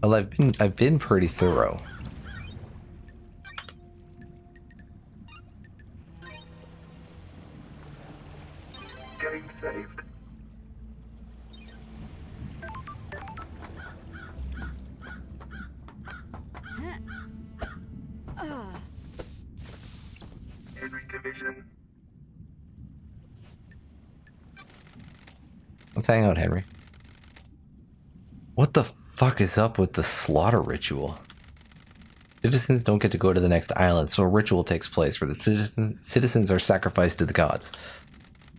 Well, I've been pretty thorough. Getting saved. Henry Division. Let's hang out, Henry. What the fuck is up with the slaughter ritual? Citizens don't get to go to the next island, so a ritual takes place where the citizens are sacrificed to the gods.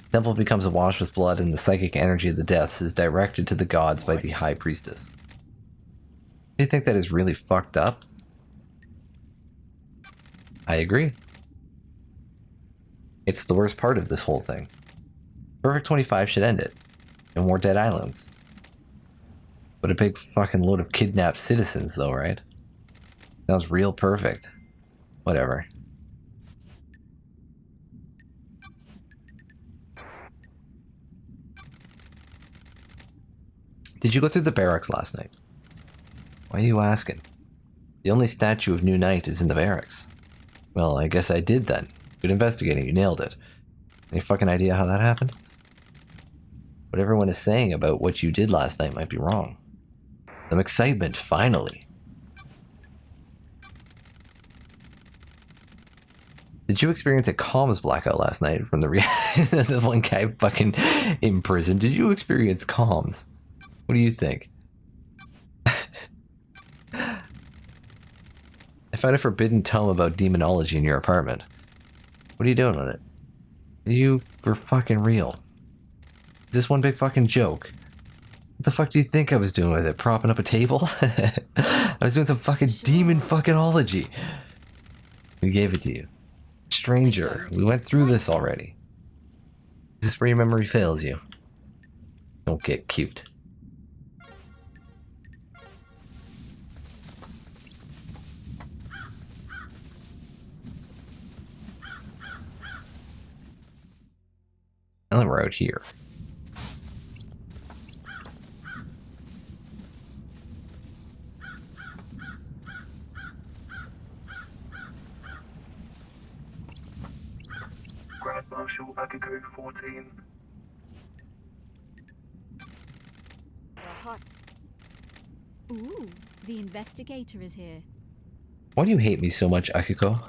The temple becomes awash with blood, and the psychic energy of the deaths is directed to the gods by the High Priestess. Do you think that is really fucked up? I agree. It's the worst part of this whole thing. Perfect 25 should end it. No more dead islands. But a big fucking load of kidnapped citizens, though, right? Sounds real perfect. Whatever. Did you go through the barracks last night? Why are you asking? The only statue of New Knight is in the barracks. Well, I guess I did then. Good investigating, you nailed it. Any fucking idea how that happened? What everyone is saying about what you did last night might be wrong. Some excitement, finally. Did you experience a comms blackout last night from the the one guy fucking in prison? Did you experience comms? What do you think? I found a forbidden tome about demonology in your apartment. What are you doing with it? You were fucking real. Is this one big fucking joke? What the fuck do you think I was doing with it? Propping up a table? I was doing some fucking demon fuckingology. We gave it to you. Stranger, we went through this already. Is this where your memory fails you? Don't get cute. And then we're out here. Marshal Akiko 14. The hut. Ooh, the investigator is here. Why do you hate me so much, Akiko?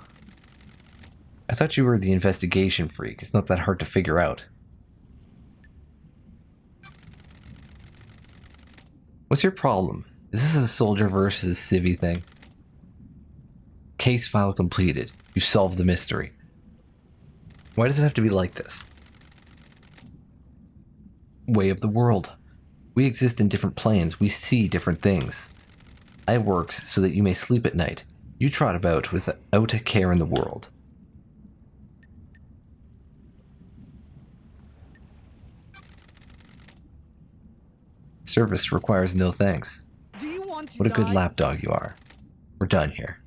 I thought you were the investigation freak. It's not that hard to figure out. What's your problem? Is this a soldier versus civvy thing? Case file completed. You solved the mystery. Why does it have to be like this? Way of the world. We exist in different planes. We see different things. I works so that you may sleep at night. You trot about without a care in the world. Service requires no thanks. Do you want to What a good die? lapdog you are. We're done here.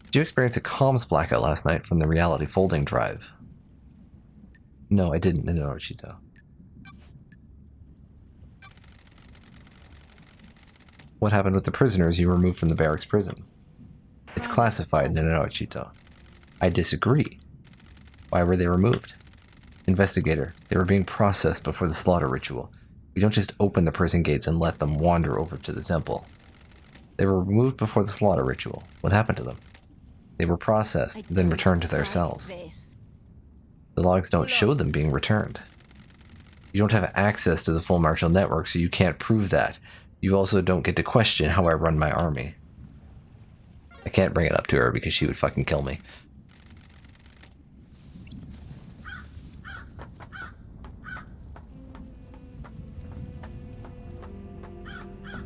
Did you experience a comms blackout last night from the reality folding drive? No, I didn't, Ninochito. What happened with the prisoners you removed from the barracks prison? It's classified, Ninochito. I disagree. Why were they removed? Investigator, they were being processed before the slaughter ritual. We don't just open the prison gates and let them wander over to the temple. They were removed before the slaughter ritual. What happened to them? They were processed, then returned to their cells. This. The logs don't show them being returned. You don't have access to the full Marshal network, so you can't prove that. You also don't get to question how I run my army. I can't bring it up to her because she would fucking kill me.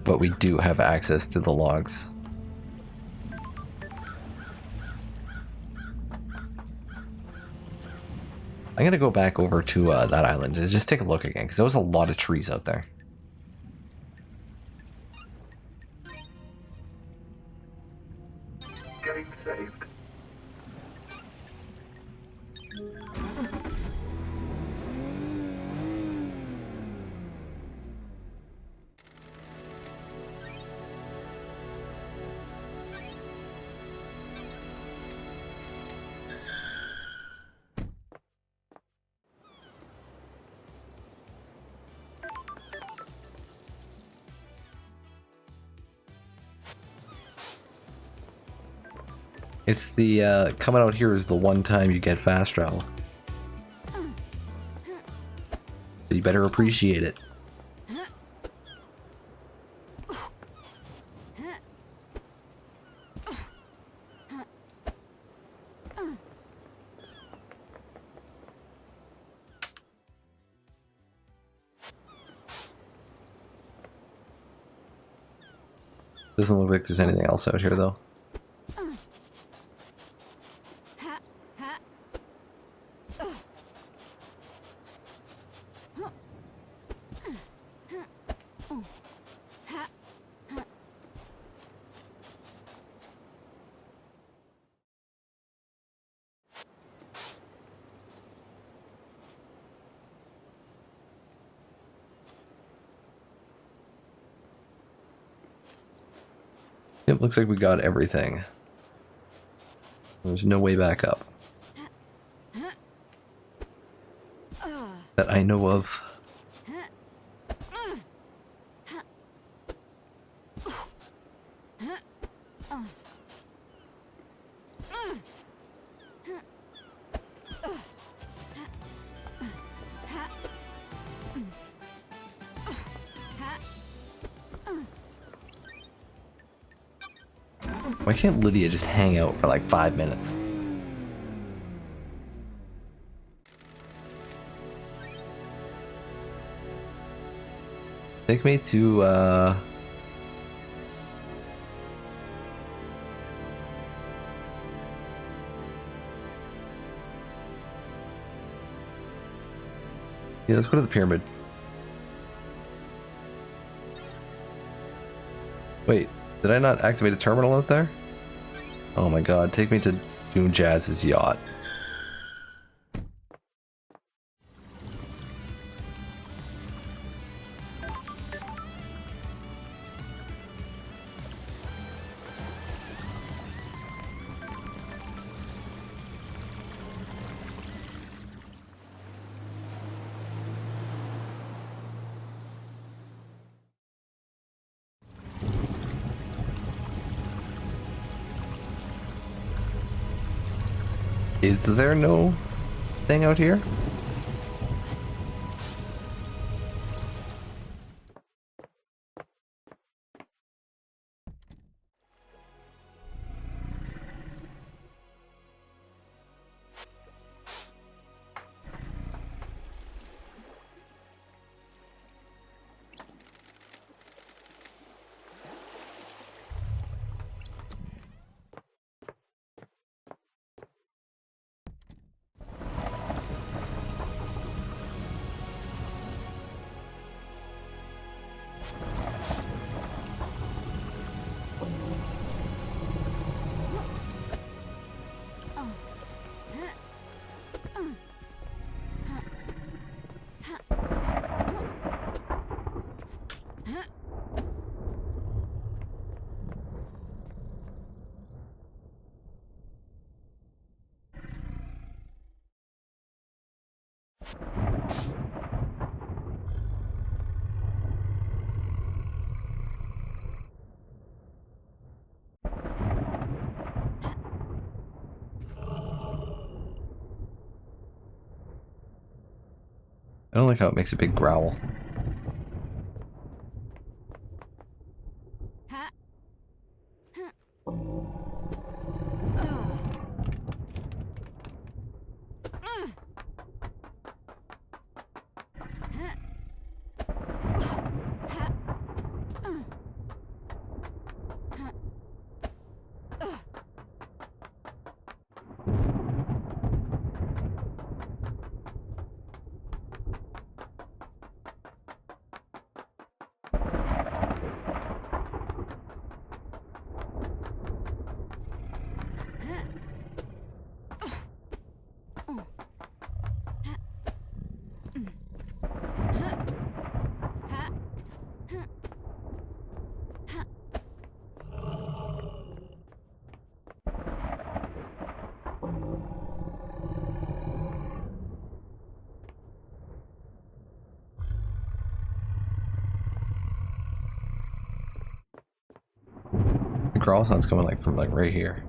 But we do have access to the logs. I'm gonna go back over to that island and just take a look again, because there was a lot of trees out there. Getting saved. It's the, coming out here is the one time you get fast travel. So you better appreciate it. Doesn't look like there's anything else out here though. Yep, looks like we got everything. There's no way back up. That I know of. Why can't Lydia just hang out for like 5 minutes? Take me to, yeah, let's go to the pyramid. Wait, did I not activate a terminal out there? Oh my god, take me to Doom Jazz's yacht. Is there no thing out here? I don't like how it makes a big growl. Ha. The growl sound's coming like from like right here.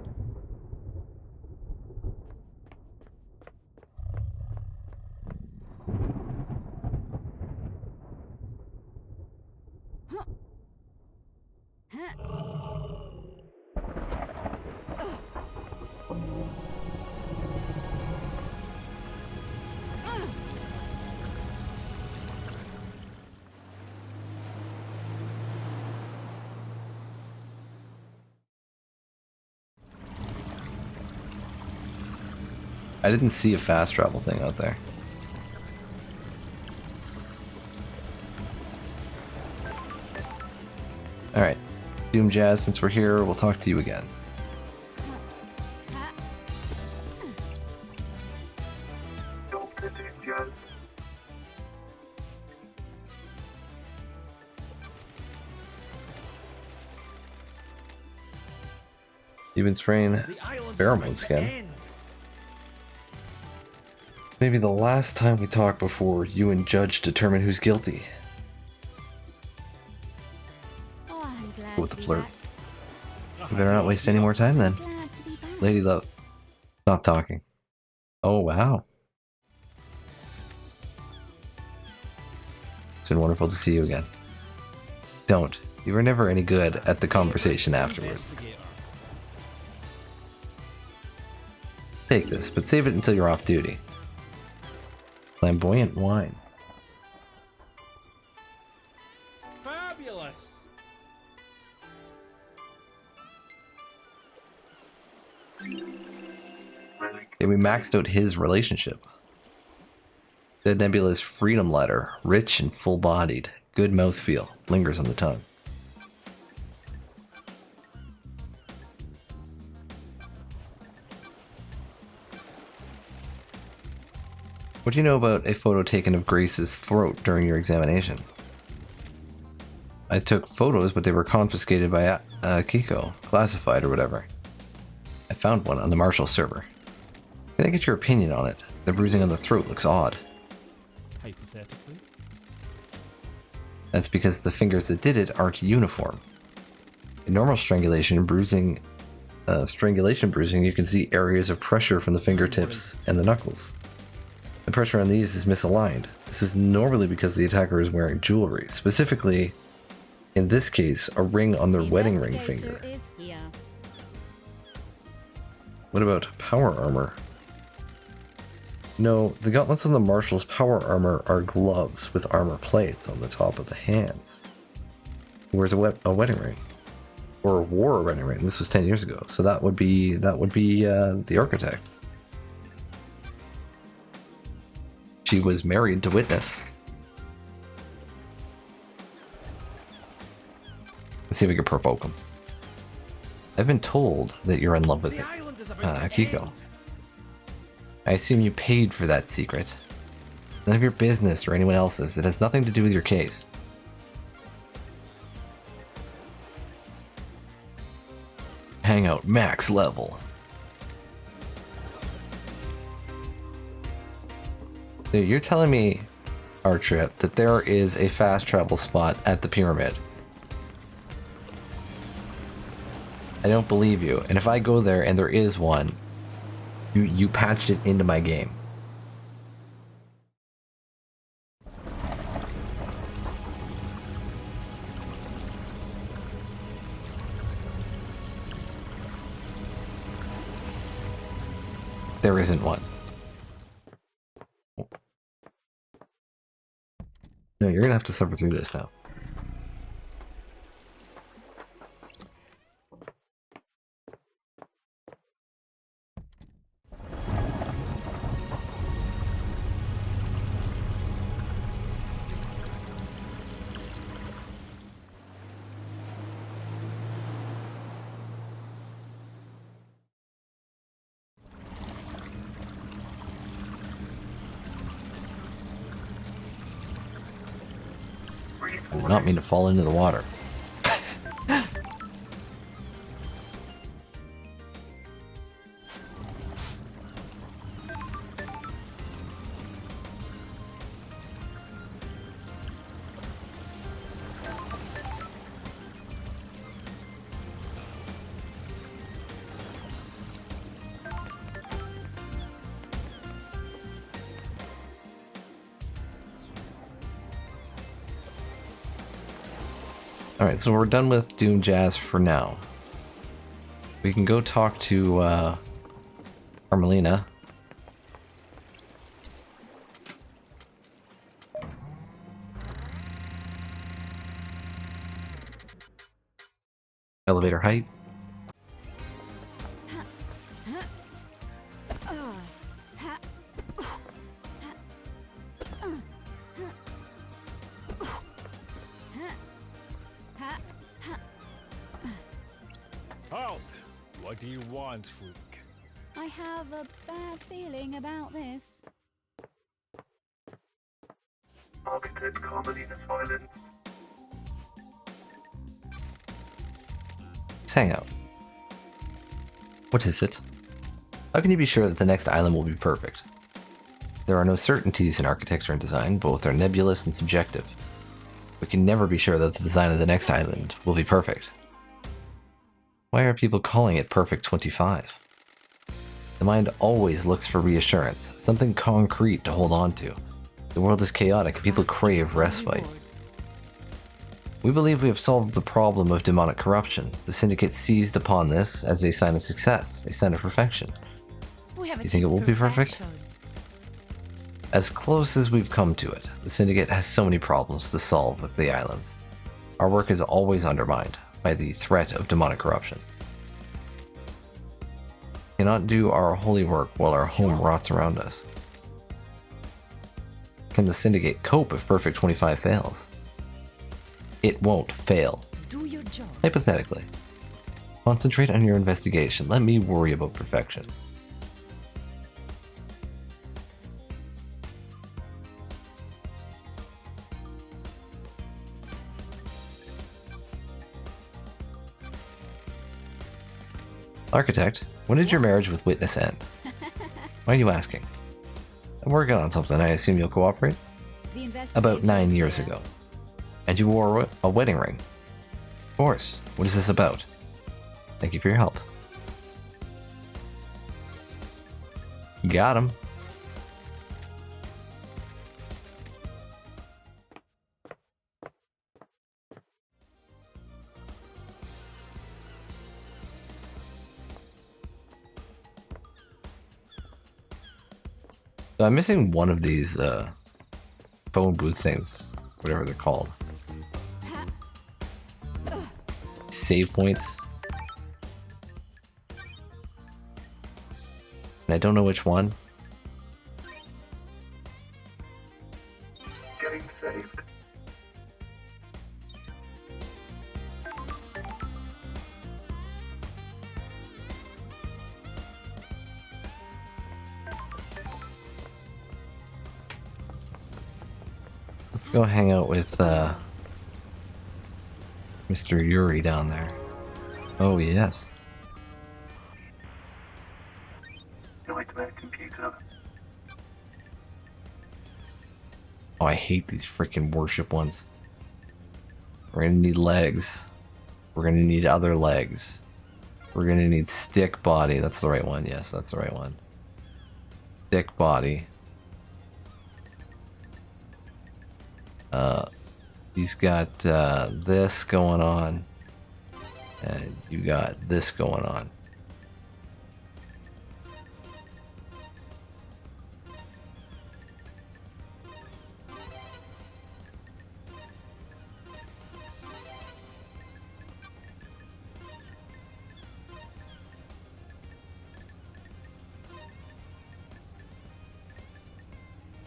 I didn't see a fast travel thing out there. Alright. Doom Jazz, since we're here, we'll talk to you again. Doctor Doom Jazz. You've been spraying pheromone skin. Maybe the last time we talk before you and Judge determine who's guilty. Oh, I'm glad With the to be flirt. back. We better not waste any more time then. Glad to be back. Lady Love, stop talking. Oh, wow. It's been wonderful to see you again. Don't. You were never any good at the conversation afterwards. Take this, but save it until you're off duty. Flamboyant wine. Fabulous. Yeah, we maxed out his relationship. Dead Nebula's freedom letter, rich and full-bodied, good mouthfeel, lingers on the tongue. What do you know about a photo taken of Grace's throat during your examination? I took photos, but they were confiscated by Kiko, classified or whatever. I found one on the Marshall server. Can I get your opinion on it? The bruising on the throat looks odd. Hypothetically. That's because the fingers that did it aren't uniform. In normal strangulation, bruising strangulation bruising, you can see areas of pressure from the fingertips and the knuckles. The pressure on these is misaligned. This is normally because the attacker is wearing jewelry, specifically, in this case, a ring on their The wedding ring investigator finger. is here. What about power armor? No, the gauntlets on the Marshal's power armor are gloves with armor plates on the top of the hands. He wears a wedding ring. Or wore a wedding ring. This was 10 years ago, so that would be the architect. She was married to Witness. Let's see if we can provoke him. I've been told that you're in love with The island is about to Akiko. end. I assume you paid for that secret. None of your business or anyone else's. It has nothing to do with your case. Hangout max level. So you're telling me, Artrip, that there is a fast travel spot at the pyramid? I don't believe you. And if I go there and there is one, you patched it into my game. There isn't one. No, you're gonna have to suffer through this now. I did not mean to fall into the water. Alright, so we're done with Doom Jazz for now. We can go talk to Carmelina. Elevator height. Halt! What do you want, freak? I have a bad feeling about this. Architect Carmelina silence. Let's hang out. What is it? How can you be sure that the next island will be perfect? There are no certainties in architecture and design, both are nebulous and subjective. We can never be sure that the design of the next island will be perfect. Why are people calling it Perfect 25? The mind always looks for reassurance, something concrete to hold on to. The world is chaotic and people crave respite. We believe we have solved the problem of demonic corruption. The Syndicate seized upon this as a sign of success, a sign of perfection. We have You think it will be perfect? As close as we've come to it, the Syndicate has so many problems to solve with the islands. Our work is always undermined by the threat of demonic corruption. We cannot do our holy work while our home rots around us. Can the Syndicate cope if Perfect 25 fails? It won't fail. Do your job. Hypothetically. Concentrate on your investigation. Let me worry about perfection. Architect, when did your marriage with Witness end? Why are you asking? I'm working on something. I assume you'll cooperate? The About 9 investigator years is ago. And you wore a wedding ring. Of course. What is this about? Thank you for your help. Got him. So I'm missing one of these phone booth things, whatever they're called. Save points. And I don't know which one. Getting saved. Let's go hang out with Mr. Yuri down there. Oh yes. Nightmare computer. Oh, I hate these freaking worship ones. We're gonna need legs. We're gonna need other legs. We're gonna need stick body. That's the right one. Yes, that's the right one. Stick body. He's got this going on, and you got this going on.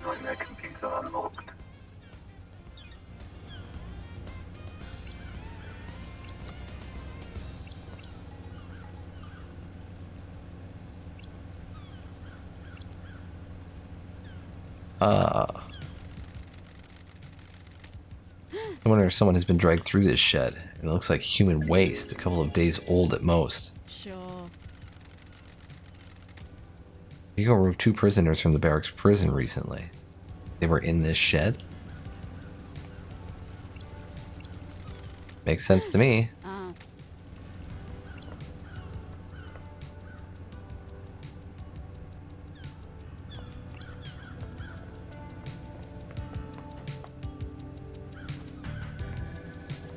Nightmare computer unlocked. I wonder if someone has been dragged through this shed. It looks like human waste, a couple of days old at most. Sure. Hugo removed 2 prisoners from the barracks prison recently. They were in this shed? Makes sense to me. Ah.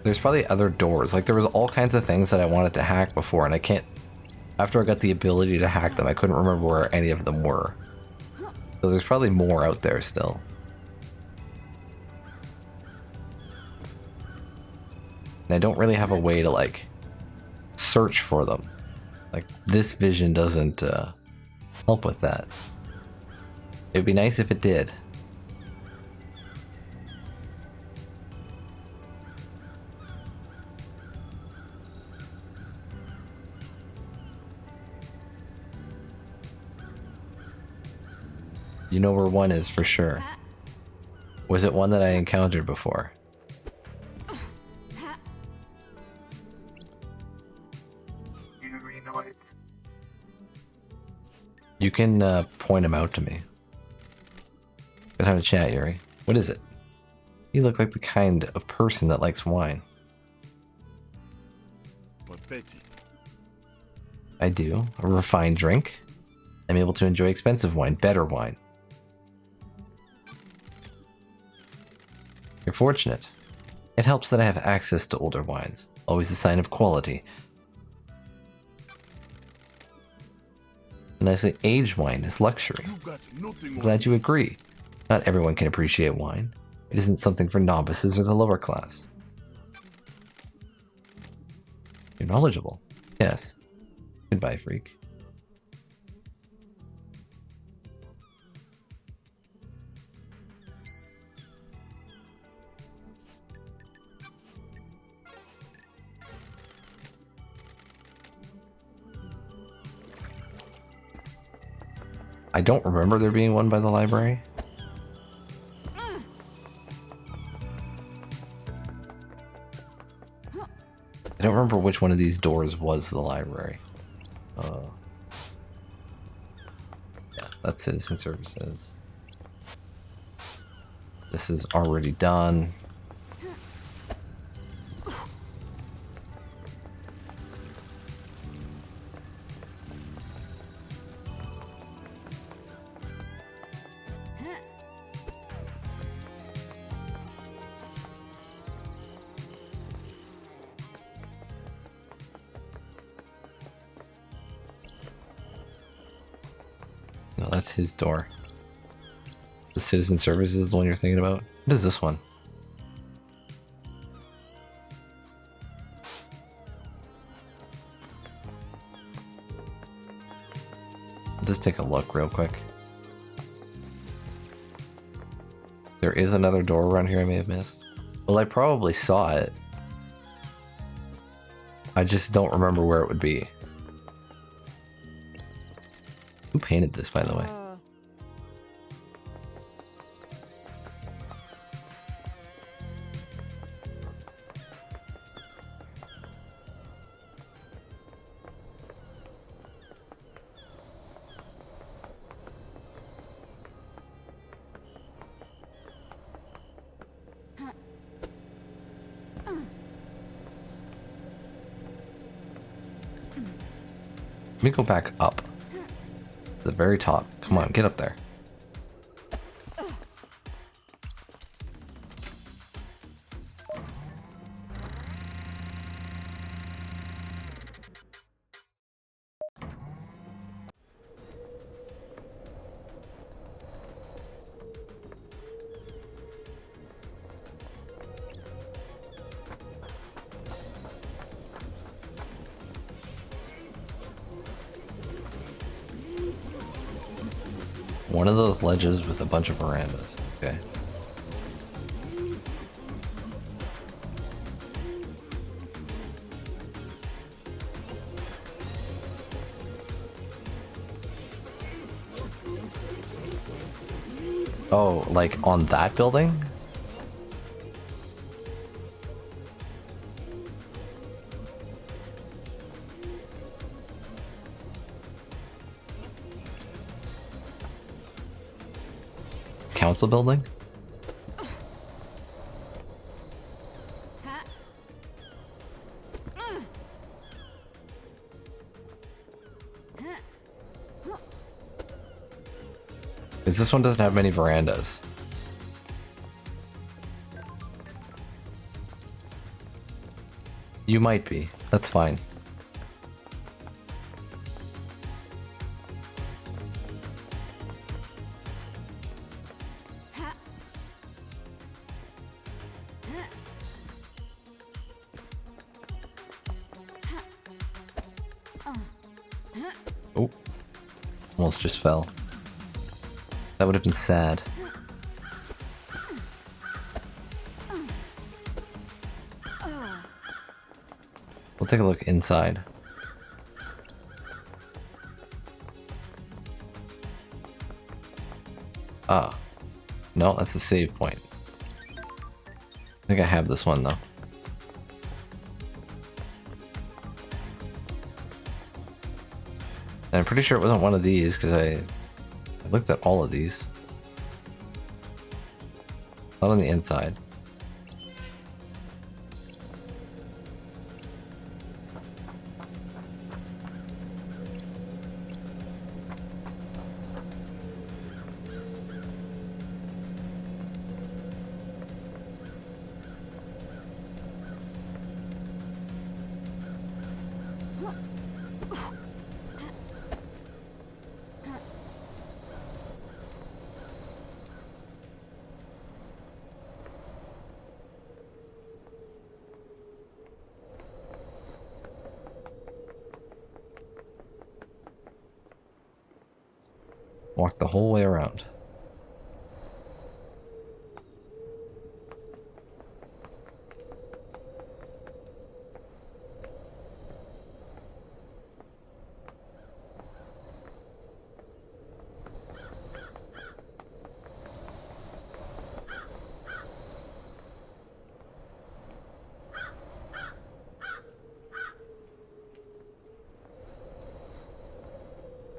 There's probably other doors. Like, there was all kinds of things that I wanted to hack before, and I can't... After I got the ability to hack them, I couldn't remember where any of them were. So there's probably more out there still. And I don't really have a way to, like, search for them. Like, this vision doesn't help with that. It'd be nice if it did. You know where one is for sure. Was it one that I encountered before? Yuri Knight. You can point him out to me. Good time to chat, Yuri. What is it? You look like the kind of person that likes wine. Pathetic. I do. A refined drink. I'm able to enjoy expensive wine, better wine. You're fortunate. It helps that I have access to older wines. Always a sign of quality. A nicely aged wine is luxury. You got nothing I'm glad you agree. Not everyone can appreciate wine. It isn't something for novices or the lower class. You're knowledgeable. Yes. Goodbye, freak. I don't remember there being one by the library. I don't remember which one of these doors was the library. Yeah, that's citizen services. This is already done. No, that's his door. The citizen services is the one you're thinking about? What is this one? I'll just take a look real quick. There is another door around here I may have missed. Well, I probably saw it. I just don't remember where it would be. Who painted this, by the way? Let me go back up. The very top. Come on, get up there. One of those ledges with a bunch of verandas. Okay. Oh, like on that building? Council building? Because this one doesn't have many verandas. You might be. That's fine. Oh, almost just fell. That would have been sad. We'll take a look inside. Ah, no, that's a save point. I think I have this one though. And I'm pretty sure it wasn't one of these because I looked at all of these. Not on the inside. Walk the whole way around.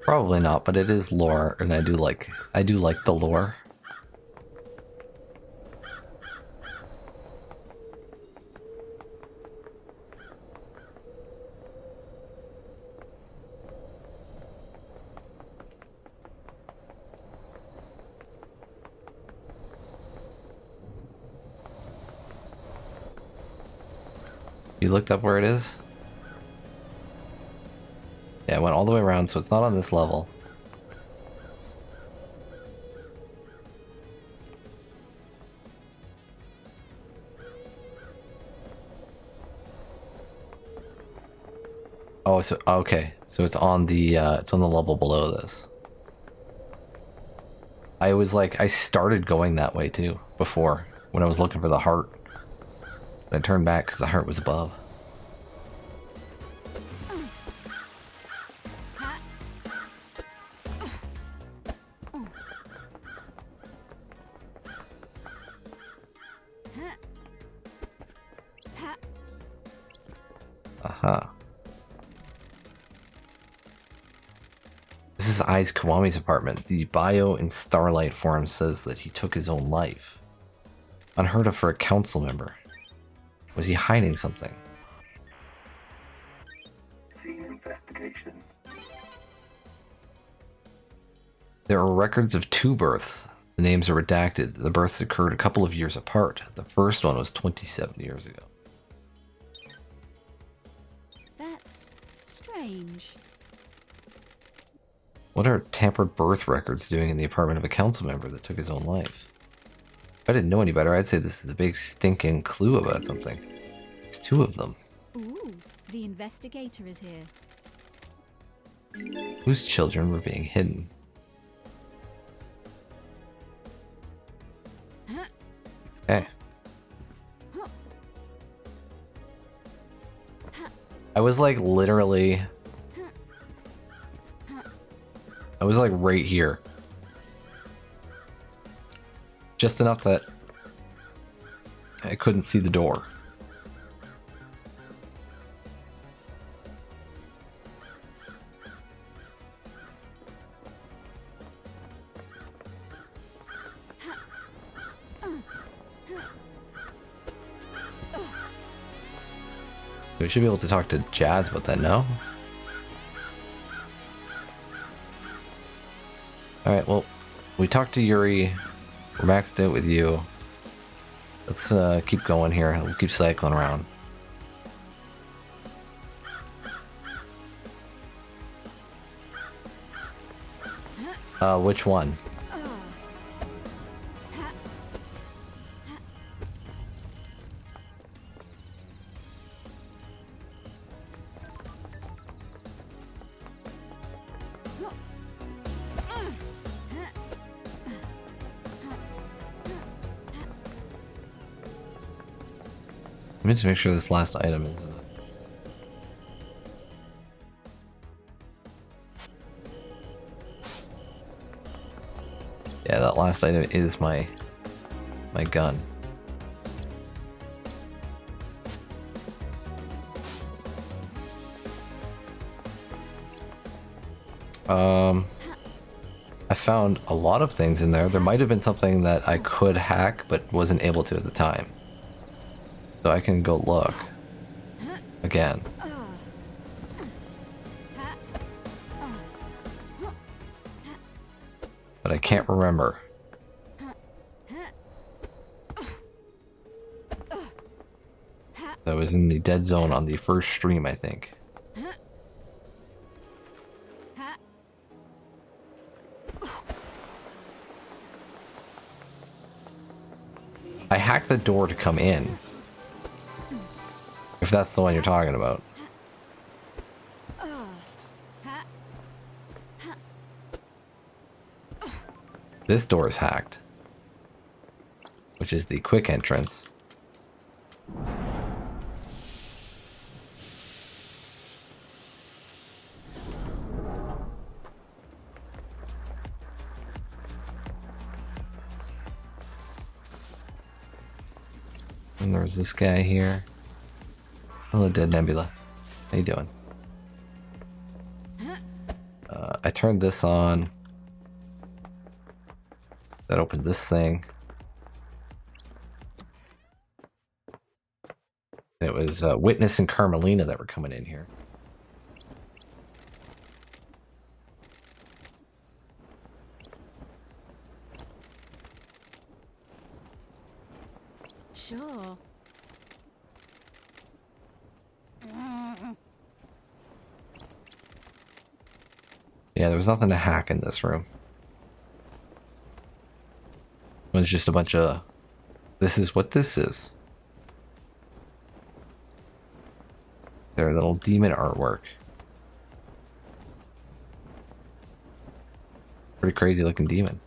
Probably not, but it is lore, and I do like the lore. You looked up where it is? Yeah, it went all the way around, so it's not on this level. Oh, so okay. So it's on the level below this. I was like, I started going that way too before when I was looking for the heart. But I turned back because the heart was above. Aha. This is Ai's Kiwami's apartment. The bio in Starlight forum says that he took his own life. Unheard of for a council member. Was he hiding something? Scene investigation. There are records of 2 births. The names are redacted. The births occurred a couple of years apart. The first one was 27 years ago. That's strange. What are tampered birth records doing in the apartment of a council member that took his own life? If I didn't know any better, I'd say this is a big stinking clue about something. There's 2 of them. Ooh, the investigator is here. Whose children were being hidden? Hey. I was like literally... I was like right here. Just enough that I couldn't see the door. We should be able to talk to Jazz about that, no? Alright, well, we talked to Yuri. We're maxed out with you. Let's keep going here. We'll keep cycling around. Which one? Let me just make sure this last item is... Yeah, that last item is my gun. I found a lot of things in there. There might have been something that I could hack, but wasn't able to at the time. So I can go look again. But I can't remember. That was in the dead zone on the first stream, I think. I hacked the door to come in. If that's the one you're talking about. This door is hacked. Which is the quick entrance. And there's this guy here. Hello, Dead Nebula. How you doing? I turned this on. That opened this thing. And it was Witness and Carmelina that were coming in here. Sure. Yeah, there was nothing to hack in this room. It was just a bunch of... This is what this is. Their little demon artwork. Pretty crazy looking demon.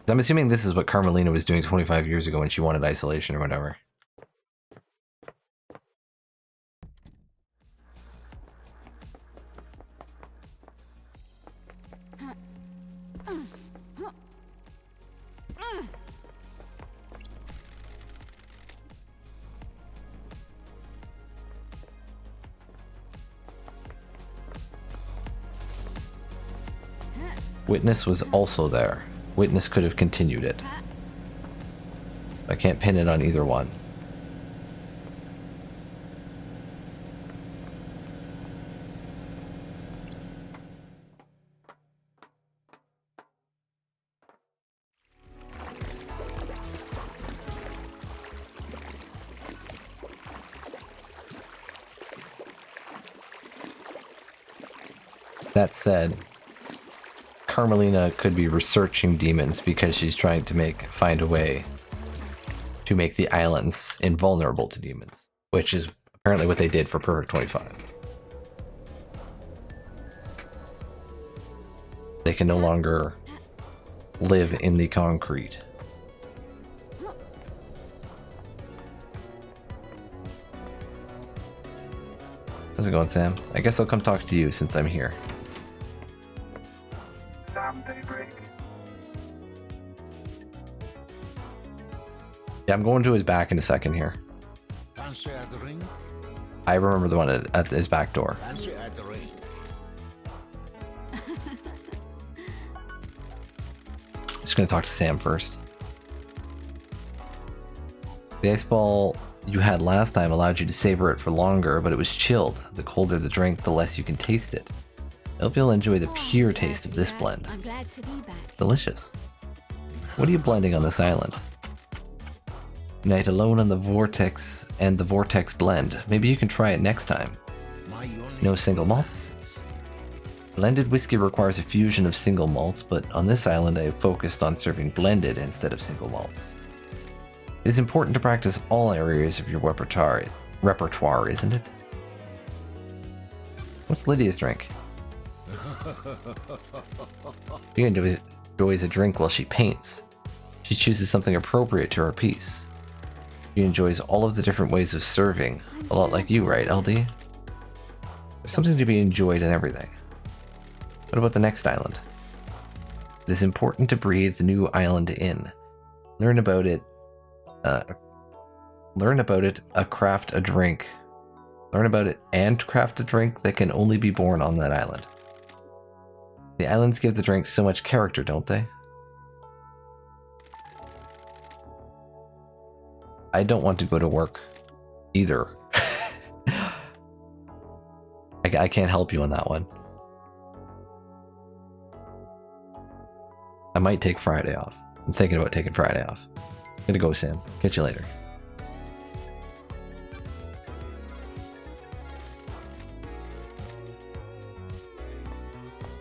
I'm assuming this is what Carmelina was doing 25 years ago when she wanted isolation or whatever. Witness was also there. Witness could have continued it. I can't pin it on either one. That said, Carmelina could be researching demons because she's trying to find a way to make the islands invulnerable to demons, which is apparently what they did for Perfect 25. They can no longer live in the concrete. How's it going, Sam? I guess I'll come talk to you since I'm here. Sam Daybreak. Yeah, I'm going to his back in a second here. Fancy a drink? I remember the one at his back door. Fancy a drink? Just gonna talk to Sam first. The ice ball you had last time allowed you to savor it for longer, but it was chilled. The colder the drink, the less you can taste it. I hope you'll enjoy the pure taste of this blend. I'm glad to be back. Delicious. What are you blending on this island? Unite alone on the Vortex and the Vortex blend. Maybe you can try it next time. My only No single malts? Blended whiskey requires a fusion of single malts, but on this island I have focused on serving blended instead of single malts. It is important to practice all areas of your repertoire, isn't it? What's Lydia's drink? She enjoys a drink while she paints. She chooses something appropriate to her piece. She enjoys all of the different ways of serving, a lot like you, right, LD? There's something to be enjoyed in everything. What about the next island? It is important to breathe the new island in. Learn about it, craft a drink. Learn about it and craft a drink that can only be born on that island. The islands give the drinks so much character, don't they? I don't want to go to work either. I can't help you on that one. I might take Friday off. I'm thinking about taking Friday off. Gonna go, Sam. Catch you later.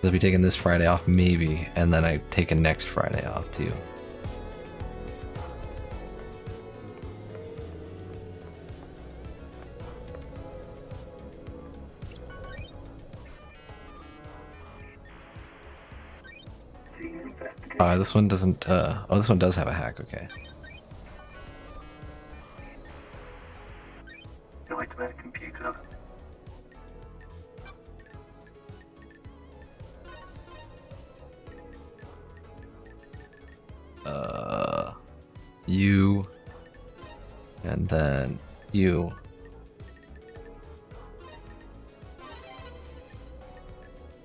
I'll be taking this Friday off, maybe, and then I take a next Friday off too. This one doesn't, oh, this one does have a hack, okay. Nightmare computer. You, and then you.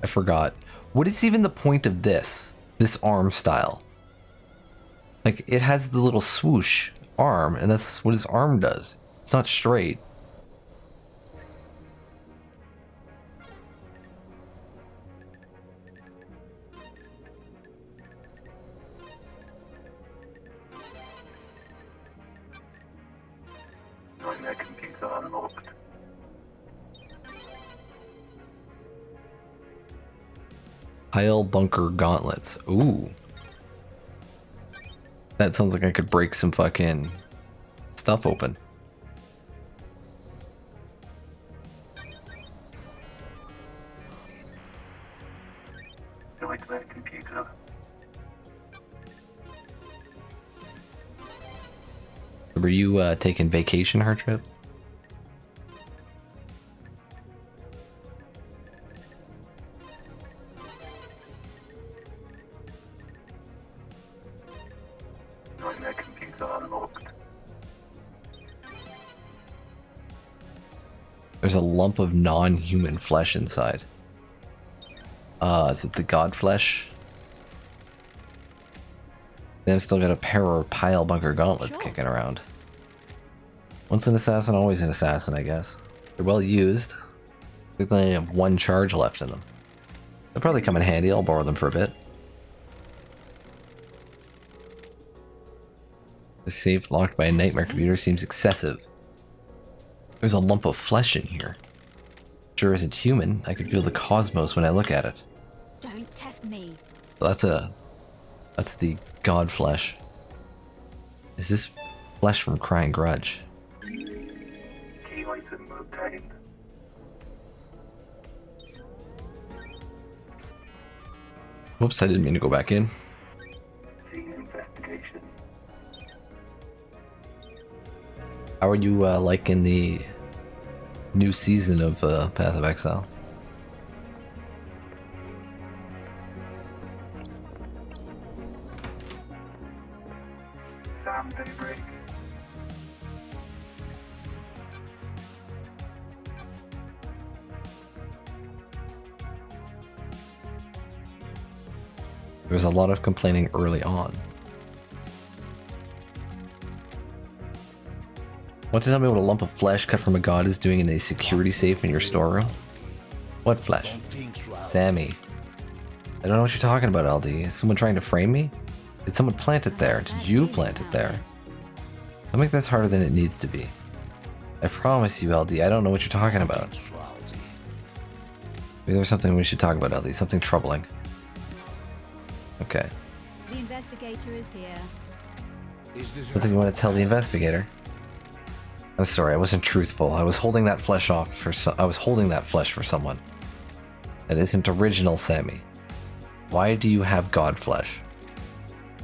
I forgot. What is even the point of this arm style? Like, it has the little swoosh arm, and that's what his arm does. It's not straight. Nightmare computer unlocked. Pile bunker gauntlets. Ooh. That sounds like I could break some fucking stuff open. computer. Were you taking vacation, Hardtrip? Nightmare computer unlocked. There's a lump of non-human flesh inside. Is it the god flesh? Then I've still got a pair of pile bunker gauntlets kicking around. Once an assassin, always an assassin, I guess. They're well used. They only have one charge left in them. They'll probably come in handy. I'll borrow them for a bit. The safe locked by a nightmare computer seems excessive. There's a lump of flesh in here. Sure isn't human. I can feel the cosmos when I look at it. Don't test me. So that's the god flesh. Is this flesh from Crying Grudge? Key item obtained. Whoops, I didn't mean to go back in. Cease investigation. How are you liking the new season of Path of Exile? Sam Daybreak. There was a lot of complaining early on. Want to tell me what a lump of flesh cut from a god is doing in a security safe in your storeroom? What flesh? Don't think so. Sammy. I don't know what you're talking about, LD. Is someone trying to frame me? Did someone plant it there? Did you plant it there? Don't make this harder than it needs to be. I promise you, LD, I don't know what you're talking about. Maybe there's something we should talk about, LD. Something troubling. Okay. The investigator is here. Is this Something you want to tell the investigator? I'm sorry, I wasn't truthful. I was holding that flesh off for I was holding that flesh for someone. That isn't original, Sammy. Why do you have god flesh?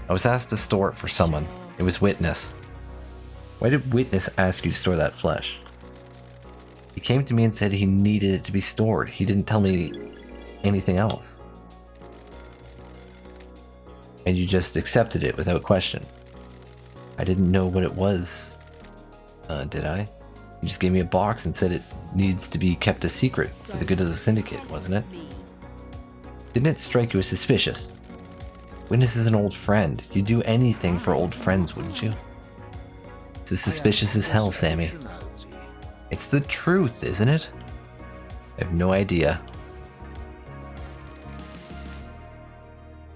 I was asked to store it for someone. It was Witness. Why did Witness ask you to store that flesh? He came to me and said he needed it to be stored. He didn't tell me anything else. And you just accepted it without question. I didn't know what it was. Did I? You just gave me a box and said it needs to be kept a secret for the good of the Syndicate, wasn't it? Me. Didn't it strike you as suspicious? Witness is an old friend. You'd do anything for old friends, wouldn't you? It's as suspicious as hell, Sammy. It's the truth, isn't it? I have no idea.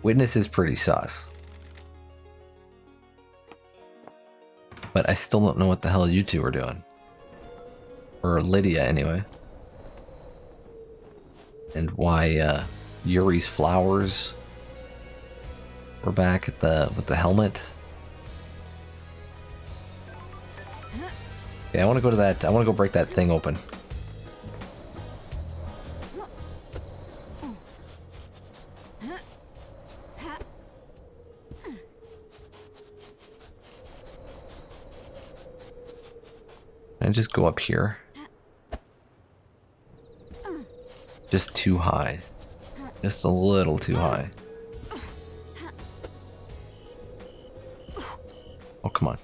Witness is pretty sus. But I still don't know what the hell you two are doing. Or Lydia, anyway. And why Yuri's flowers were back at with the helmet. Okay, I want to go to that. I want to go break that thing open. And just go up here. Just too high. Just a little too high. Oh, come on.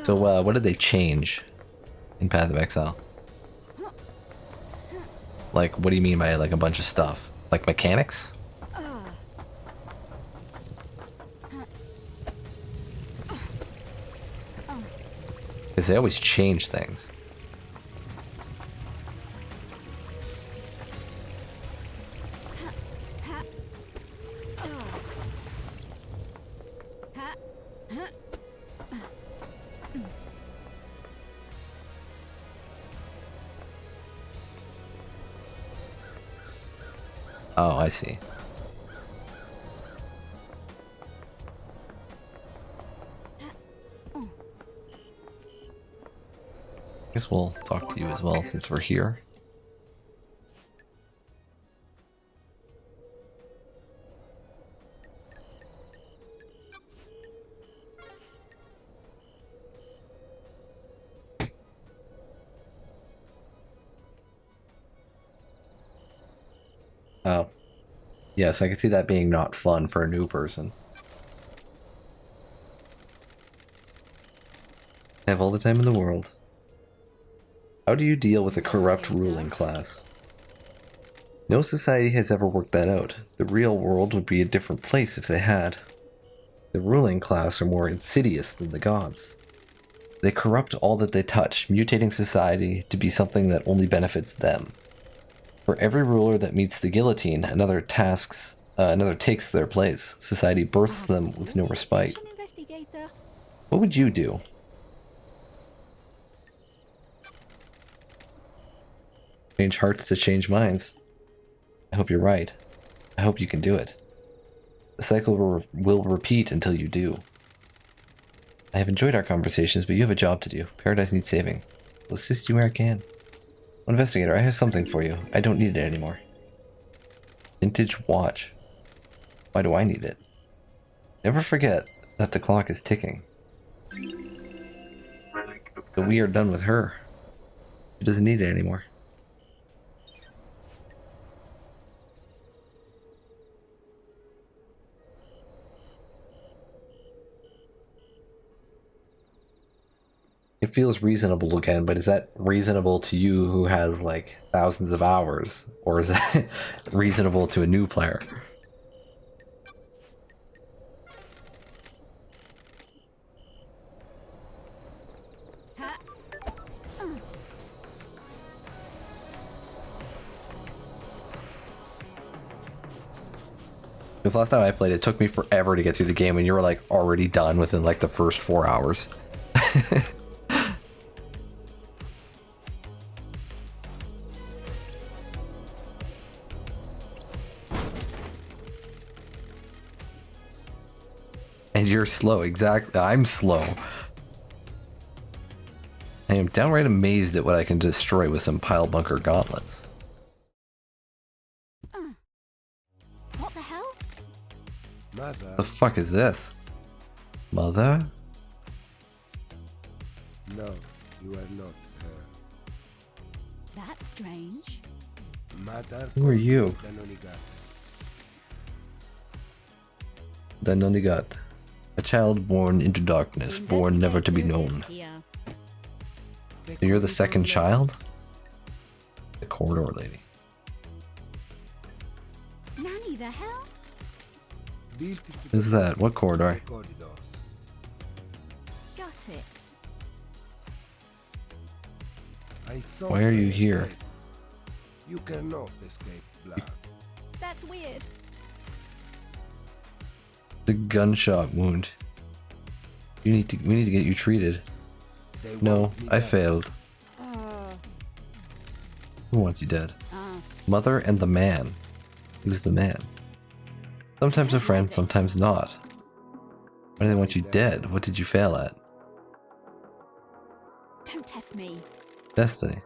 So, what did they change in Path of Exile? Like, what do you mean by, like, a bunch of stuff? Like, mechanics? Because they always change things. Oh, I see. Guess we'll talk to you as well since we're here. Oh. Yes, I could see that being not fun for a new person. I have all the time in the world. How do you deal with a corrupt ruling class? No society has ever worked that out. The real world would be a different place if they had. The ruling class are more insidious than the gods. They corrupt all that they touch, mutating society to be something that only benefits them. For every ruler that meets the guillotine, another takes their place. Society births them with no respite. An investigator. What would you do? Change hearts to change minds. I hope you're right. I hope you can do it. The cycle will repeat until you do. I have enjoyed our conversations, but you have a job to do. Paradise needs saving. I'll assist you where I can. Investigator, I have something for you. I don't need it anymore. Vintage watch. Why do I need it? Never forget that the clock is ticking. Relic of But we are done with her. She doesn't need it anymore. It feels reasonable again, but is that reasonable to you who has like thousands of hours? Or is that reasonable to a new player? Ha. Because last time I played, it took me forever to get through the game, and you were like already done within like the first 4 hours. And you're slow, exactly. I'm slow. I am downright amazed at what I can destroy with some pile bunker gauntlets. What the hell? Mother, The fuck is this? Mother? no, you are not her. That's strange. Mother, Who are you? Danonigat. Danonigat. A child born into darkness, born never to be Investigator known. is here. So you're the second child? The corridor lady. Nanny, the hell? What is that? What corridor? Corridors. Got it. I saw Why are you her here? escape. You cannot escape blood. That's weird. The gunshot wound. We need to get you treated. They No, want me I dead. failed. Uh, Who wants you dead? Ah, Mother and the man. Who's the man? Sometimes a friend, sometimes not. Why do they want you dead? What did you fail at? don't test me. Destiny.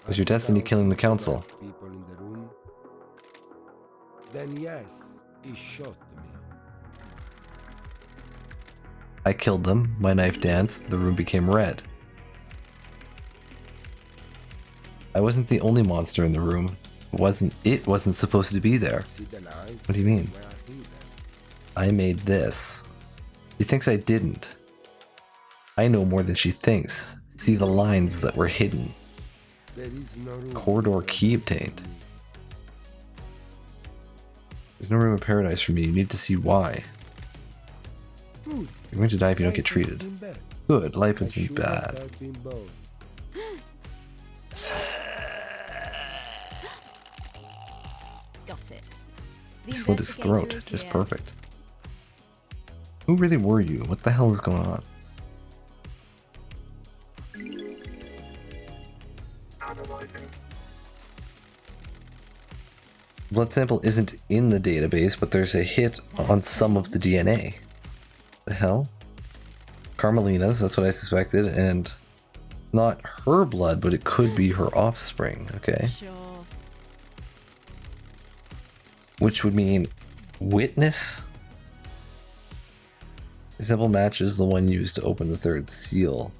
Was your destiny killing the council? People in the room. Then yes, he shot me. I killed them, my knife danced, the room became red. I wasn't the only monster in the room. It wasn't supposed to be there. See the knives? What do you mean? Where are hidden? I made this. She thinks I didn't. I know more than she thinks. See the lines that were hidden. There is no room. Corridor key obtained. There's no room in paradise for me. You need to see why. Good. You're going to die if you don't get Life has treated. been bad. Good, life has I been should bad. have been bold. Got it. The He slit his investigator throat. is Just here. perfect. Who really were you? What the hell is going on? analyzing. Blood sample isn't in the database, but there's a hit on some of the DNA. The hell? Carmelina's, that's what I suspected, and not her blood, but it could be her offspring, okay? Sure. Which would mean witness? The sample matches the one used to open the third seal.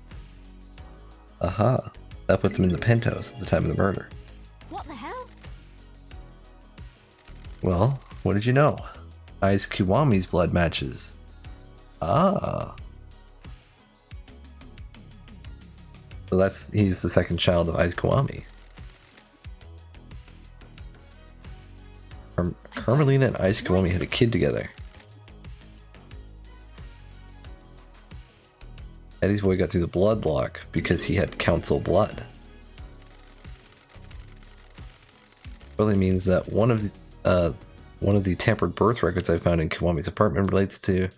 Aha. That puts him in the penthouse at the time of the murder. What the hell? Well, what did you know? Aiz Kiwami's blood matches. Ah. So he's the second child of Aiz Kiwami. Carmelina and Aiz Kiwami had a kid together. Eddie's boy got through the blood lock because he had council blood. Probably means that one of the tampered birth records I found in Kiwami's apartment relates to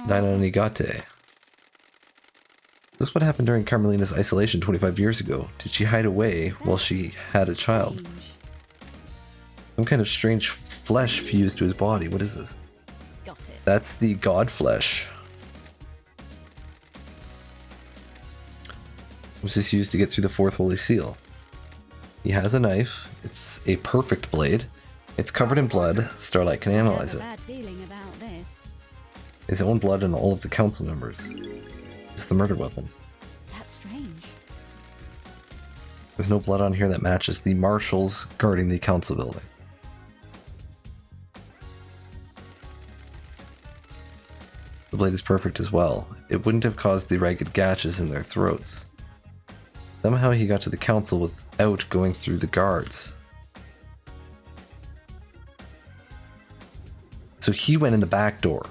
Daino Nigate. Is this what happened during Carmelina's isolation 25 years ago? Did she hide away while she had a child? Strange. Some kind of strange flesh fused to his body. What is this? Got it. That's the god flesh. Was this used to get through the fourth holy seal? He has a knife. It's a perfect blade. It's covered in blood. Starlight can analyze I it. have a bad feeling about this. His own blood and all of the council members. It's the murder weapon. That's strange. There's no blood on here that matches the marshals guarding the council building. The blade is perfect as well. It wouldn't have caused the ragged gashes in their throats. Somehow he got to the council without going through the guards. So he went in the back door.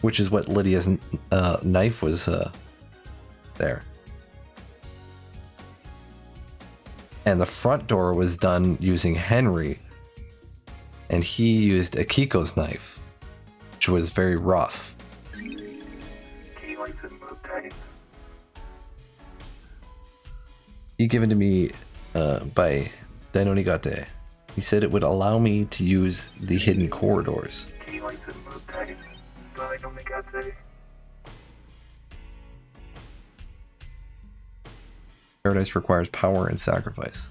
Which is what Lydia's knife was there. And the front door was done using Henry. And he used Akiko's knife, which was very rough. Key likes it move tight. He given to me by Daino Nigate. He said it would allow me to use the hidden corridors. Key likes it move tight. Daino Nigate. Paradise requires power and sacrifice.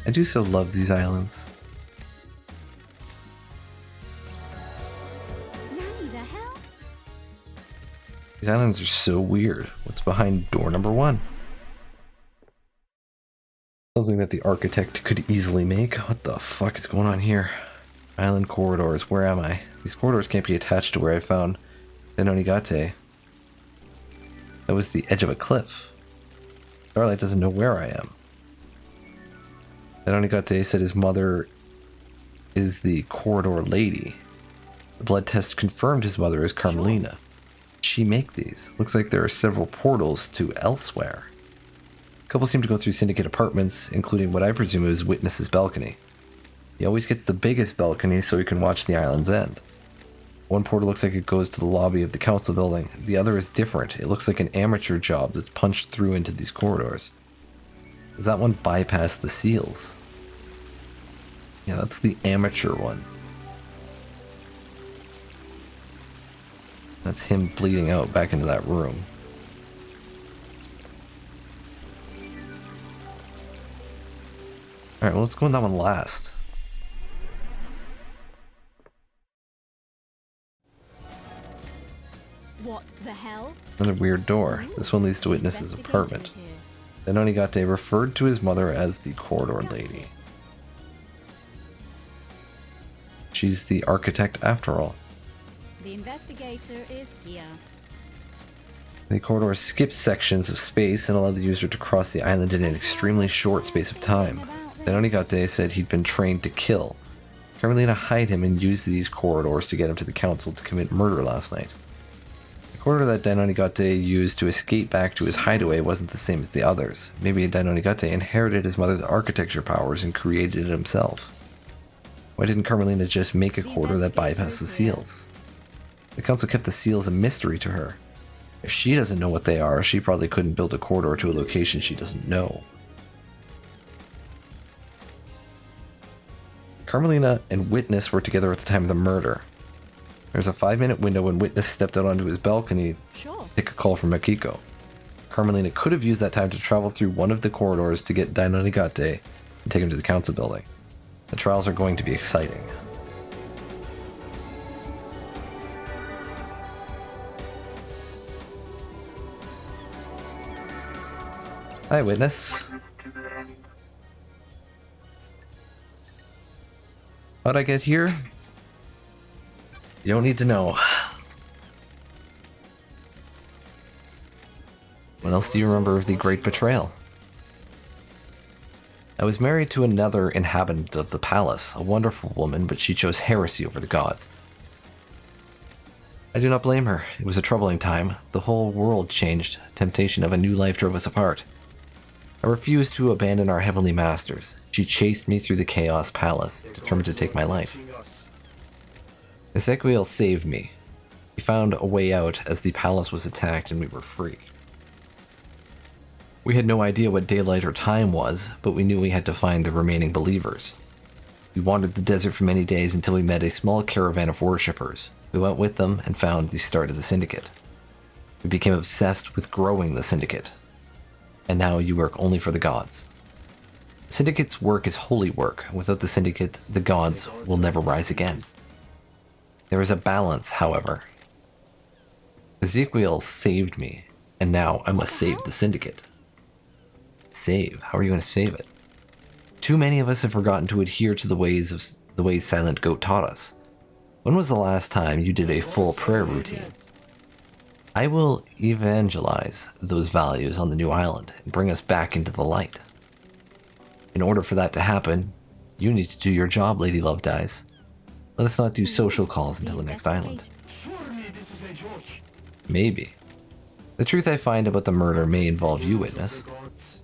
I do so love these islands. Nanny, the hell? These islands are so weird. What's behind door number 1? Something that the architect could easily make. What the fuck is going on here? Island corridors. Where am I? These corridors can't be attached to where I found Daino Nigate. That was the edge of a cliff. Starlight doesn't know where I am. Daino Nigate said his mother is the corridor lady. The blood test confirmed his mother is Carmelina. She make these? Looks like there are several portals to elsewhere. The couple seem to go through syndicate apartments, including what I presume is Witness's balcony. He always gets the biggest balcony so he can watch the island's end. One portal looks like it goes to the lobby of the council building. The other is different. It looks like an amateur job that's punched through into these corridors. Does that one bypass the seals? Yeah, that's the amateur one. That's him bleeding out back into that room. Alright, well, let's go in that one last. What the hell? Another weird door. This one leads to Witness's apartment. Investigators here. Daino Nigate referred to his mother as the corridor Got lady. it. She's the architect after all. The investigator is here. The corridor skips sections of space and allow the user to cross the island in an extremely short space of time. Daino Nigate said he'd been trained to kill. Carmelina hired him and used these corridors to get him to the council to commit murder last night. The corridor that Daino Nigate used to escape back to his hideaway wasn't the same as the others. Maybe Daino Nigate inherited his mother's architecture powers and created it himself. Why didn't Carmelina just make a corridor that bypassed the seals? The council kept the seals a mystery to her. If she doesn't know what they are, she probably couldn't build a corridor to a location she doesn't know. Carmelina and Witness were together at the time of the murder. There's a 5-minute window when Witness stepped out onto his balcony Sure. to take a call from Akiko. Carmelina could have used that time to travel through one of the corridors to get Daino Nigate and take him to the council building. The trials are going to be exciting. Hi, witness. To the end. How'd I get here? You don't need to know. What else do you remember of the Great Betrayal? I was married to another inhabitant of the palace, a wonderful woman, but she chose heresy over the gods. I do not blame her. It was a troubling time. The whole world changed. Temptation of a new life drove us apart. I refused to abandon our heavenly masters. She chased me through the Chaos Palace, determined to take my life. Ezequiel saved me. He found a way out as the palace was attacked and we were free. We had no idea what daylight or time was, but we knew we had to find the remaining believers. We wandered the desert for many days until we met a small caravan of worshippers. We went with them and found the start of the Syndicate. We became obsessed with growing the Syndicate. And now you work only for the gods. The Syndicate's work is holy work. Without the Syndicate, the gods will never rise again. There is a balance, however. Ezequiel saved me, and now I must save the Syndicate. Save? How are you going to save it? Too many of us have forgotten to adhere to the ways Silent Goat taught us. When was the last time you did a full prayer routine? I will evangelize those values on the new island and bring us back into the light. In order for that to happen, you need to do your job, Lady Love Dies. Let us not do social calls until the next island. Maybe. The truth I find about the murder may involve you, witness.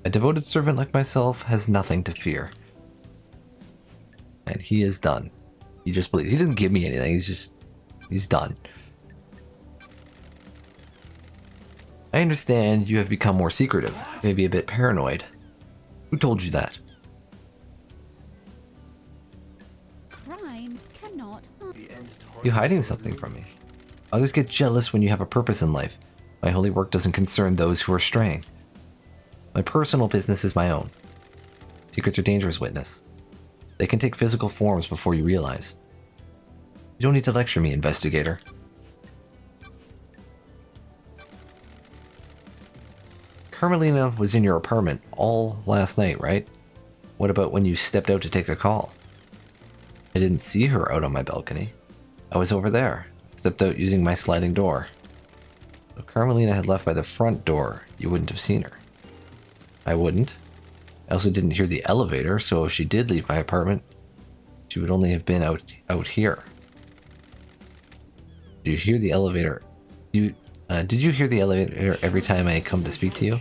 A devoted servant like myself has nothing to fear. And he is done. He just believes. He doesn't give me anything. He's done. I understand you have become more secretive, maybe a bit paranoid. Who told you that? Crime cannot. You hiding something from me? Others get jealous when you have a purpose in life. My holy work doesn't concern those who are straying. My personal business is my own. Secrets are dangerous, witness. They can take physical forms before you realize. You don't need to lecture me, investigator. Carmelina was in your apartment all last night, right? What about when you stepped out to take a call? I didn't see her out on my balcony. I was over there. Stepped out using my sliding door. If Carmelina had left by the front door, you wouldn't have seen her. I wouldn't. I also didn't hear the elevator, so if she did leave my apartment, she would only have been out here. Did you hear the elevator? Did you hear the elevator every time I come to speak to you?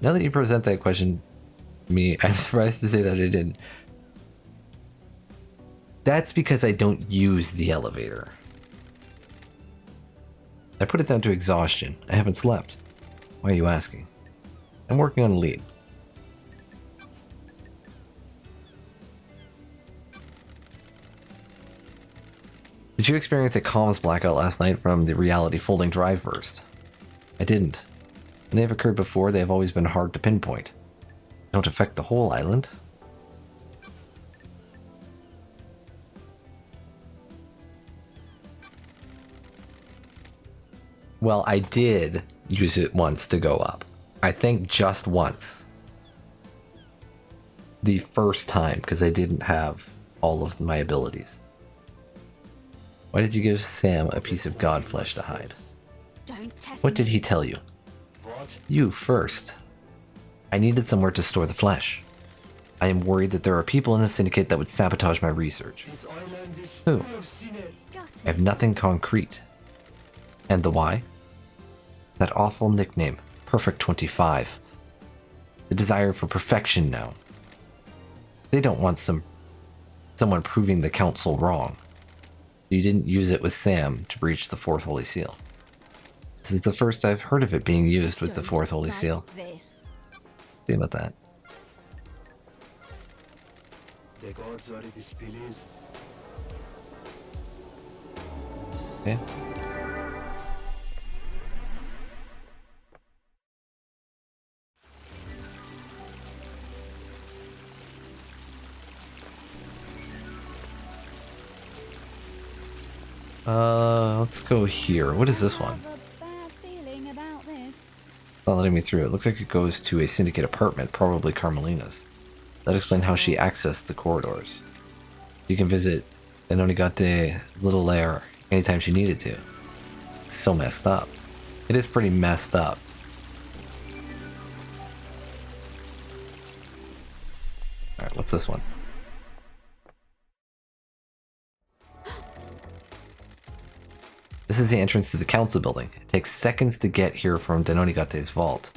Now that you present that question to me, I'm surprised to say that I didn't. That's because I don't use the elevator. I put it down to exhaustion. I haven't slept. Why are you asking? I'm working on a lead. Did you experience a comms blackout last night from the reality folding drive burst? I didn't. When they have occurred before, they have always been hard to pinpoint. They don't affect the whole island. Well, I did use it once to go up. I think just once. The first time, because I didn't have all of my abilities. Why did you give Sam a piece of god flesh to hide? Don't test What did he tell you? You first. I needed somewhere to store the flesh. I am worried that there are people in the Syndicate that would sabotage my research. Who? Got I have nothing concrete. And the why? That awful nickname, Perfect 25. The desire for perfection now. They don't want someone proving the council wrong. You didn't use it with Sam to breach the Fourth Holy Seal. This is the first I've heard of it being used with the Fourth Holy Seal. This. See about that. The gods are displeased. Okay. Let's go here. What is this one? I have a bad feeling about this. Not letting me through. It looks like it goes to a syndicate apartment, probably Carmelina's. That explains how she accessed the corridors. You can visit Denonigate little lair anytime she needed to. It's so messed up. It is pretty messed up. Alright, what's this one? This is the entrance to the council building. It takes seconds to get here from Denonigate's vault.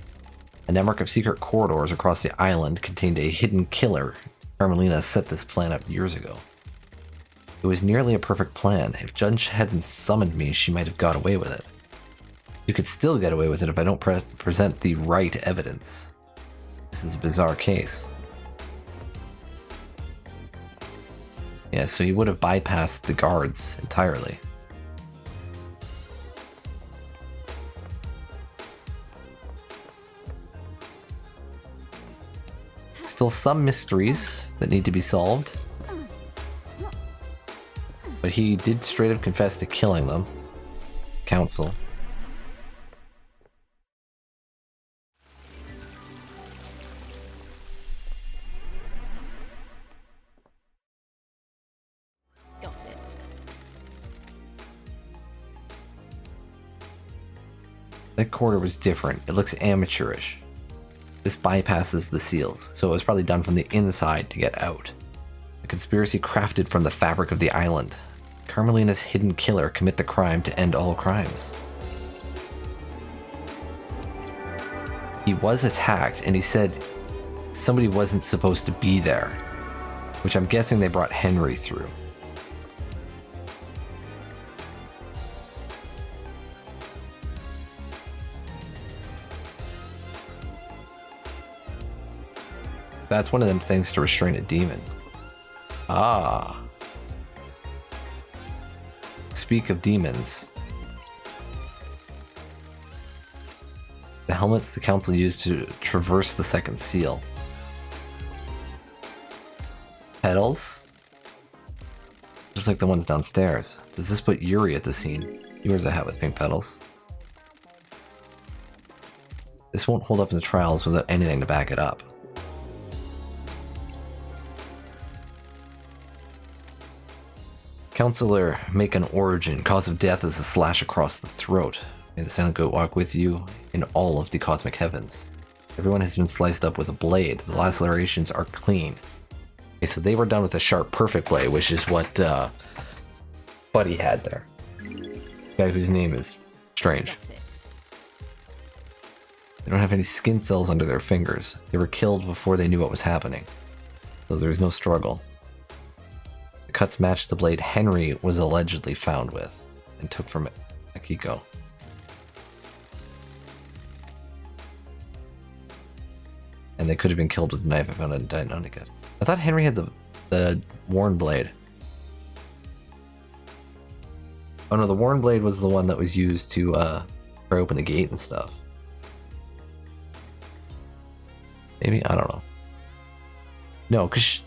A network of secret corridors across the island contained a hidden killer. Carmelina set this plan up years ago. It was nearly a perfect plan. If Judge hadn't summoned me, she might have got away with it. You could still get away with it if I don't present the right evidence. This is a bizarre case. Yeah, so you would have bypassed the guards entirely. Still some mysteries that need to be solved. But he did straight up confess to killing them. Council. Got it. That corridor was different. It looks amateurish. This bypasses the seals, so it was probably done from the inside to get out. A conspiracy crafted from the fabric of the island. Carmelina's hidden killer commit the crime to end all crimes. He was attacked, and he said somebody wasn't supposed to be there, which I'm guessing they brought Henry through. That's one of them things to restrain a demon. Ah. Speak of demons. The helmets the council used to traverse the second seal. Petals? Just like the ones downstairs. Does this put Yuri at the scene? He wears a hat with pink petals. This won't hold up in the trials without anything to back it up. Counselor, make an origin. Cause of death is a slash across the throat. May the silent goat walk with you in all of the cosmic heavens. Everyone has been sliced up with a blade. The lacerations are clean. Okay, so they were done with a sharp, perfect way, which is what Buddy had there. Guy whose name is strange. Got it. They don't have any skin cells under their fingers. They were killed before they knew what was happening. So there is no struggle. The cuts match the blade Henry was allegedly found with and took from Akiko. And they could have been killed with a knife found in Denonigat. I thought Henry had the worn blade. Oh no, the worn blade was the one that was used to pry open the gate and stuff. Maybe? I don't know. No, because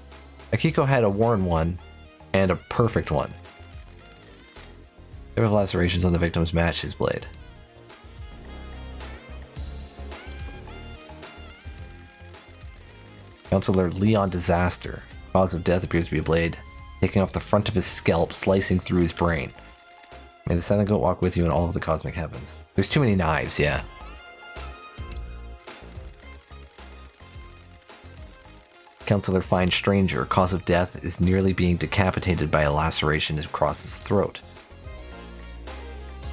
Akiko had a worn one and a perfect one. There were lacerations on the victims match his blade. Counselor Leon Disaster. Cause of death appears to be a blade, taking off the front of his scalp, slicing through his brain. May the silent goat walk with you in all of the cosmic heavens. There's too many knives, yeah. Counselor Fine Stranger. Cause of death is nearly being decapitated by a laceration across his throat.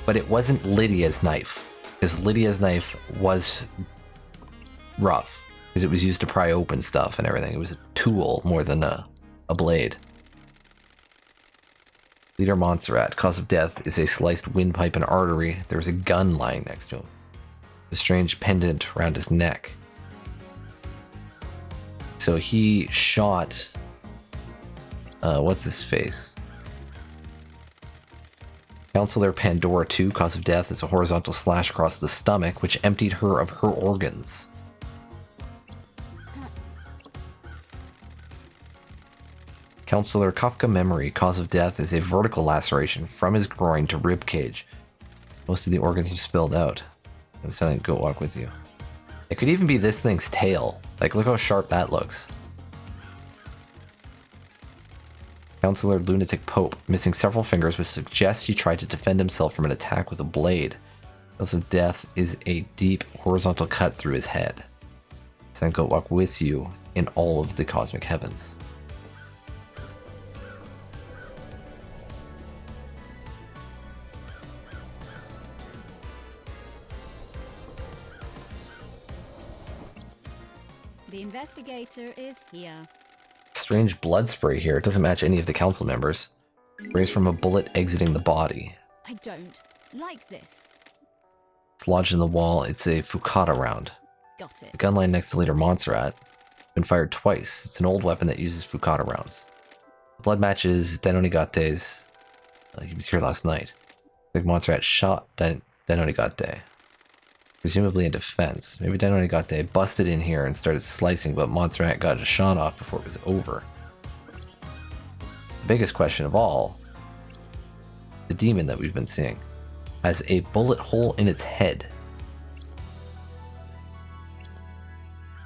But it wasn't Lydia's knife, because Lydia's knife was rough. Because it was used to pry open stuff and everything. It was a tool more than a blade. Leader Montserrat. Cause of death is a sliced windpipe and artery. There was a gun lying next to him. A strange pendant around his neck. So he shot... what's his face? Counselor Pandora 2. Cause of death is a horizontal slash across the stomach, which emptied her of her organs. Counselor Kafka Memory. Cause of death is a vertical laceration from his groin to rib cage. Most of the organs have spilled out. And the silent goat walk with you. It could even be this thing's tail. Like, look how sharp that looks. Counselor Lunatic Pope, missing several fingers, which suggests he tried to defend himself from an attack with a blade. Cause of death is a deep horizontal cut through his head. Silent Goat walk with you in all of the cosmic heavens. The investigator is here. Strange blood spray here. It doesn't match any of the council members. Sprays from a bullet exiting the body. I don't like this. It's lodged in the wall. It's a Fukata round. Got it. The gun line next to Leader Montserrat. Been fired twice. It's an old weapon that uses Fukata rounds. The blood matches Denonigata's. He was here last night. Like Montserrat shot Denonigate. Presumably in defense. Maybe Denonigate busted in here and started slicing, but Montserrat got a shot off before it was over. The biggest question of all, the demon that we've been seeing has a bullet hole in its head.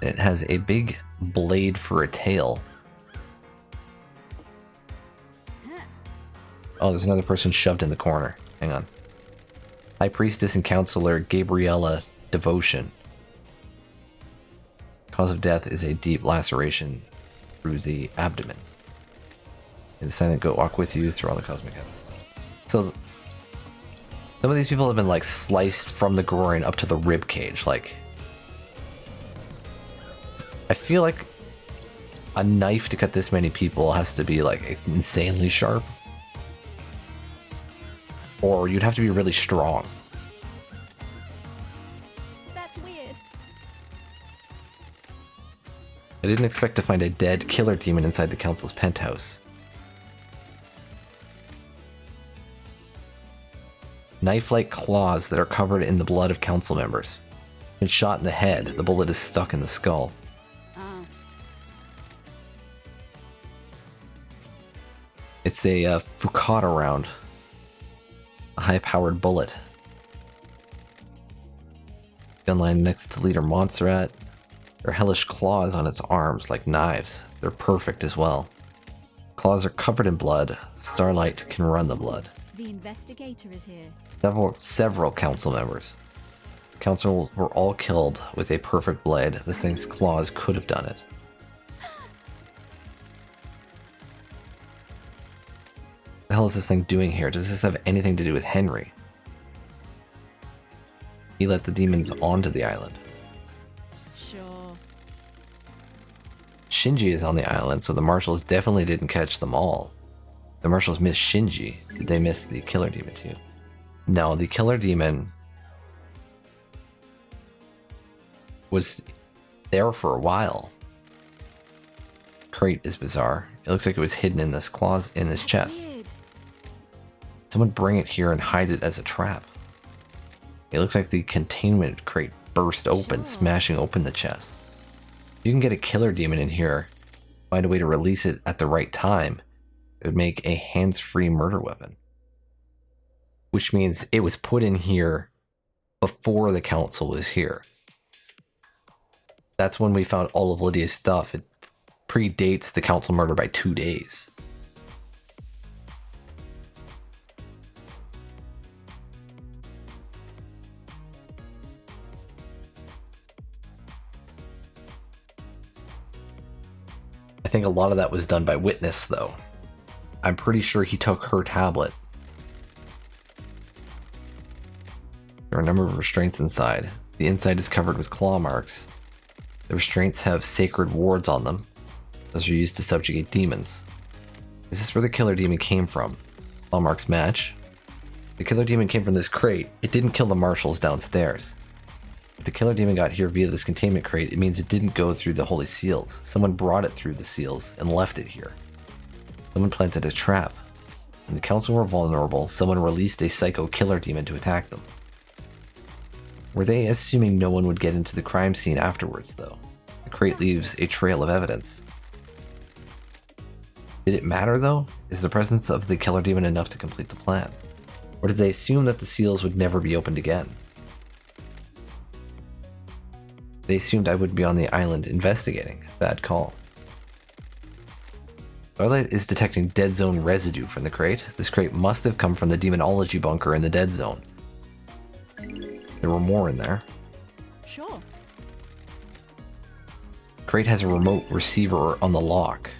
And it has a big blade for a tail. Oh, there's another person shoved in the corner. Hang on. High Priestess and Counselor Gabriella Devotion. Cause of death is a deep laceration through the abdomen. And the Silent Goat walk with you through all the cosmic heaven. So, some of these people have been like sliced from the groin up to the rib cage. Like, I feel like a knife to cut this many people has to be like insanely sharp. Or you'd have to be really strong. That's weird. I didn't expect to find a dead killer demon inside the council's penthouse. Knife-like claws that are covered in the blood of council members. Been shot in the head, the bullet is stuck in the skull. Oh. It's a Fukata round. A high-powered bullet. Gunline next to Leader Montserrat. There are hellish claws on its arms like knives. They're perfect as well. Claws are covered in blood. Starlight can run the blood. The investigator is here. Several council members. The council were all killed with a perfect blade. This thing's claws could have done it. What the hell is this thing doing here? Does this have anything to do with Henry? He let the demons onto the island. Sure. Shinji is on the island, so the marshals definitely didn't catch them all. The marshals missed Shinji. Did they miss the killer demon too? No, the killer demon was there for a while. Crate is bizarre. It looks like it was hidden in this chest. Weird. Someone bring it here and hide it as a trap. It looks like the containment crate burst open, smashing open the chest. If you can get a killer demon in here, find a way to release it at the right time, it would make a hands-free murder weapon. Which means it was put in here before the council was here. That's when we found all of Lydia's stuff. It predates the council murder by 2 days. I think a lot of that was done by Witness, though. I'm pretty sure he took her tablet. There are a number of restraints inside. The inside is covered with claw marks. The restraints have sacred wards on them. Those are used to subjugate demons. Is this where the killer demon came from? Claw marks match. The killer demon came from this crate. It didn't kill the marshals downstairs. If the killer demon got here via this containment crate, it means it didn't go through the holy seals. Someone brought it through the seals and left it here. Someone planted a trap. When the council were vulnerable, someone released a psycho killer demon to attack them. Were they assuming no one would get into the crime scene afterwards, though? The crate leaves a trail of evidence. Did it matter, though? Is the presence of the killer demon enough to complete the plan? Or did they assume that the seals would never be opened again? They assumed I would be on the island investigating. Bad call. Starlight is detecting dead zone residue from the crate. This crate must have come from the demonology bunker in the dead zone. There were more in there. Sure. Crate has a remote receiver on the lock.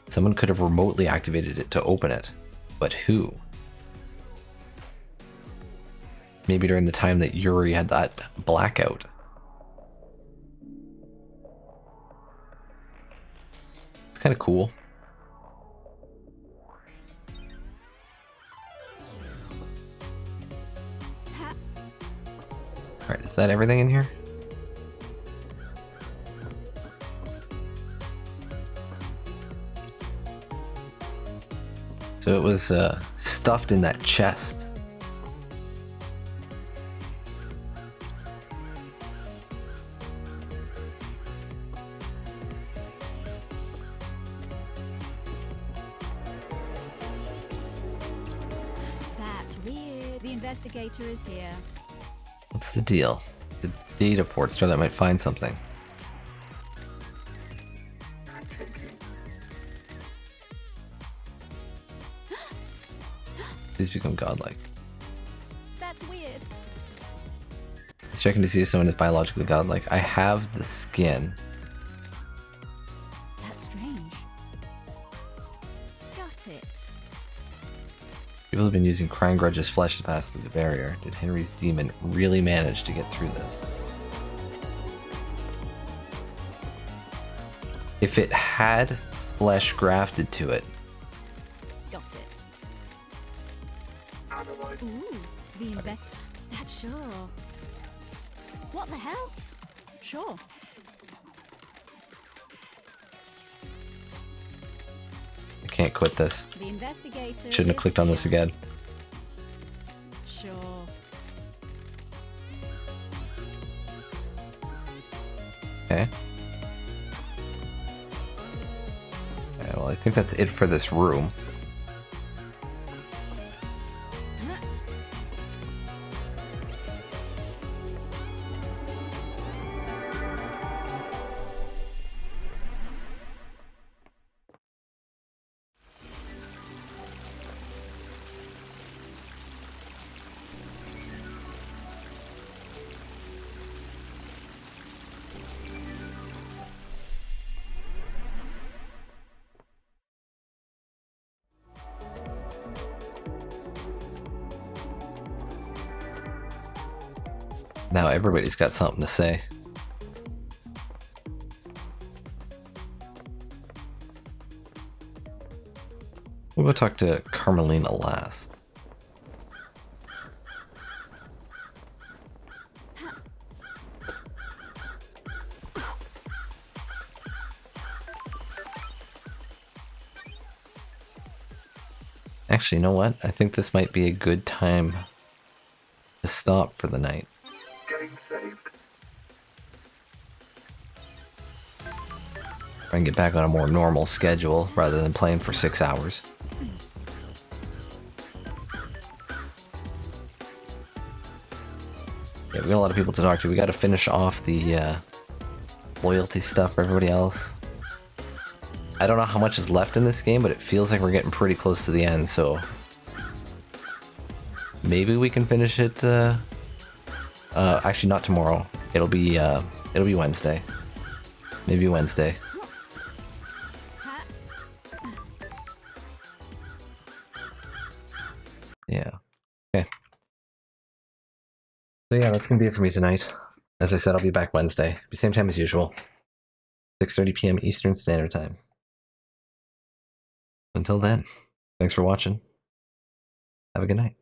Someone could have remotely activated it to open it. But who? Maybe during the time that Yuri had that blackout. It's kind of cool. Alright, is that everything in here? So it was stuffed in that chest. That's weird. The investigator is here. What's the deal? The data port Starlight might find something. Please become godlike. That's weird. It's checking to see if someone is biologically godlike. I have the skin. That's strange. Got it. People have been using Crying Grudge's flesh to pass through the barrier. Did Henry's demon really manage to get through this? If it had flesh grafted to it, Got it. Ooh, the invest. That's sure. What the hell? Sure. I can't quit this. The investigator. Shouldn't have is clicked on this here. again. Sure. Okay. Okay, well, I think that's it for this room. Now everybody's got something to say. We'll go talk to Carmelina last. Actually, you know what? I think this might be a good time to stop for the night. Getting saved. Try and get back on a more normal schedule rather than playing for 6 hours. Yeah, we got a lot of people to talk to. We got to finish off the loyalty stuff for everybody else. I don't know how much is left in this game, but it feels like we're getting pretty close to the end, so maybe we can finish it. Actually, not tomorrow. It'll be Wednesday. Maybe Wednesday. Yeah. Okay. So yeah, that's gonna be it for me tonight. As I said, I'll be back Wednesday. Be same time as usual. 6:30 p.m. Eastern Standard Time. Until then, thanks for watching. Have a good night.